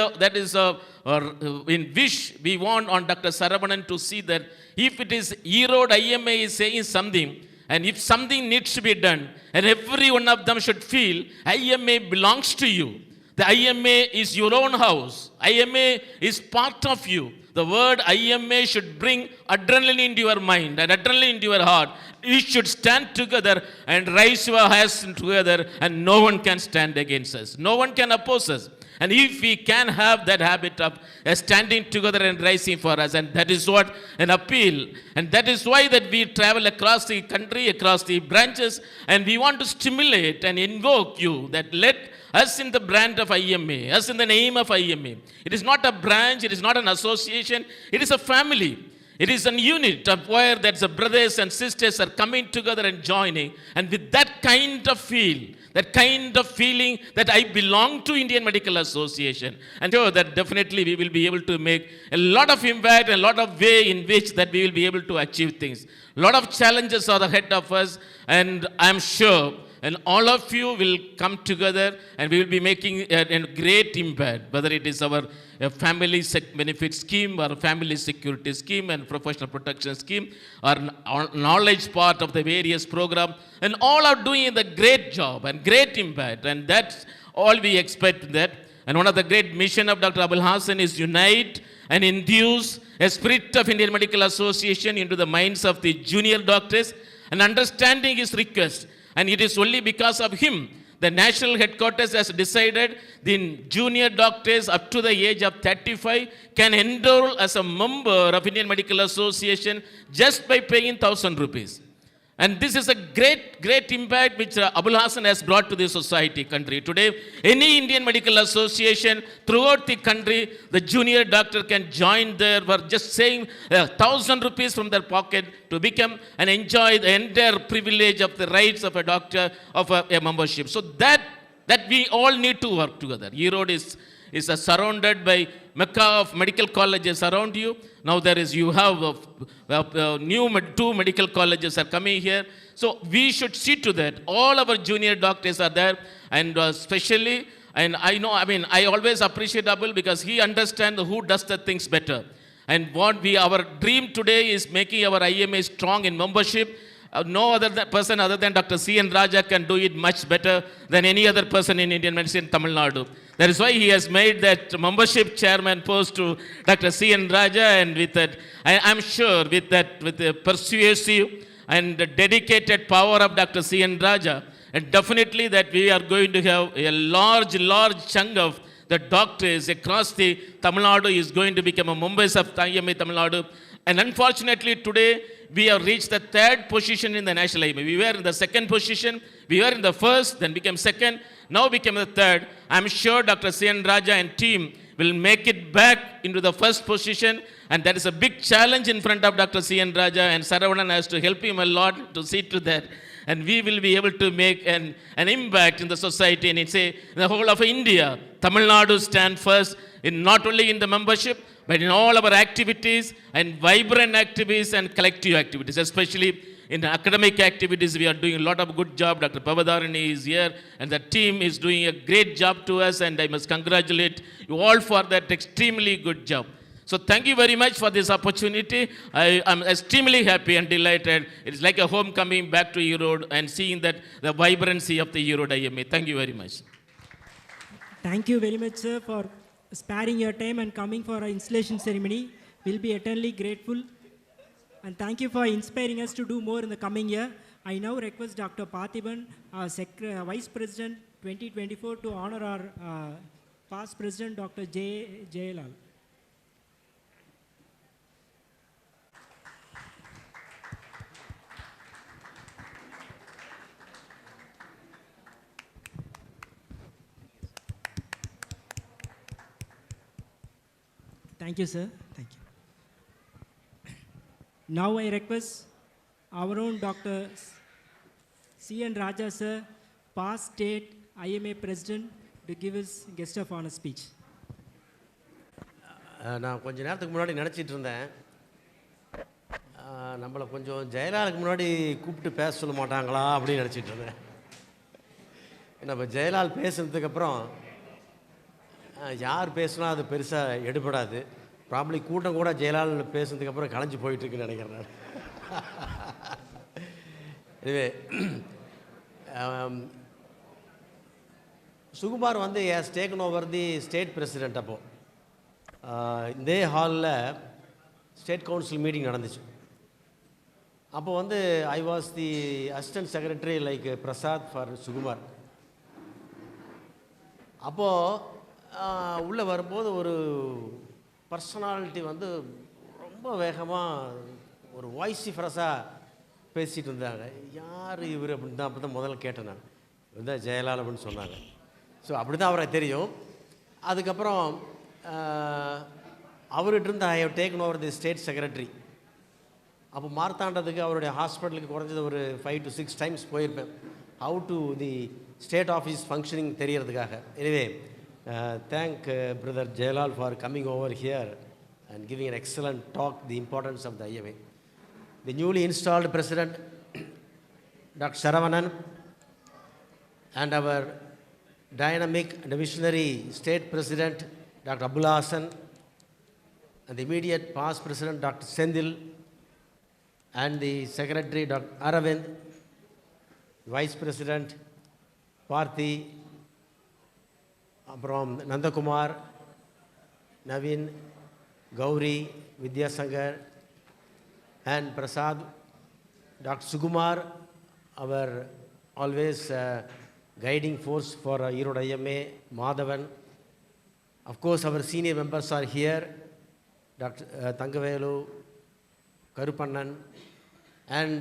in which we want on Dr. Saravanan to see that if it is ERODE IMA is saying something, and if something needs to be done, and every one of them should feel IMA belongs to you. The IMA is your own house. IMA is part of you. The word IMA should bring adrenaline into your mind and adrenaline into your heart. You should stand together and raise your hands together, and no one can stand against us. No one can oppose us. And if we can have that habit of standing together and rising for us, and that is what an appeal, and that is why that we travel across the country, across the branches, and we want to stimulate and invoke you that let us in the brand of IMA, us in the name of IMA. It is not a branch, it is not an association, it is a family. It is a unit of where that's the brothers and sisters are coming together and joining. And with that kind of feel, that kind of feeling that I belong to Indian Medical Association. And sure that definitely we will be able to make a lot of impact and a lot of way in which that we will be able to achieve things. A lot of challenges are ahead of us, and I'm sure and all of you will come together and we will be making a great impact, whether it is our family benefit scheme or family security scheme and professional protection scheme or knowledge part of the various program, and all are doing the great job and great impact, and that's all we expect that. And one of the great mission of Dr. Abul Hassan is unite and induce a spirit of Indian Medical Association into the minds of the junior doctors and understanding his request. And it is only because of him the national headquarters has decided the junior doctors up to the age of 35 can enroll as a member of Indian Medical Association just by paying 1,000 rupees. And this is a great impact which Abul Hassan has brought to the society, country. Today, any Indian Medical Association throughout the country, the junior doctor can join there for just saying 1,000 rupees from their pocket to become and enjoy the entire privilege of the rights of a doctor, of a membership. So that we all need to work together. ERODE is surrounded by Mecca of medical colleges around you. Now you have new 2 medical colleges are coming here. So we should see to that. All our junior doctors are there, and especially, and I always appreciate Abul because he understands who does the things better. And our dream today is making our IMA strong in membership. No other person other than Dr. C.N. Raja can do it much better than any other person in Indian medicine in Tamil Nadu. That is why he has made that membership chairman post to Dr. C.N. Raja, and with that, I'm sure with the persuasive and the dedicated power of Dr. C.N. Raja, and definitely that we are going to have a large chunk of the doctors across the Tamil Nadu is going to become a members of IMA Tamil Nadu. And unfortunately today, we have reached the 3rd position in the national IMA. We were in the 2nd position, we were in the 1st, then became 2nd, now became the 3rd. I'm sure Dr. C.N. Raja and team will make it back into the 1st position, and that is a big challenge in front of Dr. C.N. Raja, and Saravanan has to help him a lot to see to that. And we will be able to make an impact in the society, and in the whole of India. Tamil Nadu stand first, not only in the membership, but in all our activities and vibrant activities and collective activities, especially in academic activities. We are doing a lot of good job. Dr. Pavadarani is here, and the team is doing a great job to us, and I must congratulate you all for that extremely good job. So thank you very much for this opportunity. I am extremely happy and delighted. It is like a homecoming back to ERODE and seeing that the vibrancy of the ERODE IMA. Thank you very much. Thank you very much, sir, for sparing your time and coming for our installation ceremony. We'll be eternally grateful. And thank you for inspiring us to do more in the coming year. I now request Dr. Parthiban, our Vice President 2024, to honor our past President, Dr. Jayalal. Thank you, sir. Thank you. Now I request our own Dr. C.N. Raja, sir, past state IMA president, to give us guest of honor speech. நான் கொஞ்ச நேரத்துக்கு முன்னாடி நினச்சிட்டு இருந்தேன், நம்மளை கொஞ்சம் ஜெயலலிதாவுக்கு முன்னாடி கூப்பிட்டு பேச சொல்ல மாட்டாங்களா அப்படின்னு நினச்சிட்டு இருந்தேன். நம்ம ஜெயலலிதா பேசுனதுக்கப்புறம் யார் பேசுனா அது பெருசாக எடுபடாது. ப்ராப்ளி கூட்டம் கூட ஜெயலலிதா பேசுனதுக்கப்புறம் கலைஞ்சு போயிட்டுருக்குன்னு நினைக்கிறேன் நான். இதுவே சுகுமார் வந்து has taken over the state president. அப்போது இதே ஹாலில் ஸ்டேட் கவுன்சில் மீட்டிங் நடந்துச்சு. அப்போ வந்து I was the assistant secretary like Prasad for Sukumar. அப்போது உள்ளே வரும்போது ஒரு பர்சனாலிட்டி வந்து ரொம்ப வேகமாக ஒரு வாய்ஸிஃபரஸாக பேசிகிட்டு இருந்தாங்க. யார் இவர் அப்படின்னு தான் அப்போ தான் முதல்ல கேட்டேன் நான். இதுதான் ஜெயலலிதா அப்படின்னு சொன்னாங்க. ஸோ அப்படி தான் அவரை தெரியும். அதுக்கப்புறம் அவர்கிட்ட இருந்து I have taken over the state secretary அப்போ மார்த்தாண்டத்துக்கு அவருடைய ஹாஸ்பிட்டலுக்கு குறைஞ்சது ஒரு 5 to 6 times போயிருப்பேன். How to the state office functioning தெரியறதுக்காக. Anyway thank brother Jayalal for coming over here and giving an excellent talk, the importance of the IMA. The newly installed President, Dr. Saravanan, and our dynamic and visionary State President, Dr. Abul Hassan, and the immediate past President, Dr. Sendil, and the Secretary, Dr. Aravind, Vice President, Parthi, from Nandakumar, Naveen, Gauri, Vidyasagar, and Prasad, Dr. Sukumar, our always guiding force for ERODE IMA, Madhavan. Of course, our senior members are here, Dr. Thangavelu, Karupannan, and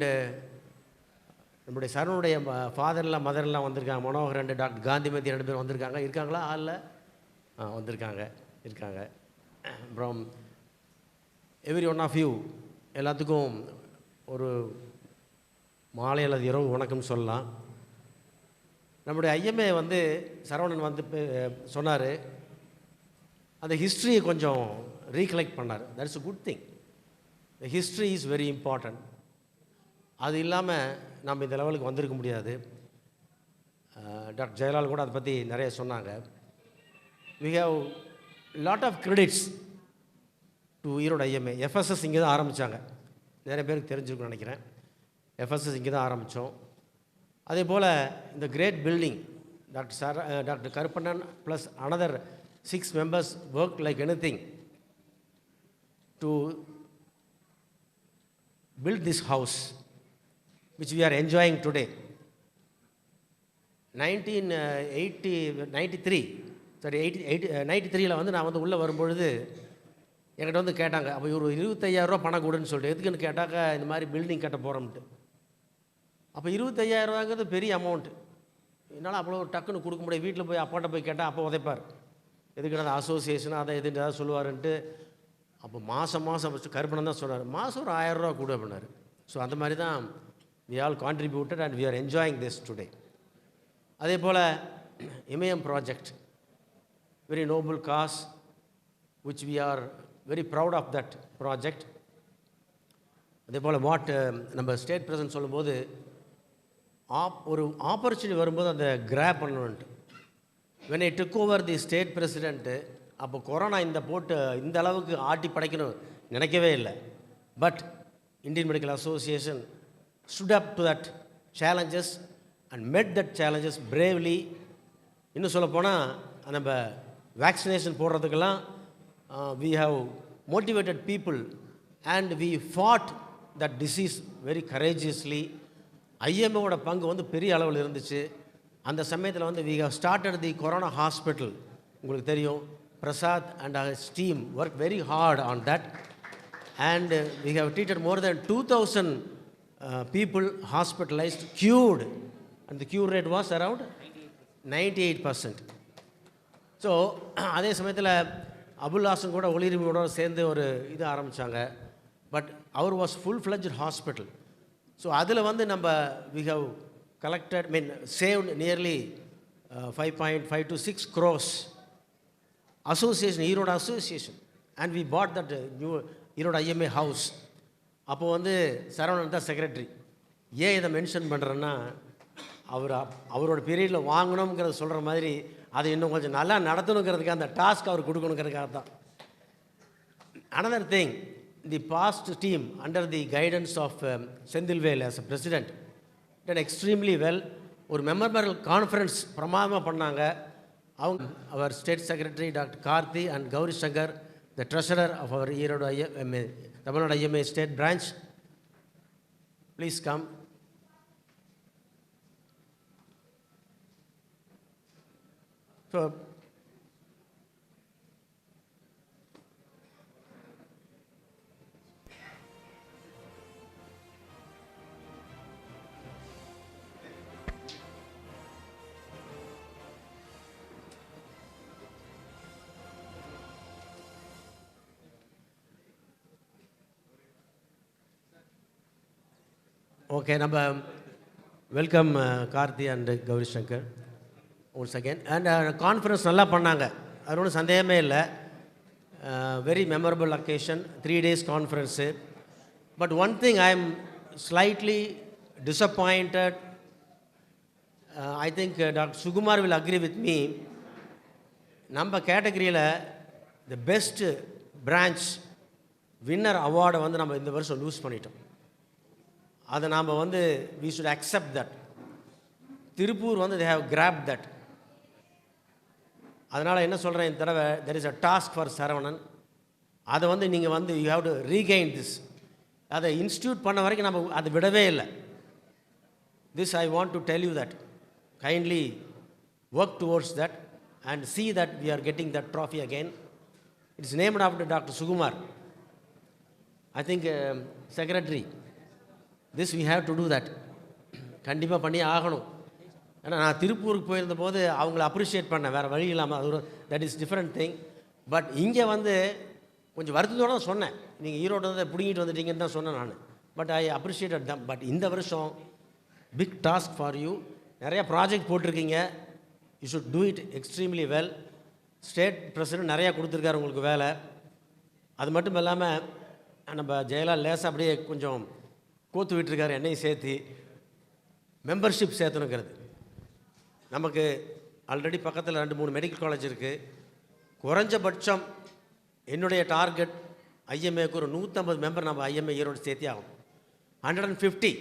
நம்முடைய சரணுடைய ஃபாதர்லாம் மதர்லாம் வந்திருக்காங்க. Manohar and doctor Kanthimathi 2 பேர் வந்திருக்காங்க. இருக்காங்களா? ஆளில் இருக்காங்க. அப்புறம் every one of you எல்லாத்துக்கும் ஒரு மாலை அல்லது இரவு வணக்கம் சொல்லலாம். நம்முடைய ஐஎம்ஏ வந்து சரவணன் வந்து சொன்னார், அந்த ஹிஸ்ட்ரியை கொஞ்சம் ரீகலெக்ட் பண்ணார். That is a good thing. The history is very important. அது இல்லாமல் நம்ம இந்த லெவலுக்கு வந்திருக்க முடியாது. டாக்டர் ஜெயலால் கூட அதை பற்றி நிறைய சொன்னாங்க. We have lot of credits to Erode IMA. FSS இங்கே தான் ஆரம்பித்தாங்க. நிறைய பேருக்கு தெரிஞ்சிருக்குன்னு நினைக்கிறேன். எஃப்எஸ்எஸ் இங்கே தான் ஆரம்பித்தோம். அதே போல் இந்த great building doctor Karuppannan plus another 6 members worked like anything to build this house which we are enjoying today. 93 வந்து நான் வந்து உள்ளே வரும்பொழுது என்கிட்ட வந்து கேட்டாங்க, அப்போ ஒரு 25,000 ரூபா பணம் கொடுன்னு சொல்லிட்டு. எதுக்குன்னு கேட்டாக்கா, இந்த மாதிரி பில்டிங் கட்ட போகிறோம்ட்டு. அப்போ 25,000 ரூபாங்கிறது பெரிய அமௌண்ட்டு. என்னால் அவ்வளோ டக்குன்னு கொடுக்க முடியாது. வீட்டில் போய் அப்பாட்ட போய் கேட்டால் அப்போ உதைப்பார். எதுக்கு அந்த அசோசியேஷன் அதை எதுன்னு ஏதாவது சொல்லுவாருன்ட்டு. அப்போ மாதம் ஃபஸ்ட்டு கருப்பணம் தான் சொன்னார், மாதம் ஒரு 1000 ரூபா கொடு அப்படின்னாரு. ஸோ அந்த மாதிரி தான் we all contributed and we are enjoying this today. அதே போல் இமயம் project, very noble cause which we are very proud of that project. அதே போல் வாட் நம்ம ஸ்டேட் பிரசிடென்ட் சொல்லும்போது ஒரு ஆப்பர்ச்சுனிட்டி வரும்போது அதை கிராப் பண்ணணுன்ட்டு. when I took over the state president, அப்போ கொரோனா இந்த அளவுக்கு ஆட்டி படைக்கணும் நினைக்கவே இல்லை. But Indian medical association stood up to that challenges and met that challenges bravely. இன்னும் சொல்லப்போனால் நம்ம vaccination போடுறதுக்கெல்லாம் we have motivated people and we fought that disease very courageously. ஐஎம்ஏவோட பங்கு வந்து பெரிய அளவில் இருந்துச்சு. அந்த சமயத்தில் வந்து we have started the corona hospital. உங்களுக்கு தெரியும், Prasad and his team worked very hard on that, and we have treated more than 2,000 people hospitalized, cured, and the cure rate was around 98%. So அதே சமயத்தில் அபுல் ஹாசன் கூட ஒளிரிமையோட சேர்ந்து ஒரு இது ஆரம்பித்தாங்க. But our was full fledged hospital. So அதில் வந்து நம்ம we have collected, saved nearly 5.5 to 6 crores. Association, ERODE Association, and we bought that new ERODE IMA house. அப்போ வந்து சரவணன் தான் செக்ரட்டரி. ஏன் இதை மென்ஷன் பண்ணுறேன்னா, அவரோட பீரியடில் வாங்கணுங்கிறத சொல்கிற மாதிரி அதை இன்னும் கொஞ்சம் நல்லா நடத்தணுங்கிறதுக்கு அந்த டாஸ்க் அவர் கொடுக்கணுங்கிறதுக்காக தான். another thing, the past team under the guidance of Sendilvel as a president did extremely well. ஒரு மெமரபிள் கான்ஃபரன்ஸ் பிரமாதமாக பண்ணாங்க. our state secretary Dr. Karthi and Gauri Shankar, the treasurer of our ERODE IMA, Tamil Nadu IMA state branch, please come. So okay, நம்ம welcome Karthi and Gowri Shankar once again. And conference நல்லா பண்ணாங்க, அது ஒன்றும் சந்தேகமே இல்லை. Very memorable occasion, 3 days கான்ஃபரன்ஸு. But one thing I am slightly disappointed. I think Dr. Sukumar will agree with me. நம்ம கேட்டகரியில் தி பெஸ்ட் பிரான்ச் வின்னர் அவார்டை வந்து நம்ம இந்த வருஷம் லூஸ் பண்ணிட்டோம். அதை நாம் வந்து we should accept that. Tiruppur வந்து they have grabbed that. அதனால் என்ன சொல்கிறேன், இந்த தடவை there is a task for Saravanan. அதை வந்து நீங்கள் வந்து you have to regain this. அதை இன்ஸ்டியூட் பண்ண வரைக்கும் நம்ம அதை விடவே இல்லை. This I want to tell you that. Kindly work towards that and see that we are getting that trophy again. It's named after Dr. Sukumar. I think secretary, this we have to do that. கண்டிப்பாக பண்ணி ஆகணும். ஏன்னா நான் திருப்பூருக்கு போயிருந்த போது அவங்கள appreciate பண்ணேன், வேறு வழி இல்லாமல். அது ஒரு that is different thing. But இங்கே வந்து கொஞ்சம் வருத்தத்தோடு தான் சொன்னேன், நீங்கள் ஈரோடு வந்து பிடிங்கிட்டு வந்துட்டீங்கன்னு தான் சொன்னேன் நான். But I appreciated them. But இந்த வருஷம் பிக் டாஸ்க் ஃபார் யூ. நிறையா ப்ராஜெக்ட் போட்டிருக்கீங்க. You should do it extremely well. State president நிறையா கொடுத்துருக்காரு உங்களுக்கு வேலை. அது மட்டும் இல்லாமல் நம்ம ஜெயலலிதா லேசாக அப்படியே கொஞ்சம் கோத்து விட்டுருக்காரு, என்னையும் சேர்த்து மெம்பர்ஷிப் சேர்த்துனுங்கிறது. நமக்கு ஆல்ரெடி பக்கத்தில் 2-3 மெடிக்கல் காலேஜ் இருக்குது. குறைஞ்சபட்சம் என்னுடைய டார்கெட் ஐஎம்ஏக்கு ஒரு 150 மெம்பர் நம்ம ஐஎம்ஏ ஈரோடு சேர்த்தே ஆகும். 150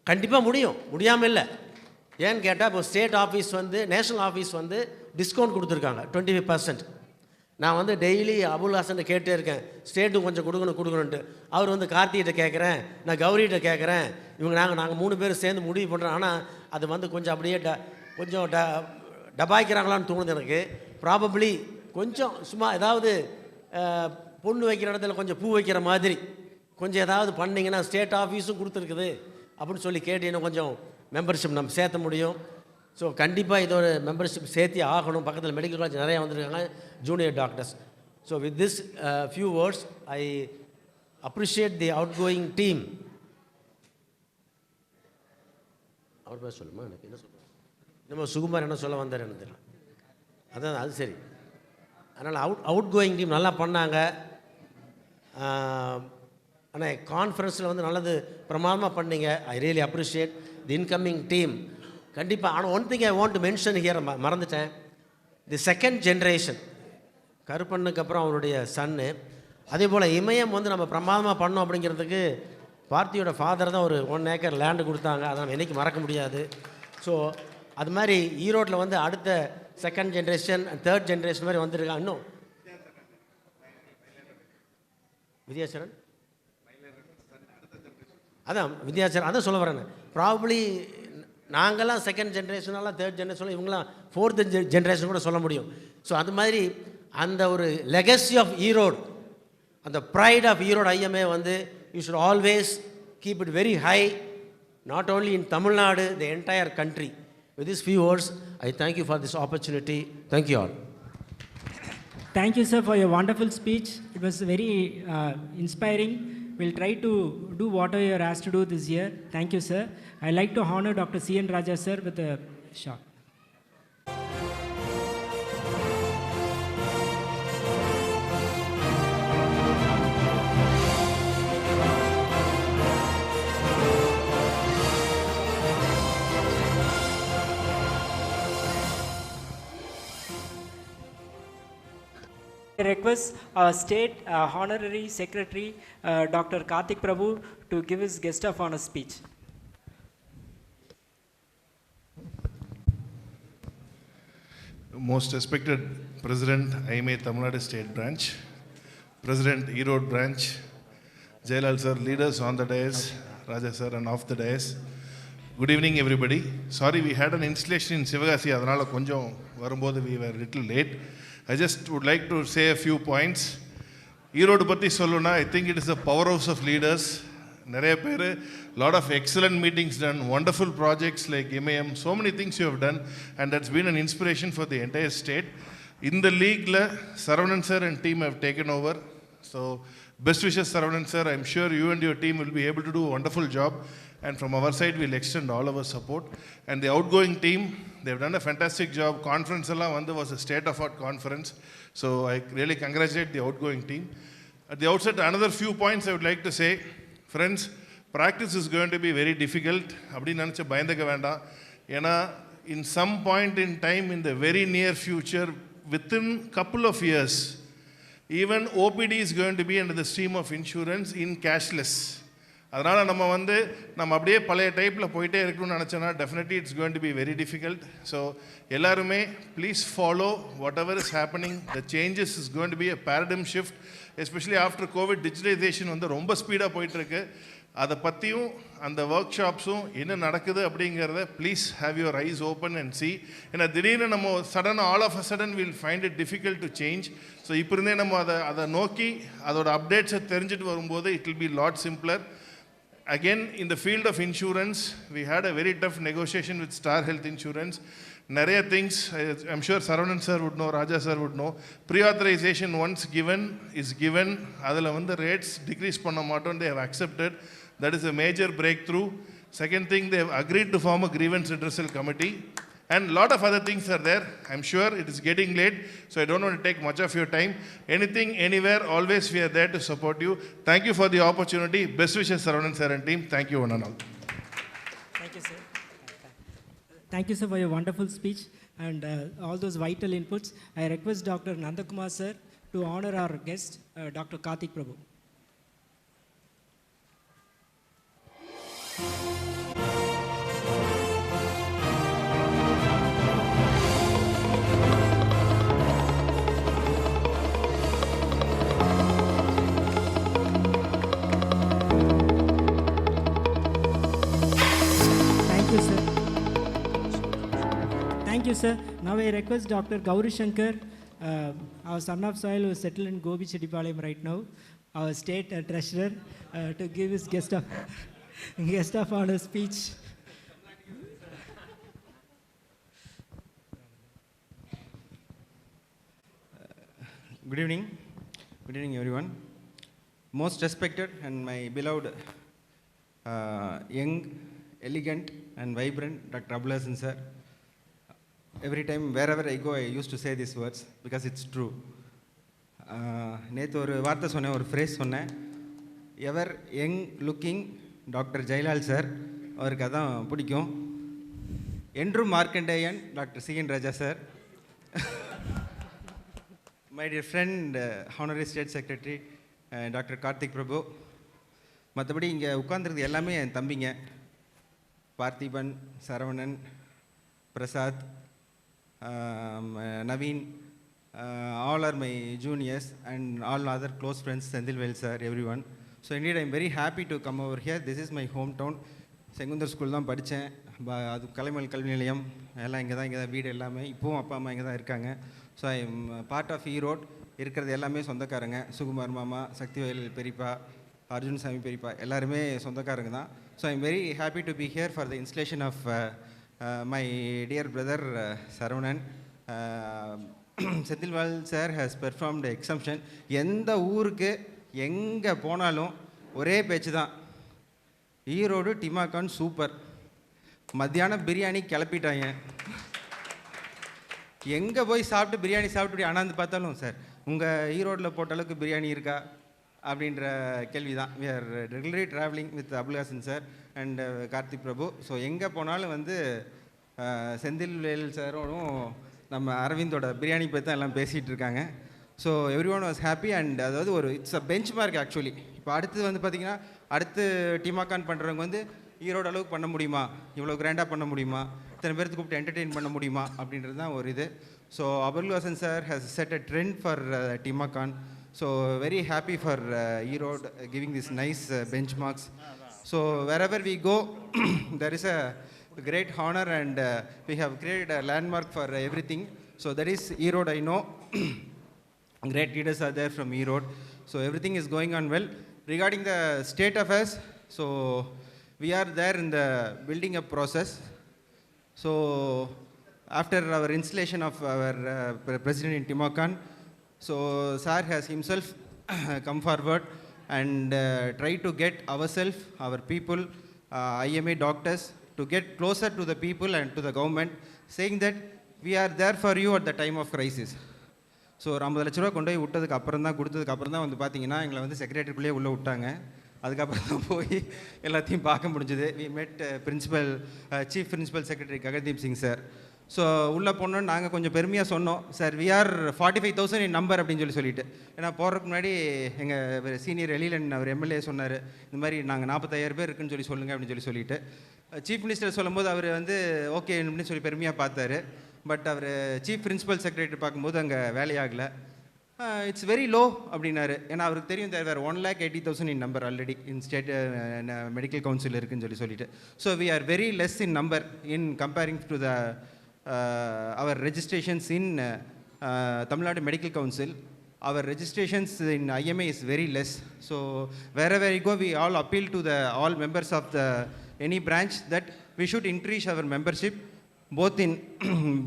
கண்டிப்பாக முடியும், முடியாமல் இல்லை. ஏன்னு கேட்டால் இப்போ ஸ்டேட் ஆஃபீஸ் வந்து நேஷ்னல் ஆஃபீஸ் வந்து டிஸ்கவுண்ட் கொடுத்துருக்காங்க 25%. நான் வந்து டெய்லி அபுல் ஹாசன் கேட்டே இருக்கேன், ஸ்டேட்டும் கொஞ்சம் கொடுக்கணுன்ட்டு. அவர் வந்து கார்த்திகிட்ட கேட்குறேன், நான் கௌரிகிட்ட கேட்குறேன், இவங்க நாங்கள் 3 பேர் சேர்ந்து முடிவு பண்ணுறோம். ஆனால் அது வந்து கொஞ்சம் அப்படியே கொஞ்சம் டபாய்க்கிறாங்களான்னு தோணுது எனக்கு. ப்ராபப்ளி கொஞ்சம் சும்மா ஏதாவது பொண்ணு வைக்கிற இடத்துல கொஞ்சம் பூ வைக்கிற மாதிரி கொஞ்சம் ஏதாவது பண்ணிங்கன்னா, ஸ்டேட் ஆஃபீஸும் கொடுத்துருக்குது அப்படின்னு சொல்லி கேட்டீங்கன்னா கொஞ்சம் மெம்பர்ஷிப் நம்ம சேர்த்த முடியும். ஸோ கண்டிப்பாக இதோட மெம்பர்ஷிப் சேர்த்தி ஆகணும். பக்கத்தில் மெடிக்கல் காலேஜ் நிறையா வந்துருக்காங்க, junior doctors. So with this few words I appreciate the outgoing team. அவர் பேர் சொல்லுமா, எனக்கு என்ன சொல்லுவோம், நம்ம சுகுமார் என்ன சொல்ல வந்தார் எனக்கு தெரியல. அதான் அது சரி. அதனால் அவுட் கோயிங் டீம் நல்லா பண்ணாங்க. ஆனால் கான்ஃபரன்ஸில் வந்து நல்லது பிரமாதமாக பண்ணீங்க. I really appreciate the incoming team. கண்டிப்பாக. ஆனால் one thing I want to mention here, மறந்துட்டேன். தி செகண்ட் ஜென்ரேஷன் கருப்பண்ணுக்கு அப்புறம் அவருடைய சன்னு. அதே போல் இமயம் வந்து நம்ம பிரமாதமாக பண்ணோம் அப்படிங்கிறதுக்கு பார்த்தியோட ஃபாதர் தான் ஒரு 1 ஏக்கர் லேண்டு கொடுத்தாங்க. அதை நம்ம என்றைக்கு மறக்க முடியாது. ஸோ அது மாதிரி ஈரோட்டில் வந்து அடுத்த செகண்ட் ஜென்ரேஷன் தேர்ட் ஜென்ரேஷன் மாதிரி வந்துருக்காங்க. இன்னும் வித்யாசரன் அதான் வித்யாசரன் அதான் சொல்ல வரேன். ப்ராபப்ளி நாங்கள்லாம் செகண்ட் ஜென்ரேஷனெல்லாம் தேர்ட் ஜென்ரேஷன், இவங்களாம் 4th ஜென்ரேஷன் கூட சொல்ல முடியும். ஸோ அது மாதிரி அந்த ஒரு லெகசி ஆஃப் ஈரோடு, அந்த ப்ரைட் ஆஃப் ஈரோடு ஐஎம்ஏ வந்து you should always keep it very high, not only in Tamil Nadu, the entire country. With these few words, I thank you for this opportunity. Thank you all. Thank you, sir, for your wonderful speech. It was very inspiring. We'll try to do whatever you are asked to do this year. Thank you, sir. I'd like to honor Dr. C.N. Raja, sir, with a shot. I request our State Honorary Secretary, Dr. Karthik Prabhu, to give his guest of honor speech. Most respected President, IMA Tamil Nadu State Branch, President ERODE Branch, Jailal sir, leaders on the dais, Raja sir and off the dais. Good evening everybody. Sorry, we had an installation in Sivagasi, adanal konjam varumbodhu we were a little late. I just would like to say a few points. ERODE பற்றி சொல்லணும்னா, I think it is a powerhouse of leaders. நிறைய பேர், lot of excellent meetings done, wonderful projects like IMA, so many things you have done, and that's been an inspiration for the entire state. In the league, Saravanan sir and team have taken over. So Best wishes, Saravanan sir. I'm sure you and your team will be able to do a wonderful job. And from our side, we'll extend all our support. And the outgoing team, they've done a fantastic job. Conference was a state-of-art conference. So I really congratulate the outgoing team. At the outset, another few points I would like to say. Friends, practice is going to be very difficult. In some point in time, in the very near future, within a couple of years, even OPD is going to be under the stream of insurance in cashless. Definitely it's going to be very difficult. So, please follow whatever is happening. The changes is going to be a paradigm shift, especially after COVID. Digitalization on the romba speed up and the workshops, please have your eyes open and see. And all of a sudden we'll find it difficult to change. So, it will be a lot simpler. Again, in the field of insurance, we had a very tough negotiation with Star Health Insurance. Naraya things, I'm sure Saravanan sir would know, Raja sir would know. Pre-authorization once given is given. The rates decrease panna maton, they have accepted. That is a major breakthrough. Second thing, they have agreed to form a grievance redressal committee. And a lot of other things are there. I'm sure it is getting late, so I don't want to take much of your time. Anything, anywhere, always we are there to support you. Thank you for the opportunity. Best wishes, Saravanan sir and team. Thank you, one and all. Thank you, sir. Thank you, sir, for your wonderful speech and all those vital inputs. I request Dr. Nandakumar sir to honor our guest, Dr. Karthik Prabhu. Thank you, sir. Now I request Dr. Gauri Shankar, our son of soil who is settled in Gobi Chettipalayam right now, our state treasurer, to give his guest of honor speech. Good evening. Good evening, everyone. Most respected and my beloved young, elegant and vibrant Dr. Abulasan sir. Every time, wherever I go, I used to say these words because it's true. நேற்று ஒரு வார்த்தை சொன்னேன், ஒரு phrase சொன்னேன். Ever young looking doctor Jayalal sir, அவருக்கு அதான் பிடிக்கும். என்றும் Markandeyan doctor CN Raja sir. My dear friend honorary state secretary doctor Karthik Prabhu. மற்றபடி இங்கே உட்கார்ந்துருக்கிறது எல்லாமே என் தம்பிங்க. Parthiban, Saravanan, Prasad, Naveen, all are my juniors and all other close friends, Sendilvel sir, everyone. So indeed I am very happy to come over here. This is my hometown. Segundar school தான் படித்தேன். அது கலைமல் கல்வி நிலையம் எல்லாம் இங்கே தான் வீடு எல்லாமே. இப்போவும் அப்பா அம்மா இங்கே தான் இருக்காங்க. So I am part of Erode. இருக்கிறது எல்லாமே சொந்தக்காரங்க. சுகுமார் மாமா, சக்திவேல் பெரியப்பா, அர்ஜுன் சாமி பெரியப்பா எல்லாருமே சொந்தக்காரங்க தான். So I am very happy to be here for the installation of my dear brother Saravanan. Sendilvel sir has performed exemption. எந்த ஊருக்கு எங்கே போனாலும் ஒரே பேச்சு தான், ஈரோடு டிமாக்கான் சூப்பர். மத்தியானம் பிரியாணி கிளப்பிட்டாங்க. எங்கே போய் சாப்பிட்டு பிரியாணி சாப்பிட்டு அண்ணாந்து பார்த்தாலும் சார் உங்கள் ஈரோட்டில் போட்ட அளவுக்கு பிரியாணி இருக்கா அப்படின்ற கேள்வி தான். We are regularly travelling with Abulhasan sir and Karthik Prabhu. So எங்கே போனாலும் செந்தில்வேல் சாரோடும் நம்ம அரவிந்தோட பிரியாணி பற்றி தான் எல்லாம் பேசிகிட்டு இருக்காங்க. So every one was happy and அதாவது ஒரு it's a bench mark actually. இப்போ அடுத்து பார்த்திங்கன்னா அடுத்து டிமாக்கான் பண்ணுறவங்க ஈரோடு அளவுக்கு பண்ண முடியுமா, இவ்வளோ கிராண்டாக பண்ண முடியுமா, இத்தனை பேருக்கு கூப்பிட்டு என்டர்டெயின் பண்ண முடியுமா அப்படின்றது தான் ஒரு இது. So Abulhasan sir has set a trend for டிமாக்கான். So very happy for ERODE giving these nice benchmarks. So wherever we go, there is a great honor and we have created a landmark for everything. So that is ERODE, I know. Great leaders are there from ERODE. So everything is going on well. Regarding the state affairs, so we are there in the building up process. So after our installation of our President in Timakan, so sir has himself come forward and try to get ourselves, our people, IMA doctors, to get closer to the people and to the government, saying that we are there for you at the time of crisis. So ஒரு 50 லட்ச ரூபா கொண்டு போய் விட்டதுக்கு அப்புறம் தான் கொடுத்ததுக்கு அப்புறம் தான் வந்து பார்த்தீங்கன்னா எங்களை வந்து செக்ரட்டரிக்குள்ளேயே உள்ளே விட்டாங்க. அதுக்கப்புறம் தான் போய் எல்லாத்தையும் பார்க்க முடிஞ்சுது. We met principal chief principal secretary Gagandeep Singh sir. So உள்ளே போனோன்னு நாங்கள் கொஞ்சம் பெருமையாக சொன்னோம், sir we are 45,000 in number அப்படின்னு சொல்லிட்டு. ஏன்னா போகிறதுக்கு முன்னாடி எங்கள் சீனியர் எழிலன் அவர் எம்எல்ஏ சொன்னார், இந்த மாதிரி நாங்கள் 45,000 பேர் இருக்குன்னு சொல்லுங்கள் அப்படின்னு சொல்லிட்டு. சீஃப் மினிஸ்டர் சொல்லும்போது அவர் வந்து ஓகே அப்படின்னு சொல்லி பெருமையாக பார்த்தாரு. பட் அவர் சீஃப் பிரின்சிபல் செக்ரட்டரி பார்க்கும்போது அங்கே வேலையாகலை. இட்ஸ் வெரி லோ அப்படின்னாரு. ஏன்னா அவருக்கு தெரியும் தேர் வேறு 1,80,000 in number already in state medical council இருக்குன்னு சொல்லிட்டு. So we are very less in number in comparing to the our registrations in Tamil Nadu Medical Council. Our registrations in IMA is very less. So wherever we go, we all appeal to the all members of the any branch that we should increase our membership, both in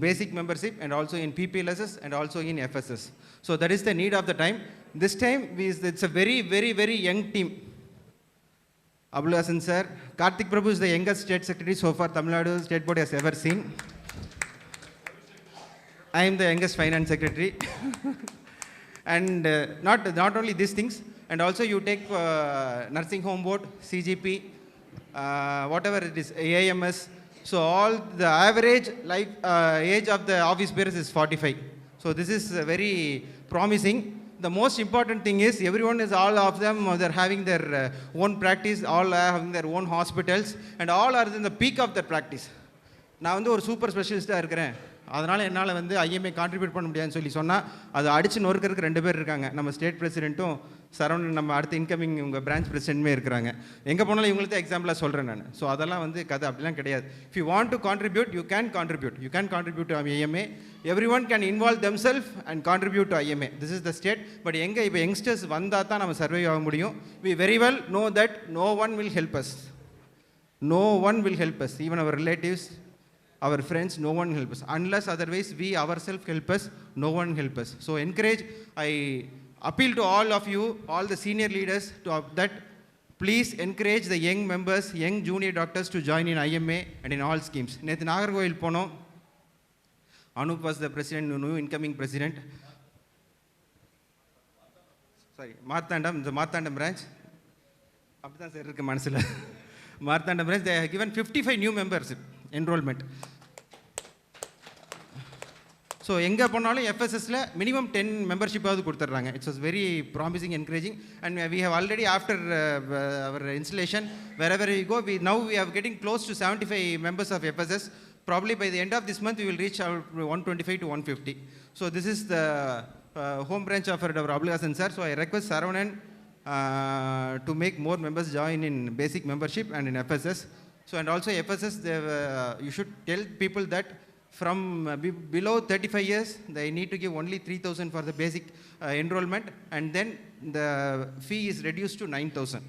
basic membership and also in PPLSS and also in FSS. So that is the need of the time. This time it's a very, very, very young team. Abul Hasan sir, Karthik Prabhu is the youngest state secretary so far Tamil Nadu State Board has ever seen. I am the youngest finance secretary. And not only these things, and also you take nursing home board, CGP, whatever it is, AIMS. So all the average life age of the office bearers is 45. So this is very promising. The most important thing is everyone is, all of them, they're having their own practice, all are having their own hospitals, and all are in the peak of their practice. நான் வந்து ஒரு super ஸ்பெஷலிஸ்ட்டாக இருக்கிறேன், அதனால் என்னால் வந்து IMA contribute பண்ண முடியாதுன்னு சொன்னால் அதை அடித்து நொறுக்கிறதுக்கு 2 பேர் இருக்காங்க. நம்ம ஸ்டேட் பிரசிடென்ட்டும் சரவணன், நம்ம அடுத்த இன்கமிங் உங்கள் பிரான்ச் பிரசிடென்ட்டுமே இருக்கிறாங்க. எங்கே போனாலும் இவங்களுக்கு தான் எக்ஸாம்பிளாக சொல்கிறேன் நான். ஸோ அதெல்லாம் வந்து கதை அப்படிலாம் கிடையாது. If you want to contribute, you can contribute to IMA. Everyone can involve them self and contribute to IMA. This is the state. But எங்கே இப்போ யங்ஸ்டர்ஸ் வந்தால் தான் நம்ம சர்வே ஆக முடியும். We very well know that no one will help us. Even our relatives, our friends, no one help us. Unless otherwise we ourselves help us, no one help us. So encourage, I appeal to all of you, all the senior leaders, to that please encourage the young members, young junior doctors to join in IMA and in all schemes. நேற்று நாகர்கோவில் போனோம். Anup was the president, new incoming president. Sorry, the Marthandam branch. அப்படிதான் sir இருக்கு மனசில். Marthandam branch, they have given 55 new members enrollment. So எங்கே போனாலும் எஃப்எஸ்எஸில் minimum 10 மெம்பர்ஷிப்பாவது கொடுத்துட்றாங்க. It's was very promising, encouraging. And we have already after our installation wherever we go, we are getting close to 75 members of FSS. Probably by the end of this month we will reach 125 to 150. So this is the home branch of our Abul Hasan sir. So I request Saravanan to make more members join in basic membership and in FSS. So and also FSS, you should tell people that from below 35 years, they need to give only 3,000 for the basic enrollment, and then the fee is reduced to 9,000.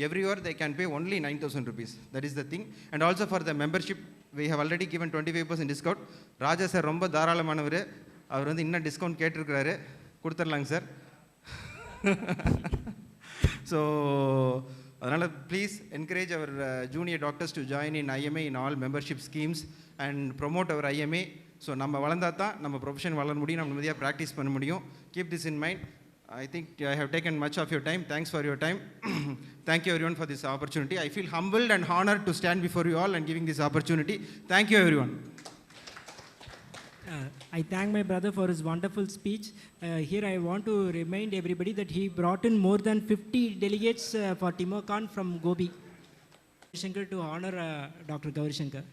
Every year they can pay only 9,000 rupees. That is the thing. And also for the membership, we have already given 25% discount. Raja sir ரொம்ப தாராளமானவர், அவர் வந்து இன்னும் discount கேட்டிருக்கிறாரு, கொடுத்துடலாங்க sir. So அதனால் please encourage our junior doctors to join in IMA in all membership schemes and promote our IMA. So நம்ம வளர்ந்தால் தான் நம்ம ப்ரொஃபஷன் வளர முடியும், நம்ம நிம்மதியாக ப்ராக்டிஸ் பண்ண முடியும். Keep this in mind. I think I have taken much of your time. Thanks for your time. Thank you everyone for this opportunity. I feel humbled and honored to stand before you all and giving this opportunity. Thank you everyone. I thank my brother for his wonderful speech. Here I want to remind everybody that he brought in more than 50 delegates for Timokon from Gobi Shankar to honor Dr. Gauri Shankar.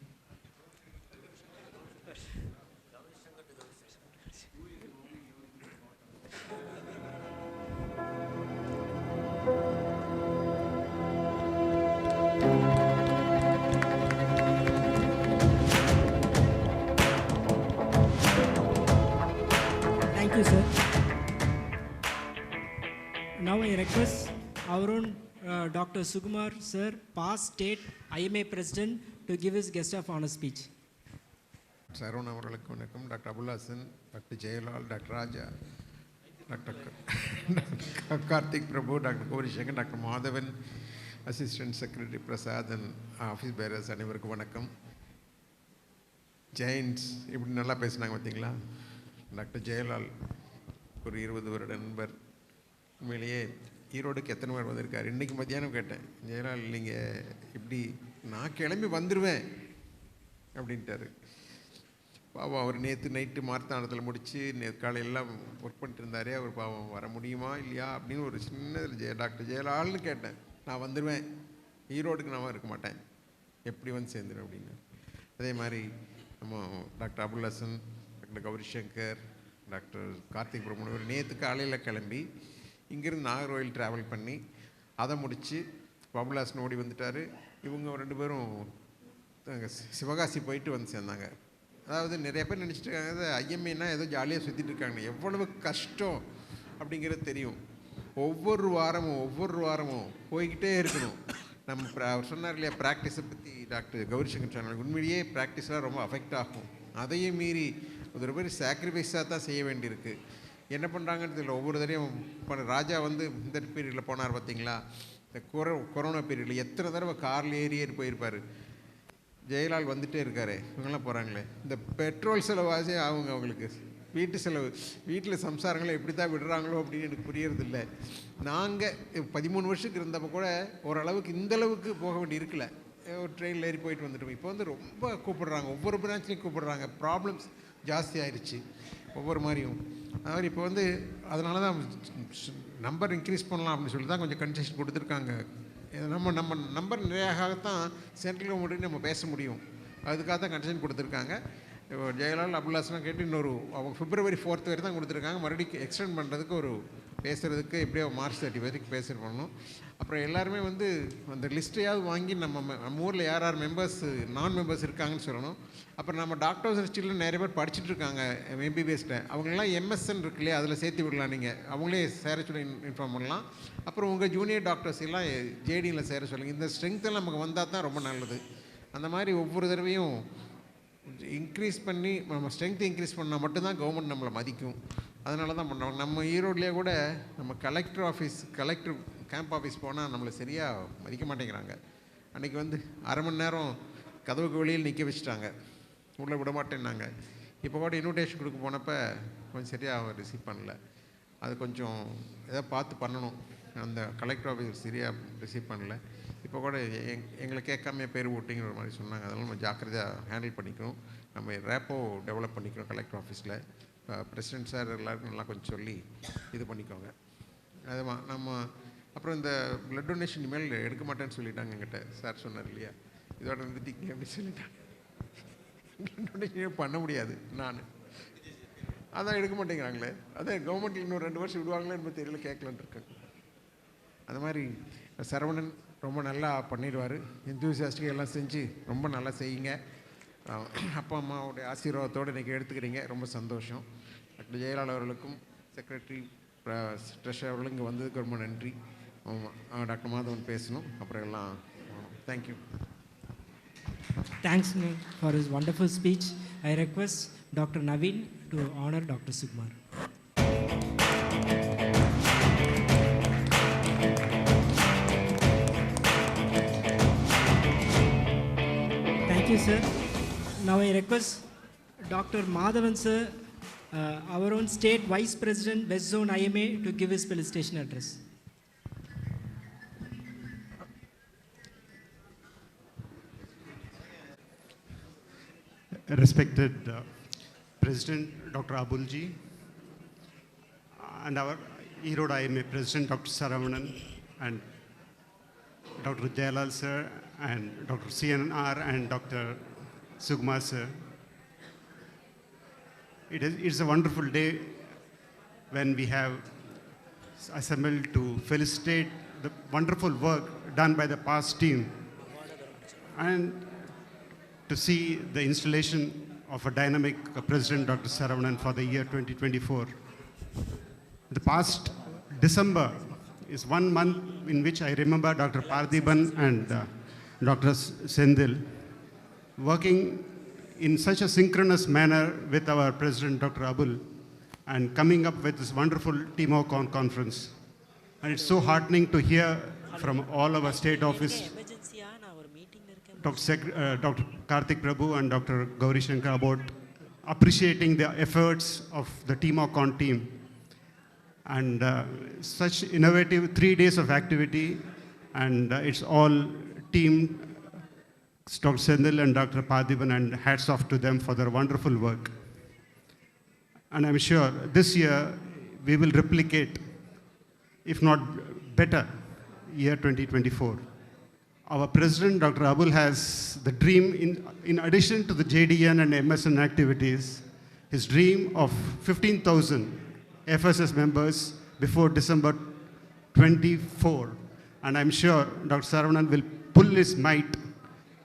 Thank you, sir. Now I request our own Dr. Sukumar, sir, past state IMA president, to give his guest of honor speech. Saravanan அவர்களுக்கு வணக்கம். Doctor Abul Hasan, doctor Jayalal, doctor Raja, Dr. Karthik Prabhu, Dr. Gauri Shankar, Dr. Madhavan, Assistant Secretary Prasad and Office Bearers அனைவருக்கும் வணக்கம். Jains இப்படி நல்லா பேசுனாங்க பார்த்தீங்களா? Doctor Jayalal ஒரு 20 வருட நண்பர். உண்மையிலேயே ஈரோடுக்கு எத்தனை பேர் வந்திருக்காரு? இன்றைக்கி மத்தியானம் கேட்டேன், ஜெயலால் நீங்கள் இப்படி நான் கிளம்பி வந்துடுவேன் அப்படின்ட்டாரு. பாவம் அவர் நேற்று நைட்டு மார்த்தாண்டத்தில் முடித்து காலையெல்லாம் ஒர்க் பண்ணிட்டு இருந்தாரே, அவர் பாவம் வர முடியுமா இல்லையா அப்படின்னு ஒரு சின்ன டாக்டர் ஜெயலால்னு கேட்டேன். நான் வந்துடுவேன், ஈரோடுக்கு நான் இருக்க மாட்டேன், எப்படி வந்து சேர்ந்துடும் அப்படின்னு. அதே மாதிரி நம்ம doctor Abul Hasan, doctor Gowri Shankar, doctor Karthik Prabhu நேற்று காலையில் கிளம்பி இங்கேருந்து நாகர்கோவில் ட்ராவல் பண்ணி அதை முடித்து அபுல் ஹசன் ஓடி வந்துட்டார். இவங்க 2 பேரும் சிவகாசி போயிட்டு வந்து சேர்ந்தாங்க. அதாவது நிறைய பேர் நினச்சிட்டு இருக்காங்க ஐஎம்ஏனா ஏதோ ஜாலியாக சுற்றிட்டு இருக்காங்க. எவ்வளவு கஷ்டம் அப்படிங்கிறது தெரியும். ஒவ்வொரு வாரமும் போய்கிட்டே இருக்கணும். நம்ம அவர் சொன்னார் இல்லையா ப்ராக்டிஸை பற்றி டாக்டர் கௌரி சங்கர் சொன்னாங்க. உண்மையிலேயே ப்ராக்டிஸ்லாம் ரொம்ப அஃபெக்ட் ஆகும். அதையும் மீறி ஒரு பேர் சாக்ரிஃபைஸாக தான் செய்ய வேண்டியிருக்கு. என்ன பண்ணுறாங்கன்னு தெரியல. ஒவ்வொரு தடவையும் ராஜா வந்து இந்த பீரியடில் போனார் பார்த்தீங்களா, இந்த கொரோனா பீரியடில் எத்தனை தடவை காரில் ஏறி போயிருப்பார். ஜெயலால் வந்துகிட்டே இருக்காரு, இவங்கெல்லாம் போகிறாங்களே. இந்த பெட்ரோல் செலவாசி அவங்களுக்கு வீட்டு செலவு, வீட்டில் சம்சாரங்களை எப்படி தான் விடுறாங்களோ அப்படின்னு எனக்கு புரியறதில்ல. நாங்கள் 13 வருஷத்துக்கு இருந்தப்போ கூட ஓரளவுக்கு இந்தளவுக்கு போக வேண்டி இருக்கல. ஒரு ட்ரெயினில் ஏறி போயிட்டு வந்துட்டோம். இப்போ வந்து ரொம்ப கூப்பிடுறாங்க, ஒவ்வொரு பிரான்ச்லேயும் கூப்பிடுறாங்க. ப்ராப்ளம்ஸ் ஜாஸ்தி ஆயிடுச்சு ஒவ்வொரு மாதிரியும். அதாவது இப்போ வந்து அதனால தான் நம்பர் இன்க்ரீஸ் பண்ணலாம் அப்படின்னு சொல்லி தான் கொஞ்சம் கன்செஷன் கொடுத்துருக்காங்க. நம்ம நம்பர் நிறையாகத்தான் சென்ட்ரல் கவர்மெண்ட்டுக்கு நம்ம பேச முடியும். அதுக்காக தான் கன்செஷன் கொடுத்துருக்காங்க. ஜெயலால் அபுல் ஹசன் கேட்டு இன்னொரு அவங்க February 4th வரை தான் கொடுத்துருக்காங்க. மறுபடியும் எக்ஸ்டெண்ட் பண்ணுறதுக்கு ஒரு பேசுகிறதுக்கு எப்படியோ March 30 வரைக்கும் பேசுகிற பண்ணணும். அப்புறம் எல்லாருமே வந்து அந்த லிஸ்ட்டையாவது வாங்கி நம்ம ஊரில் யார் மெம்பர்ஸ் நான் மெம்பர்ஸ் இருக்காங்கன்னு சொல்லணும். அப்புறம் நம்ம டாக்டர்ஸ் லிஸ்ட்டில் நிறைய பேர் படிச்சுட்டு இருக்காங்க MBBSல. அவங்களெலாம் MSN இருக்கு இல்லையா, அதில் சேர்த்து விடலாம். நீங்கள் அவங்களே சேர சொல்லி இன்ஃபார்ம் பண்ணலாம். அப்புறம் உங்கள் ஜூனியர் டாக்டர்ஸ் எல்லாம் JDயில் சேர சொல்லுங்கள். இந்த ஸ்ட்ரென்த்தெல்லாம் நமக்கு வந்தால் தான் ரொம்ப நல்லது. அந்த மாதிரி ஒவ்வொரு தடவையும் இன்க்ரீஸ் பண்ணி நம்ம ஸ்ட்ரென்த் இன்க்ரீஸ் பண்ணால் மட்டும்தான் கவர்மெண்ட் நம்மளை மதிக்கும். அதனால தான் பண்ணுறோம். நம்ம ஈரோட்லேயே கூட நம்ம கலெக்டர் கேம்ப் ஆஃபீஸ் போனால் நம்மளை சரியாக மதிக்க மாட்டேங்கிறாங்க. அன்றைக்கி வந்து அரை மணி நேரம் கதவுக்கு வெளியில் நிற்க வச்சுட்டாங்க, உள்ளே விட மாட்டேன்னாங்க. இப்போ கூட இன்விடேஷன் கொடுக்க போனப்போ கொஞ்சம் சரியாக ரிசீவ் பண்ணல. அது கொஞ்சம் எதாவது பார்த்து பண்ணணும். அந்த கலெக்டர் ஆஃபீஸ் சரியாக ரிசீவ் பண்ணல. இப்போ கூட எங்களை கேட்காம பேர் ஓட்டிங்கிற ஒரு மாதிரி சொன்னாங்க. அதெல்லாம் நம்ம ஜாக்கிரதையாக ஹேண்டில் பண்ணிக்கணும். நம்ம ரேப்போ டெவலப் பண்ணிக்கணும் கலெக்டர் ஆஃபீஸில். பிரசிடென்ட் சார் எல்லாருக்கும் நல்லா கொஞ்சம் சொல்லி இது பண்ணிக்கோங்க. அதுமா நம்ம அப்புறம் இந்த பிளட் டொனேஷன் இனிமேல் எடுக்க மாட்டேன்னு சொல்லிட்டாங்க என்கிட்ட. சார் சொன்னார் இல்லையா, இதோட நிறுத்திக்க அப்படின்னு சொல்லிட்டாங்க. பிளட் டொனேஷன் பண்ண முடியாது நான், அதான் எடுக்க மாட்டேங்கிறாங்களே. அதான் கவர்மெண்ட்டில் இன்னும் 2 வருஷம் விடுவாங்களே என்பது தெரியல, கேட்கலான்ட்டு இருக்கேன். அது மாதிரி சரவணன் ரொம்ப நல்லா பண்ணிடுவார். எந்தூசியாஸ்டிக் எல்லாம் செஞ்சு ரொம்ப நல்லா செய்யுங்க. அப்பா அம்மாவுடைய ஆசீர்வாதத்தோடு இன்றைக்கி எடுத்துக்கிறீங்க, ரொம்ப சந்தோஷம். டாக்டர் ஜெயலால் அவர்களுக்கும் செக்ரட்டரி ட்ரெஷர் அவர்களும் இங்கே வந்ததுக்கு ரொம்ப நன்றி. ஆமாம், டாக்டர் மாதவன் பேசணும், அப்புறம் எல்லாம் thank you. Thanks for his wonderful speech. I request Dr. Naveen to honor Dr. Sukumar. Thank you, sir. Now I request Dr. Madhavan, sir, our own State Vice President, West Zone IMA, to give his felicitation address. Respected President Dr. Abulji and our ERODE IMA President Dr. Saravanan and Dr. Jayalal sir and Dr. CNR and Dr. Sukumar sir. It's a wonderful day when we have assembled to felicitate the wonderful work done by the past team and to see the installation of a dynamic President Dr. Saravanan for the year 2024. The past December is 1 month in which I remember Dr. Parthiban and Dr. Sendil working in such a synchronous manner with our President Dr. Abul, and coming up with this wonderful TMOCON conference. And it's so heartening to hear from all our state office, Dr. Karthik Prabhu and Dr. Gauri Shankar, about appreciating the efforts of the TMOCON team. And such innovative 3 days of activity, and it's all team, Dr. Sendil and Dr. Parthiban, and hats off to them for their wonderful work. And I'm sure this year we will replicate, if not better, year 2024. Our president, Dr. Abul, has the dream, in addition to the JDN and MSN activities, his dream of 15,000 FSS members before December 24. And I'm sure Dr. Saravanan will pull his might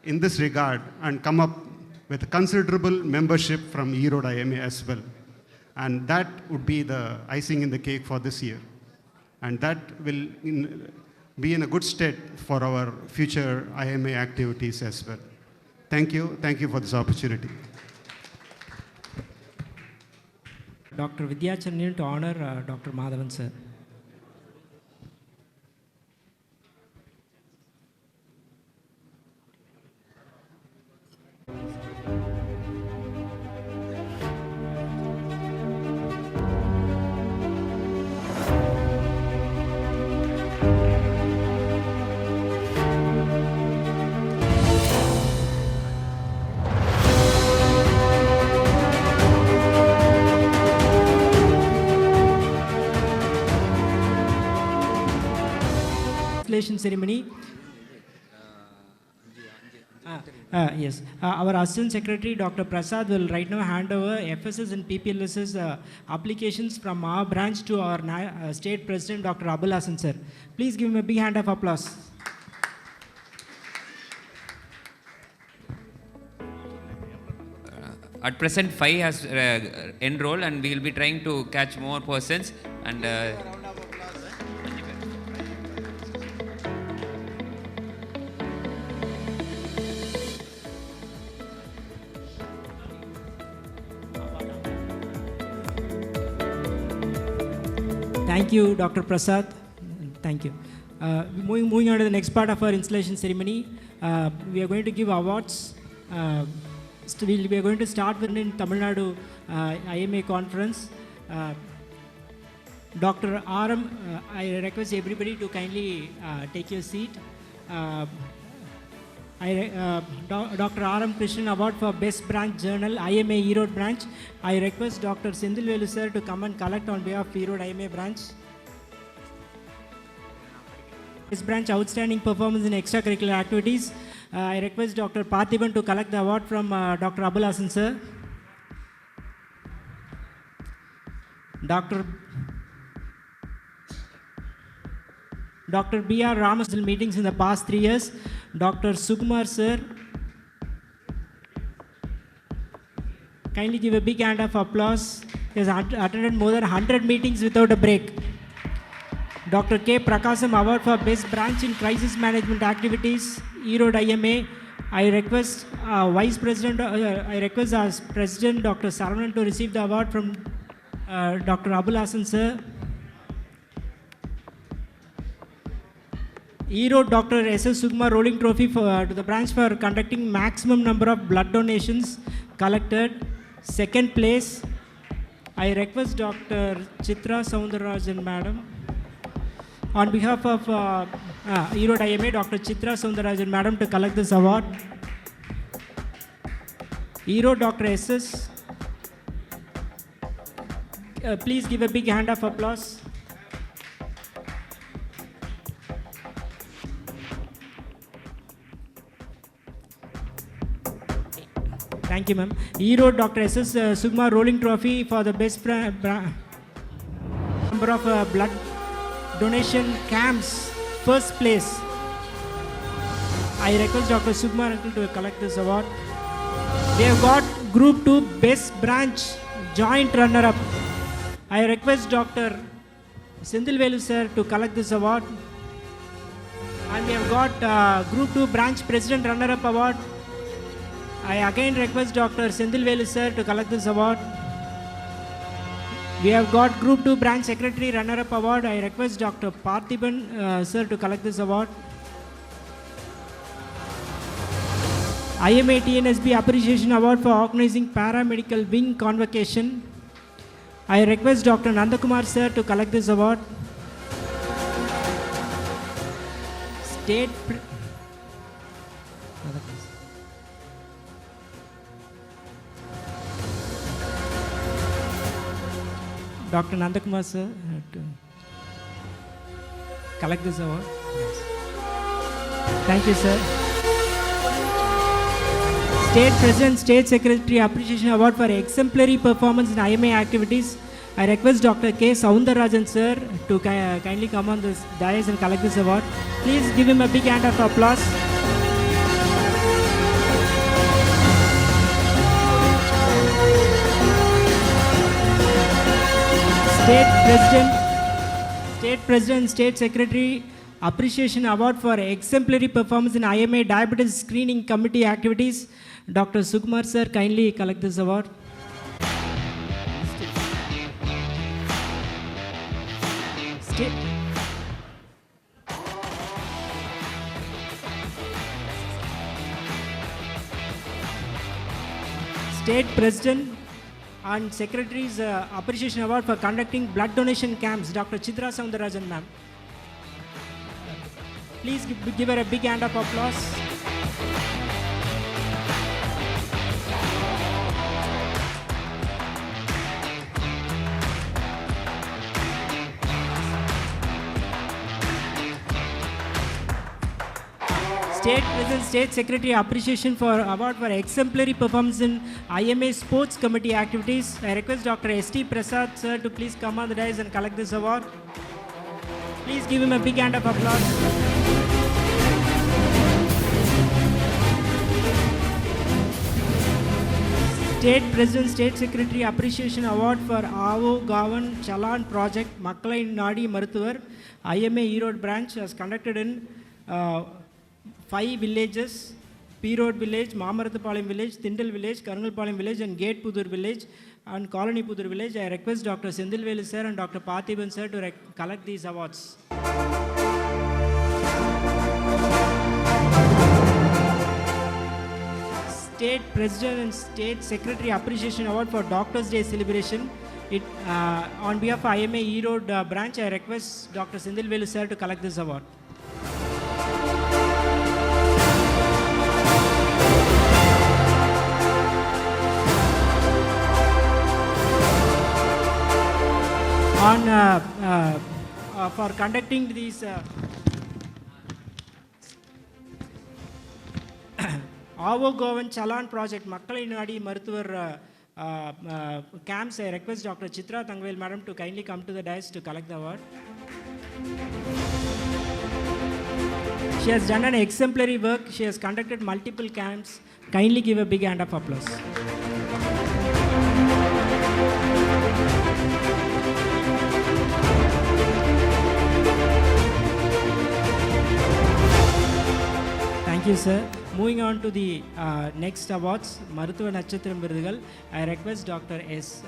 in this regard and come up with a considerable membership from ERODE IMA as well. And that would be the icing in the cake for this year. And that will be in a good state for our future IMA activities as well. Thank you. Thank you for this opportunity. Dr. Vidyachandan to honor Dr. Madhavan sir. Ceremony. Yes, our Assistant Secretary Dr. Prasad will right now hand over FSS and PPLS's applications from our branch to our State President Dr. Abul Hassan sir. Please give him a big hand of applause. At present 5 has enrolled and we will be trying to catch more persons and Thank you, Dr. Prasad. Thank you. Moving on to the next part of our installation ceremony, we are going to give awards. We are going to start with in Tamil Nadu IMA conference. Dr. Aram, I request everybody to kindly take your seat. Dr. Aram Krishnan Award for Best Branch Journal, IMA ERODE branch. I request Dr. Sendil Velu sir to come and collect on behalf of ERODE IMA branch. Best Branch Outstanding Performance in Extracurricular Activities. I request Dr. Parthiban to collect the award from Dr. Abul Hassan sir. Dr. B.R. Ramas meetings in the past 3 years. Dr. Sukumar sir. Kindly give a big hand of applause. He has attended more than 100 meetings without a break. Dr. K. Prakasam Award for Best Branch in Crisis Management Activities, ERODE IMA. I request Vice President, I request as President Dr. Saravanan to receive the award from Dr. Abul Hassan sir. ERODE Dr. S.S. Sukumar Rolling Trophy to the branch for conducting maximum number of blood donations collected. Second place, I request Dr. Chitra Soundarajan Madam. On behalf of ERODE IMA, Dr. Chitra Soundarajan Madam to collect this award. ERODE Dr. S.S. Please give a big hand of applause. Thank you, ma'am. ERODE Dr. S.S. Sukumar Rolling Trophy for the best number of blood donation camps, first place. I request Dr. Sukumar uncle to collect this award. We have got Group 2 Best Branch Joint Runner-Up. I request Dr. Sendil Velu sir to collect this award. And we have got Group 2 Branch President Runner-Up Award. I again request Dr. Sendil Velu sir to collect this award. We have got Group 2 Branch Secretary Runner-Up Award. I request Dr. Parthiban sir to collect this award. IMA TNSB Appreciation Award for organizing Paramedical Wing Convocation. I request Dr. Nandakumar sir to collect this award. State Dr. Nandakumar sir to collect this award. Yes. Thank you, sir. State President, State Secretary Appreciation Award for exemplary performance in IMA activities. I request Dr. K. Soundarajan sir to kindly come on this dais and collect this award. Please give him a big hand of applause. State President, State Secretary Appreciation Award for exemplary performance in IMA Diabetes Screening Committee activities. Dr. Sukumar sir, kindly collect this award. State President and Secretary's Appreciation Award for conducting blood donation camps, Dr. Chitra Soundarajan ma'am. Please give her a big hand of applause. State President, State Secretary Appreciation for Award for exemplary performance in IMA Sports Committee activities. I request Dr. S.T. Prasad sir to please come on the dais and collect this award. Please give him a big hand of applause. State President, State Secretary Appreciation Award for Avo Gavan Chalan Project Makkalai Nadi Maruthuvar IMA ERODE branch was conducted in 5 villages: P-Road village, Mamarathapalayam village, Tindal village, Karangalpalayam village and Gate Pudur village and Colony Pudur village. I request Dr. Sendilvelu sir and Dr. Parthiban sir to collect these awards. State President and State Secretary Appreciation Award for Doctors' Day celebration. On behalf of IMA ERODE branch, I request Dr. Sendilvelu sir to collect this award. For conducting these Avo Govan Chalan Project Makkalai Nadi Maruthuvar camps, I request Dr. Chitra Thangvel madam to kindly come to the dais to collect the award. She has done an exemplary work. She has conducted multiple camps. Kindly give a big hand of applause. Thank you, sir. Moving on to the next awards, Maruthuva Natchathiram Virudugal. I request Dr. S.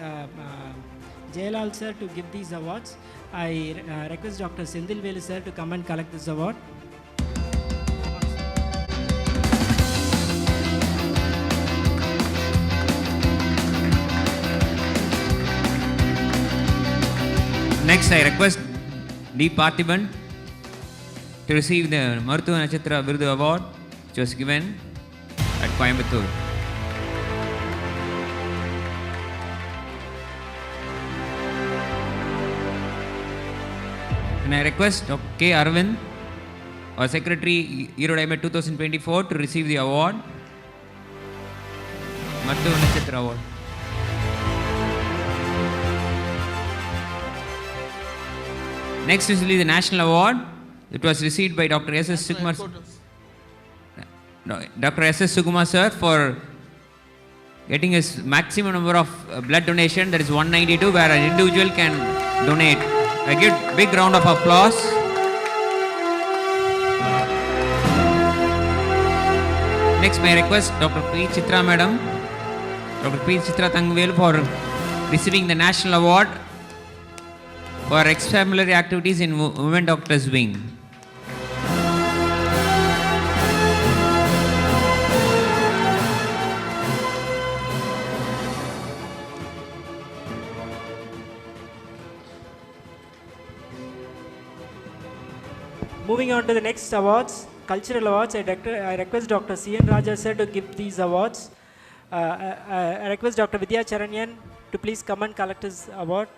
Jayalal sir to give these awards. I request Dr. Sendilvelu sir to come and collect this award. Next, I request D. Parthiban to receive the Maruthuva Natchathiram Virudu Award, which was given at Coimbatore. And I request Dr. K. Arvind, our Secretary, ERODE IMA 2024, to receive the award, Maruthuva Natchathiram Award. Next is the National Award. It was received by Dr. S.S. Sukumar. Dr. S.S. Sukumar sir for getting his maximum number of blood donation, that is 192, where an individual can donate. I give big round of applause. Next, may I request Dr. P. Chitra madam, Dr. P. Chitra Thangvel for receiving the National Award for extracurricular activities in Women Doctors Wing. Moving on to the next awards, cultural awards. I request Dr. C.N. Raja sir to give these awards. I request Dr. Vidya Charanyan to please come and collect his award.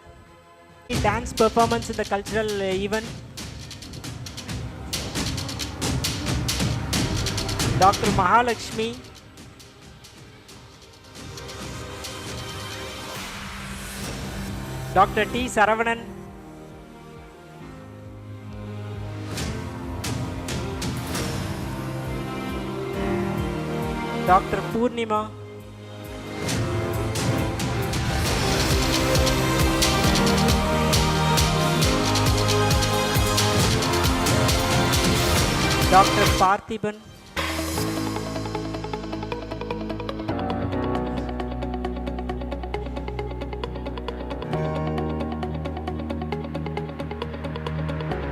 Dance performance in the cultural event. Dr. Mahalakshmi. Dr.T.SARAVANAN. Dr. Purnima. Dr. Parthiban.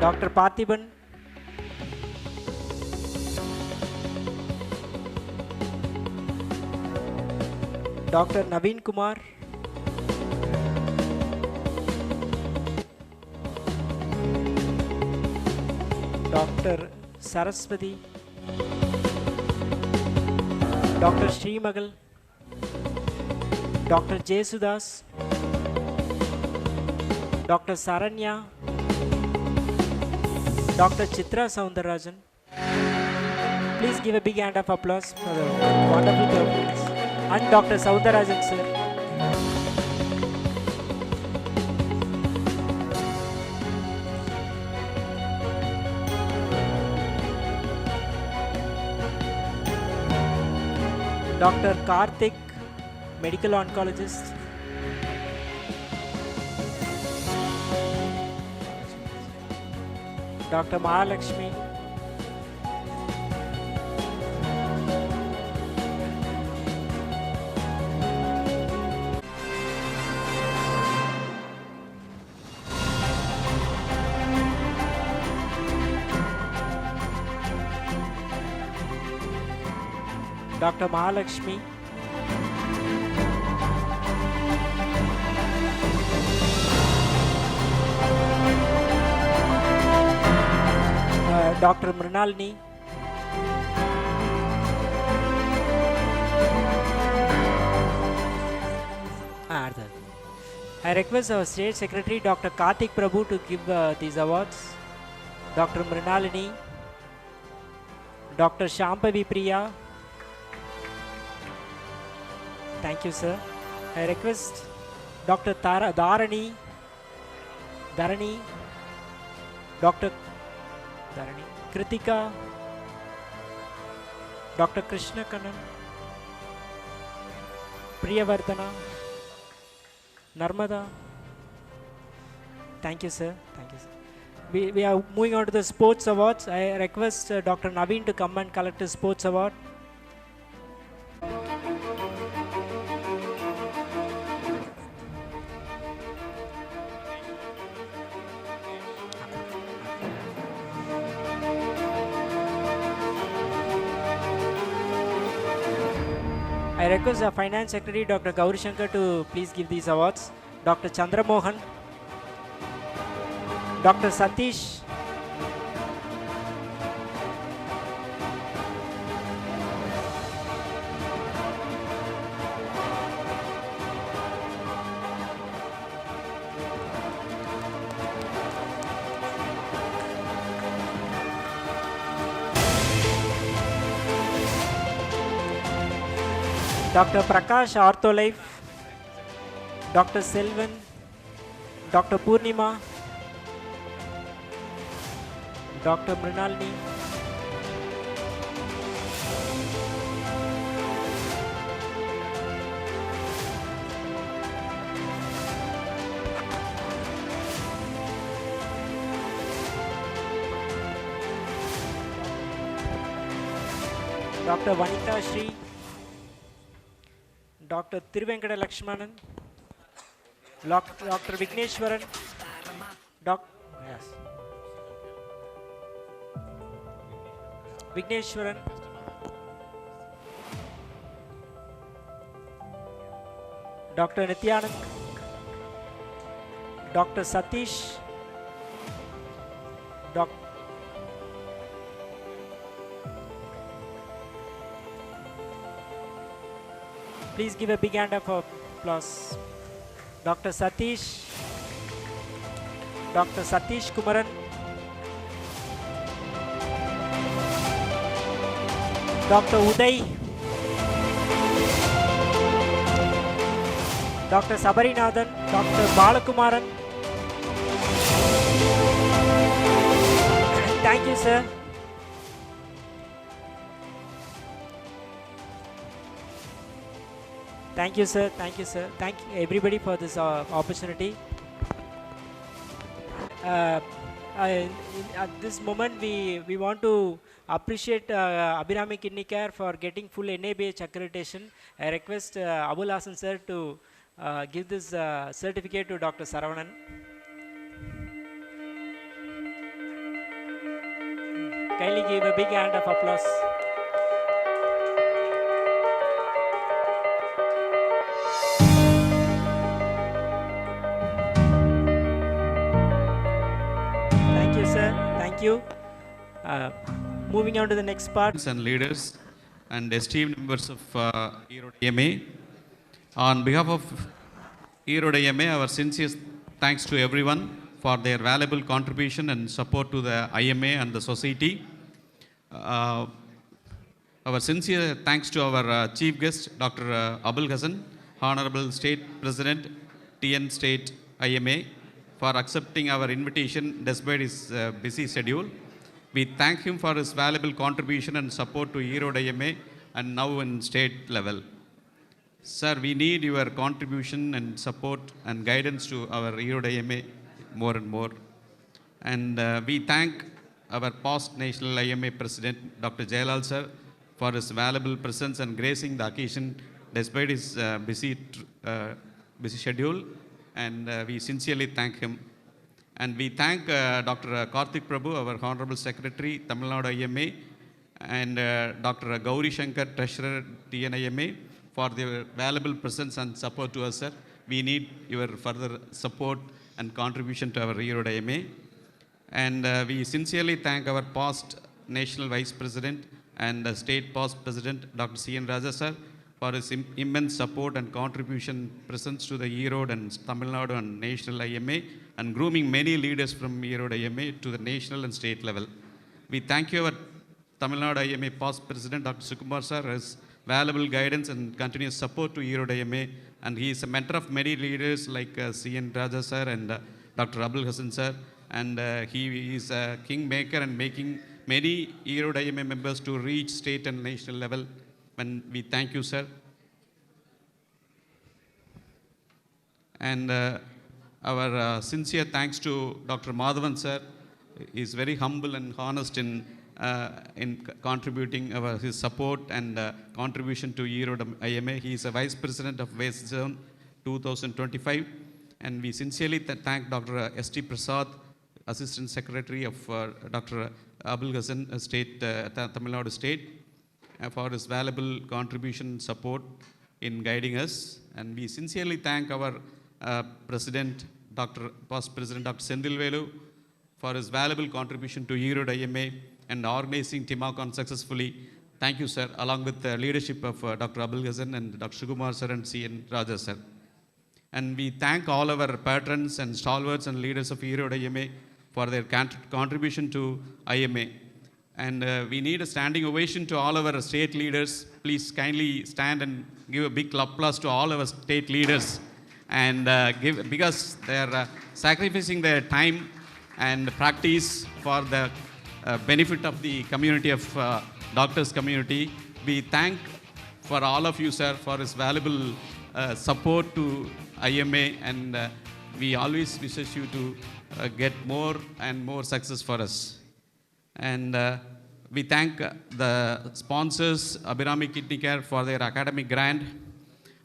Dr. Parthiban. Dr. Naveen Kumar. Dr. Saraswati. Dr. Srimagal. Dr. Jesudas. Dr. Saranya. Dr. Chitra Soundarajan. Please give a big hand of applause for the wonderful performance. And Dr. Soundarajan sir. Dr. Karthik, medical oncologist. Dr. Mahalakshmi. Dr. Mahalakshmi. Dr. Mrinalini. I request our State Secretary Dr. Karthik Prabhu to give these awards. Dr. Mrinalini. Dr. Shampavi Priya. Thank you, sir. I request Dr. Dharani, Dr. Dharani, Kritika, Dr. Krishna Kannan, Priyavardhana, Narmada. Thank you, sir. Thank you, sir. We are moving on to the sports awards. I request Dr. Naveen to come and collect his sports award. I request the Finance Secretary Dr. Gauri Shankar to please give these awards. Dr. Chandra Mohan, Dr. Satish, Dr. Prakash Ortholife, Dr. Selvan, Dr. Purnima, Dr. Mrinalini, Dr. Vanita Shri, Dr. Thiruvenkada Lakshmanan, Dr. Vigneshwaran, Yes. Vigneshwaran. Dr. Nityanand. Dr. Satish. Please give a big hand of applause. Dr. Satish. Dr. Satish Kumaran. Dr. Uday. Dr. Sabarinathan. Dr. Balakumaran. Thank you, sir. Thank you, sir. Thank you, sir. Thank you everybody for this opportunity. At this moment, we want to appreciate Abhinami Kidney Care for getting full NABH accreditation. I request Abul Hassan sir to give this certificate to Dr. Saravanan. Kindly give a big hand of applause. Thank you, sir. Thank you. Moving on to the next part. And leaders and esteemed members of ERODE IMA. On behalf of ERODE IMA, our sincere thanks to everyone for their valuable contribution and support to the IMA and the society. Our sincere thanks to our chief guest, Dr. Abul Hassan, Honorable State President, TN State IMA, for accepting our invitation despite his busy schedule. We thank him for his valuable contribution and support to ERODE IMA and now in state level. Sir, we need your contribution and support and guidance to our ERODE IMA more and more. And we thank our past National IMA President, Dr. Jailal sir, for his valuable presence and gracing the occasion despite his busy schedule. And we sincerely thank him. And we thank Dr. Karthik Prabhu, our Honorable Secretary, Tamil Nadu IMA, and Dr. Gauri Shankar, Treasurer, TNIMA, for their valuable presence and support to us, sir. We need your further support and contribution to our ERODE IMA. And we sincerely thank our past National Vice President and State past President, Dr. C.N. Raja, sir, for his immense support and contribution presence to the ERODE and Tamil Nadu and National IMA, and grooming many leaders from ERODE IMA to the national and state level. We thank you, our Tamil Nadu IMA past President, Dr. Sukumar sir, his valuable guidance and continuous support to ERODE IMA, and he is a mentor of many leaders like C.N. Raja sir and Dr. Abul Hassan sir, and he is a kingmaker and making many ERODE IMA members to reach state and national level. And we thank you, sir. And our sincere thanks to Dr. Madhavan, sir. He is very humble and honest in contributing his support and contribution to ERODE IMA. He is a Vice President of West Zone 2025. And we sincerely thank Dr. S.T. Prasad, Assistant Secretary of Dr. Abul Hassan, State, Tamil Nadu State, for his valuable contribution and support in guiding us. And we sincerely thank our President, past President Dr. Sendilvelu, for his valuable contribution to ERODE IMA and organizing Timacon successfully. Thank you, sir, along with the leadership of Dr. Abul Hassan and Dr. Sukumar sir and C.N. Raja sir. And we thank all our patrons and stalwarts and leaders of ERODE IMA for their contribution to IMA. And we need a standing ovation to all our state leaders. Please kindly stand and give a big applause to all our state leaders. And because they are sacrificing their time and practice for the benefit of the community of doctors community. We thank for all of you, sir, for his valuable support to IMA, and we always wish you to get more and more success for us. And we thank the sponsors, Abhinami Kidney Care, for their academic grant.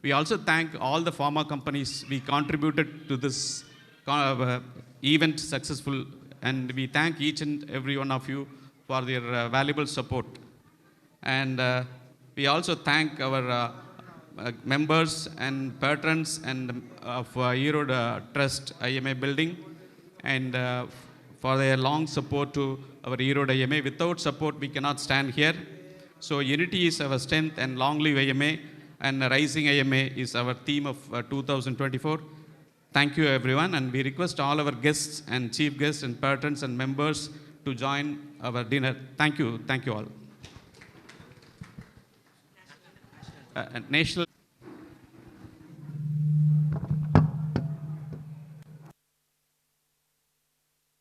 We also thank all the pharma companies we contributed to this event successful, and we thank each and every one of you for their valuable support. And we also thank our members and patrons and of ERODE Trust IMA building, and for their long support to our ERODE IMA. Without support, we cannot stand here. So unity is our strength, and long live IMA, and rising IMA is our theme of 2024. Thank you, everyone, and we request all our guests and chief guests and patrons and members to join our dinner. Thank you all. National.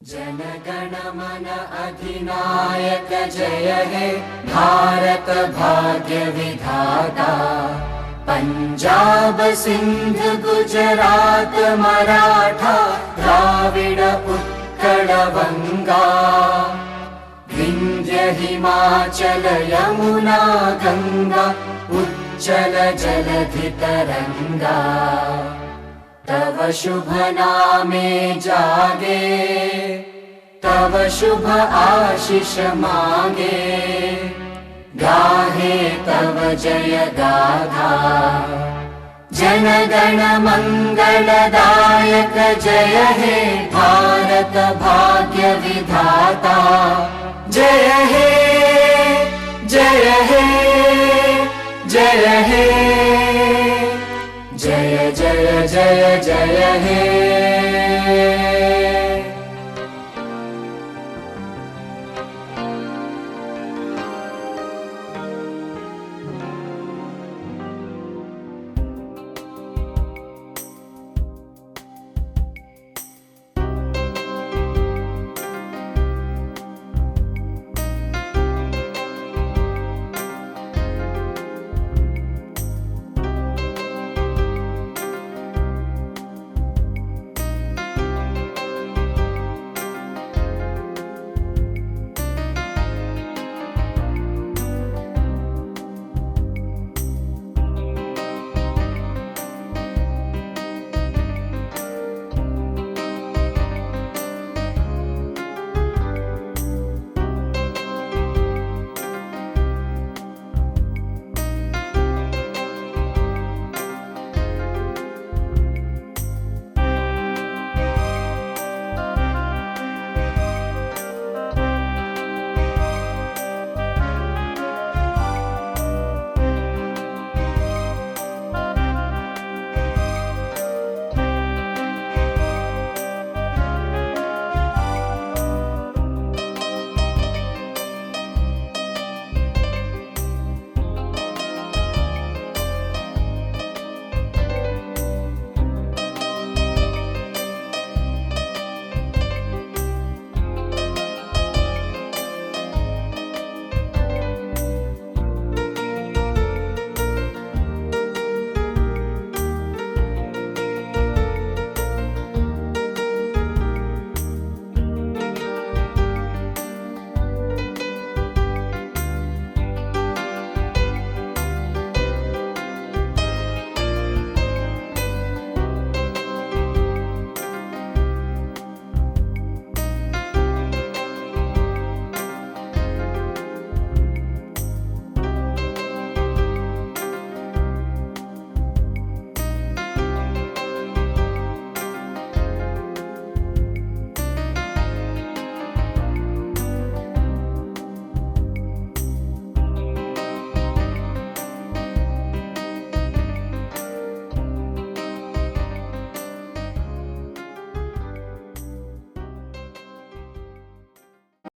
जनगण मन अधिनायक जय हे भारत भाग्य विधाता पंजाब सिंध गुजरात मराठा द्राविड उत्कल बंगा विंध्य हिमाचल यमुना गंगा उच्चल जलधि तरंगा तव शुभ नामे जागे तव शुभ आशीष मांगे गाहे तव जय गाथा जनगण मंगलदायक जय हे भारत भाग्य विधाता जय हे जय हे जय हे जय जय जय जय हे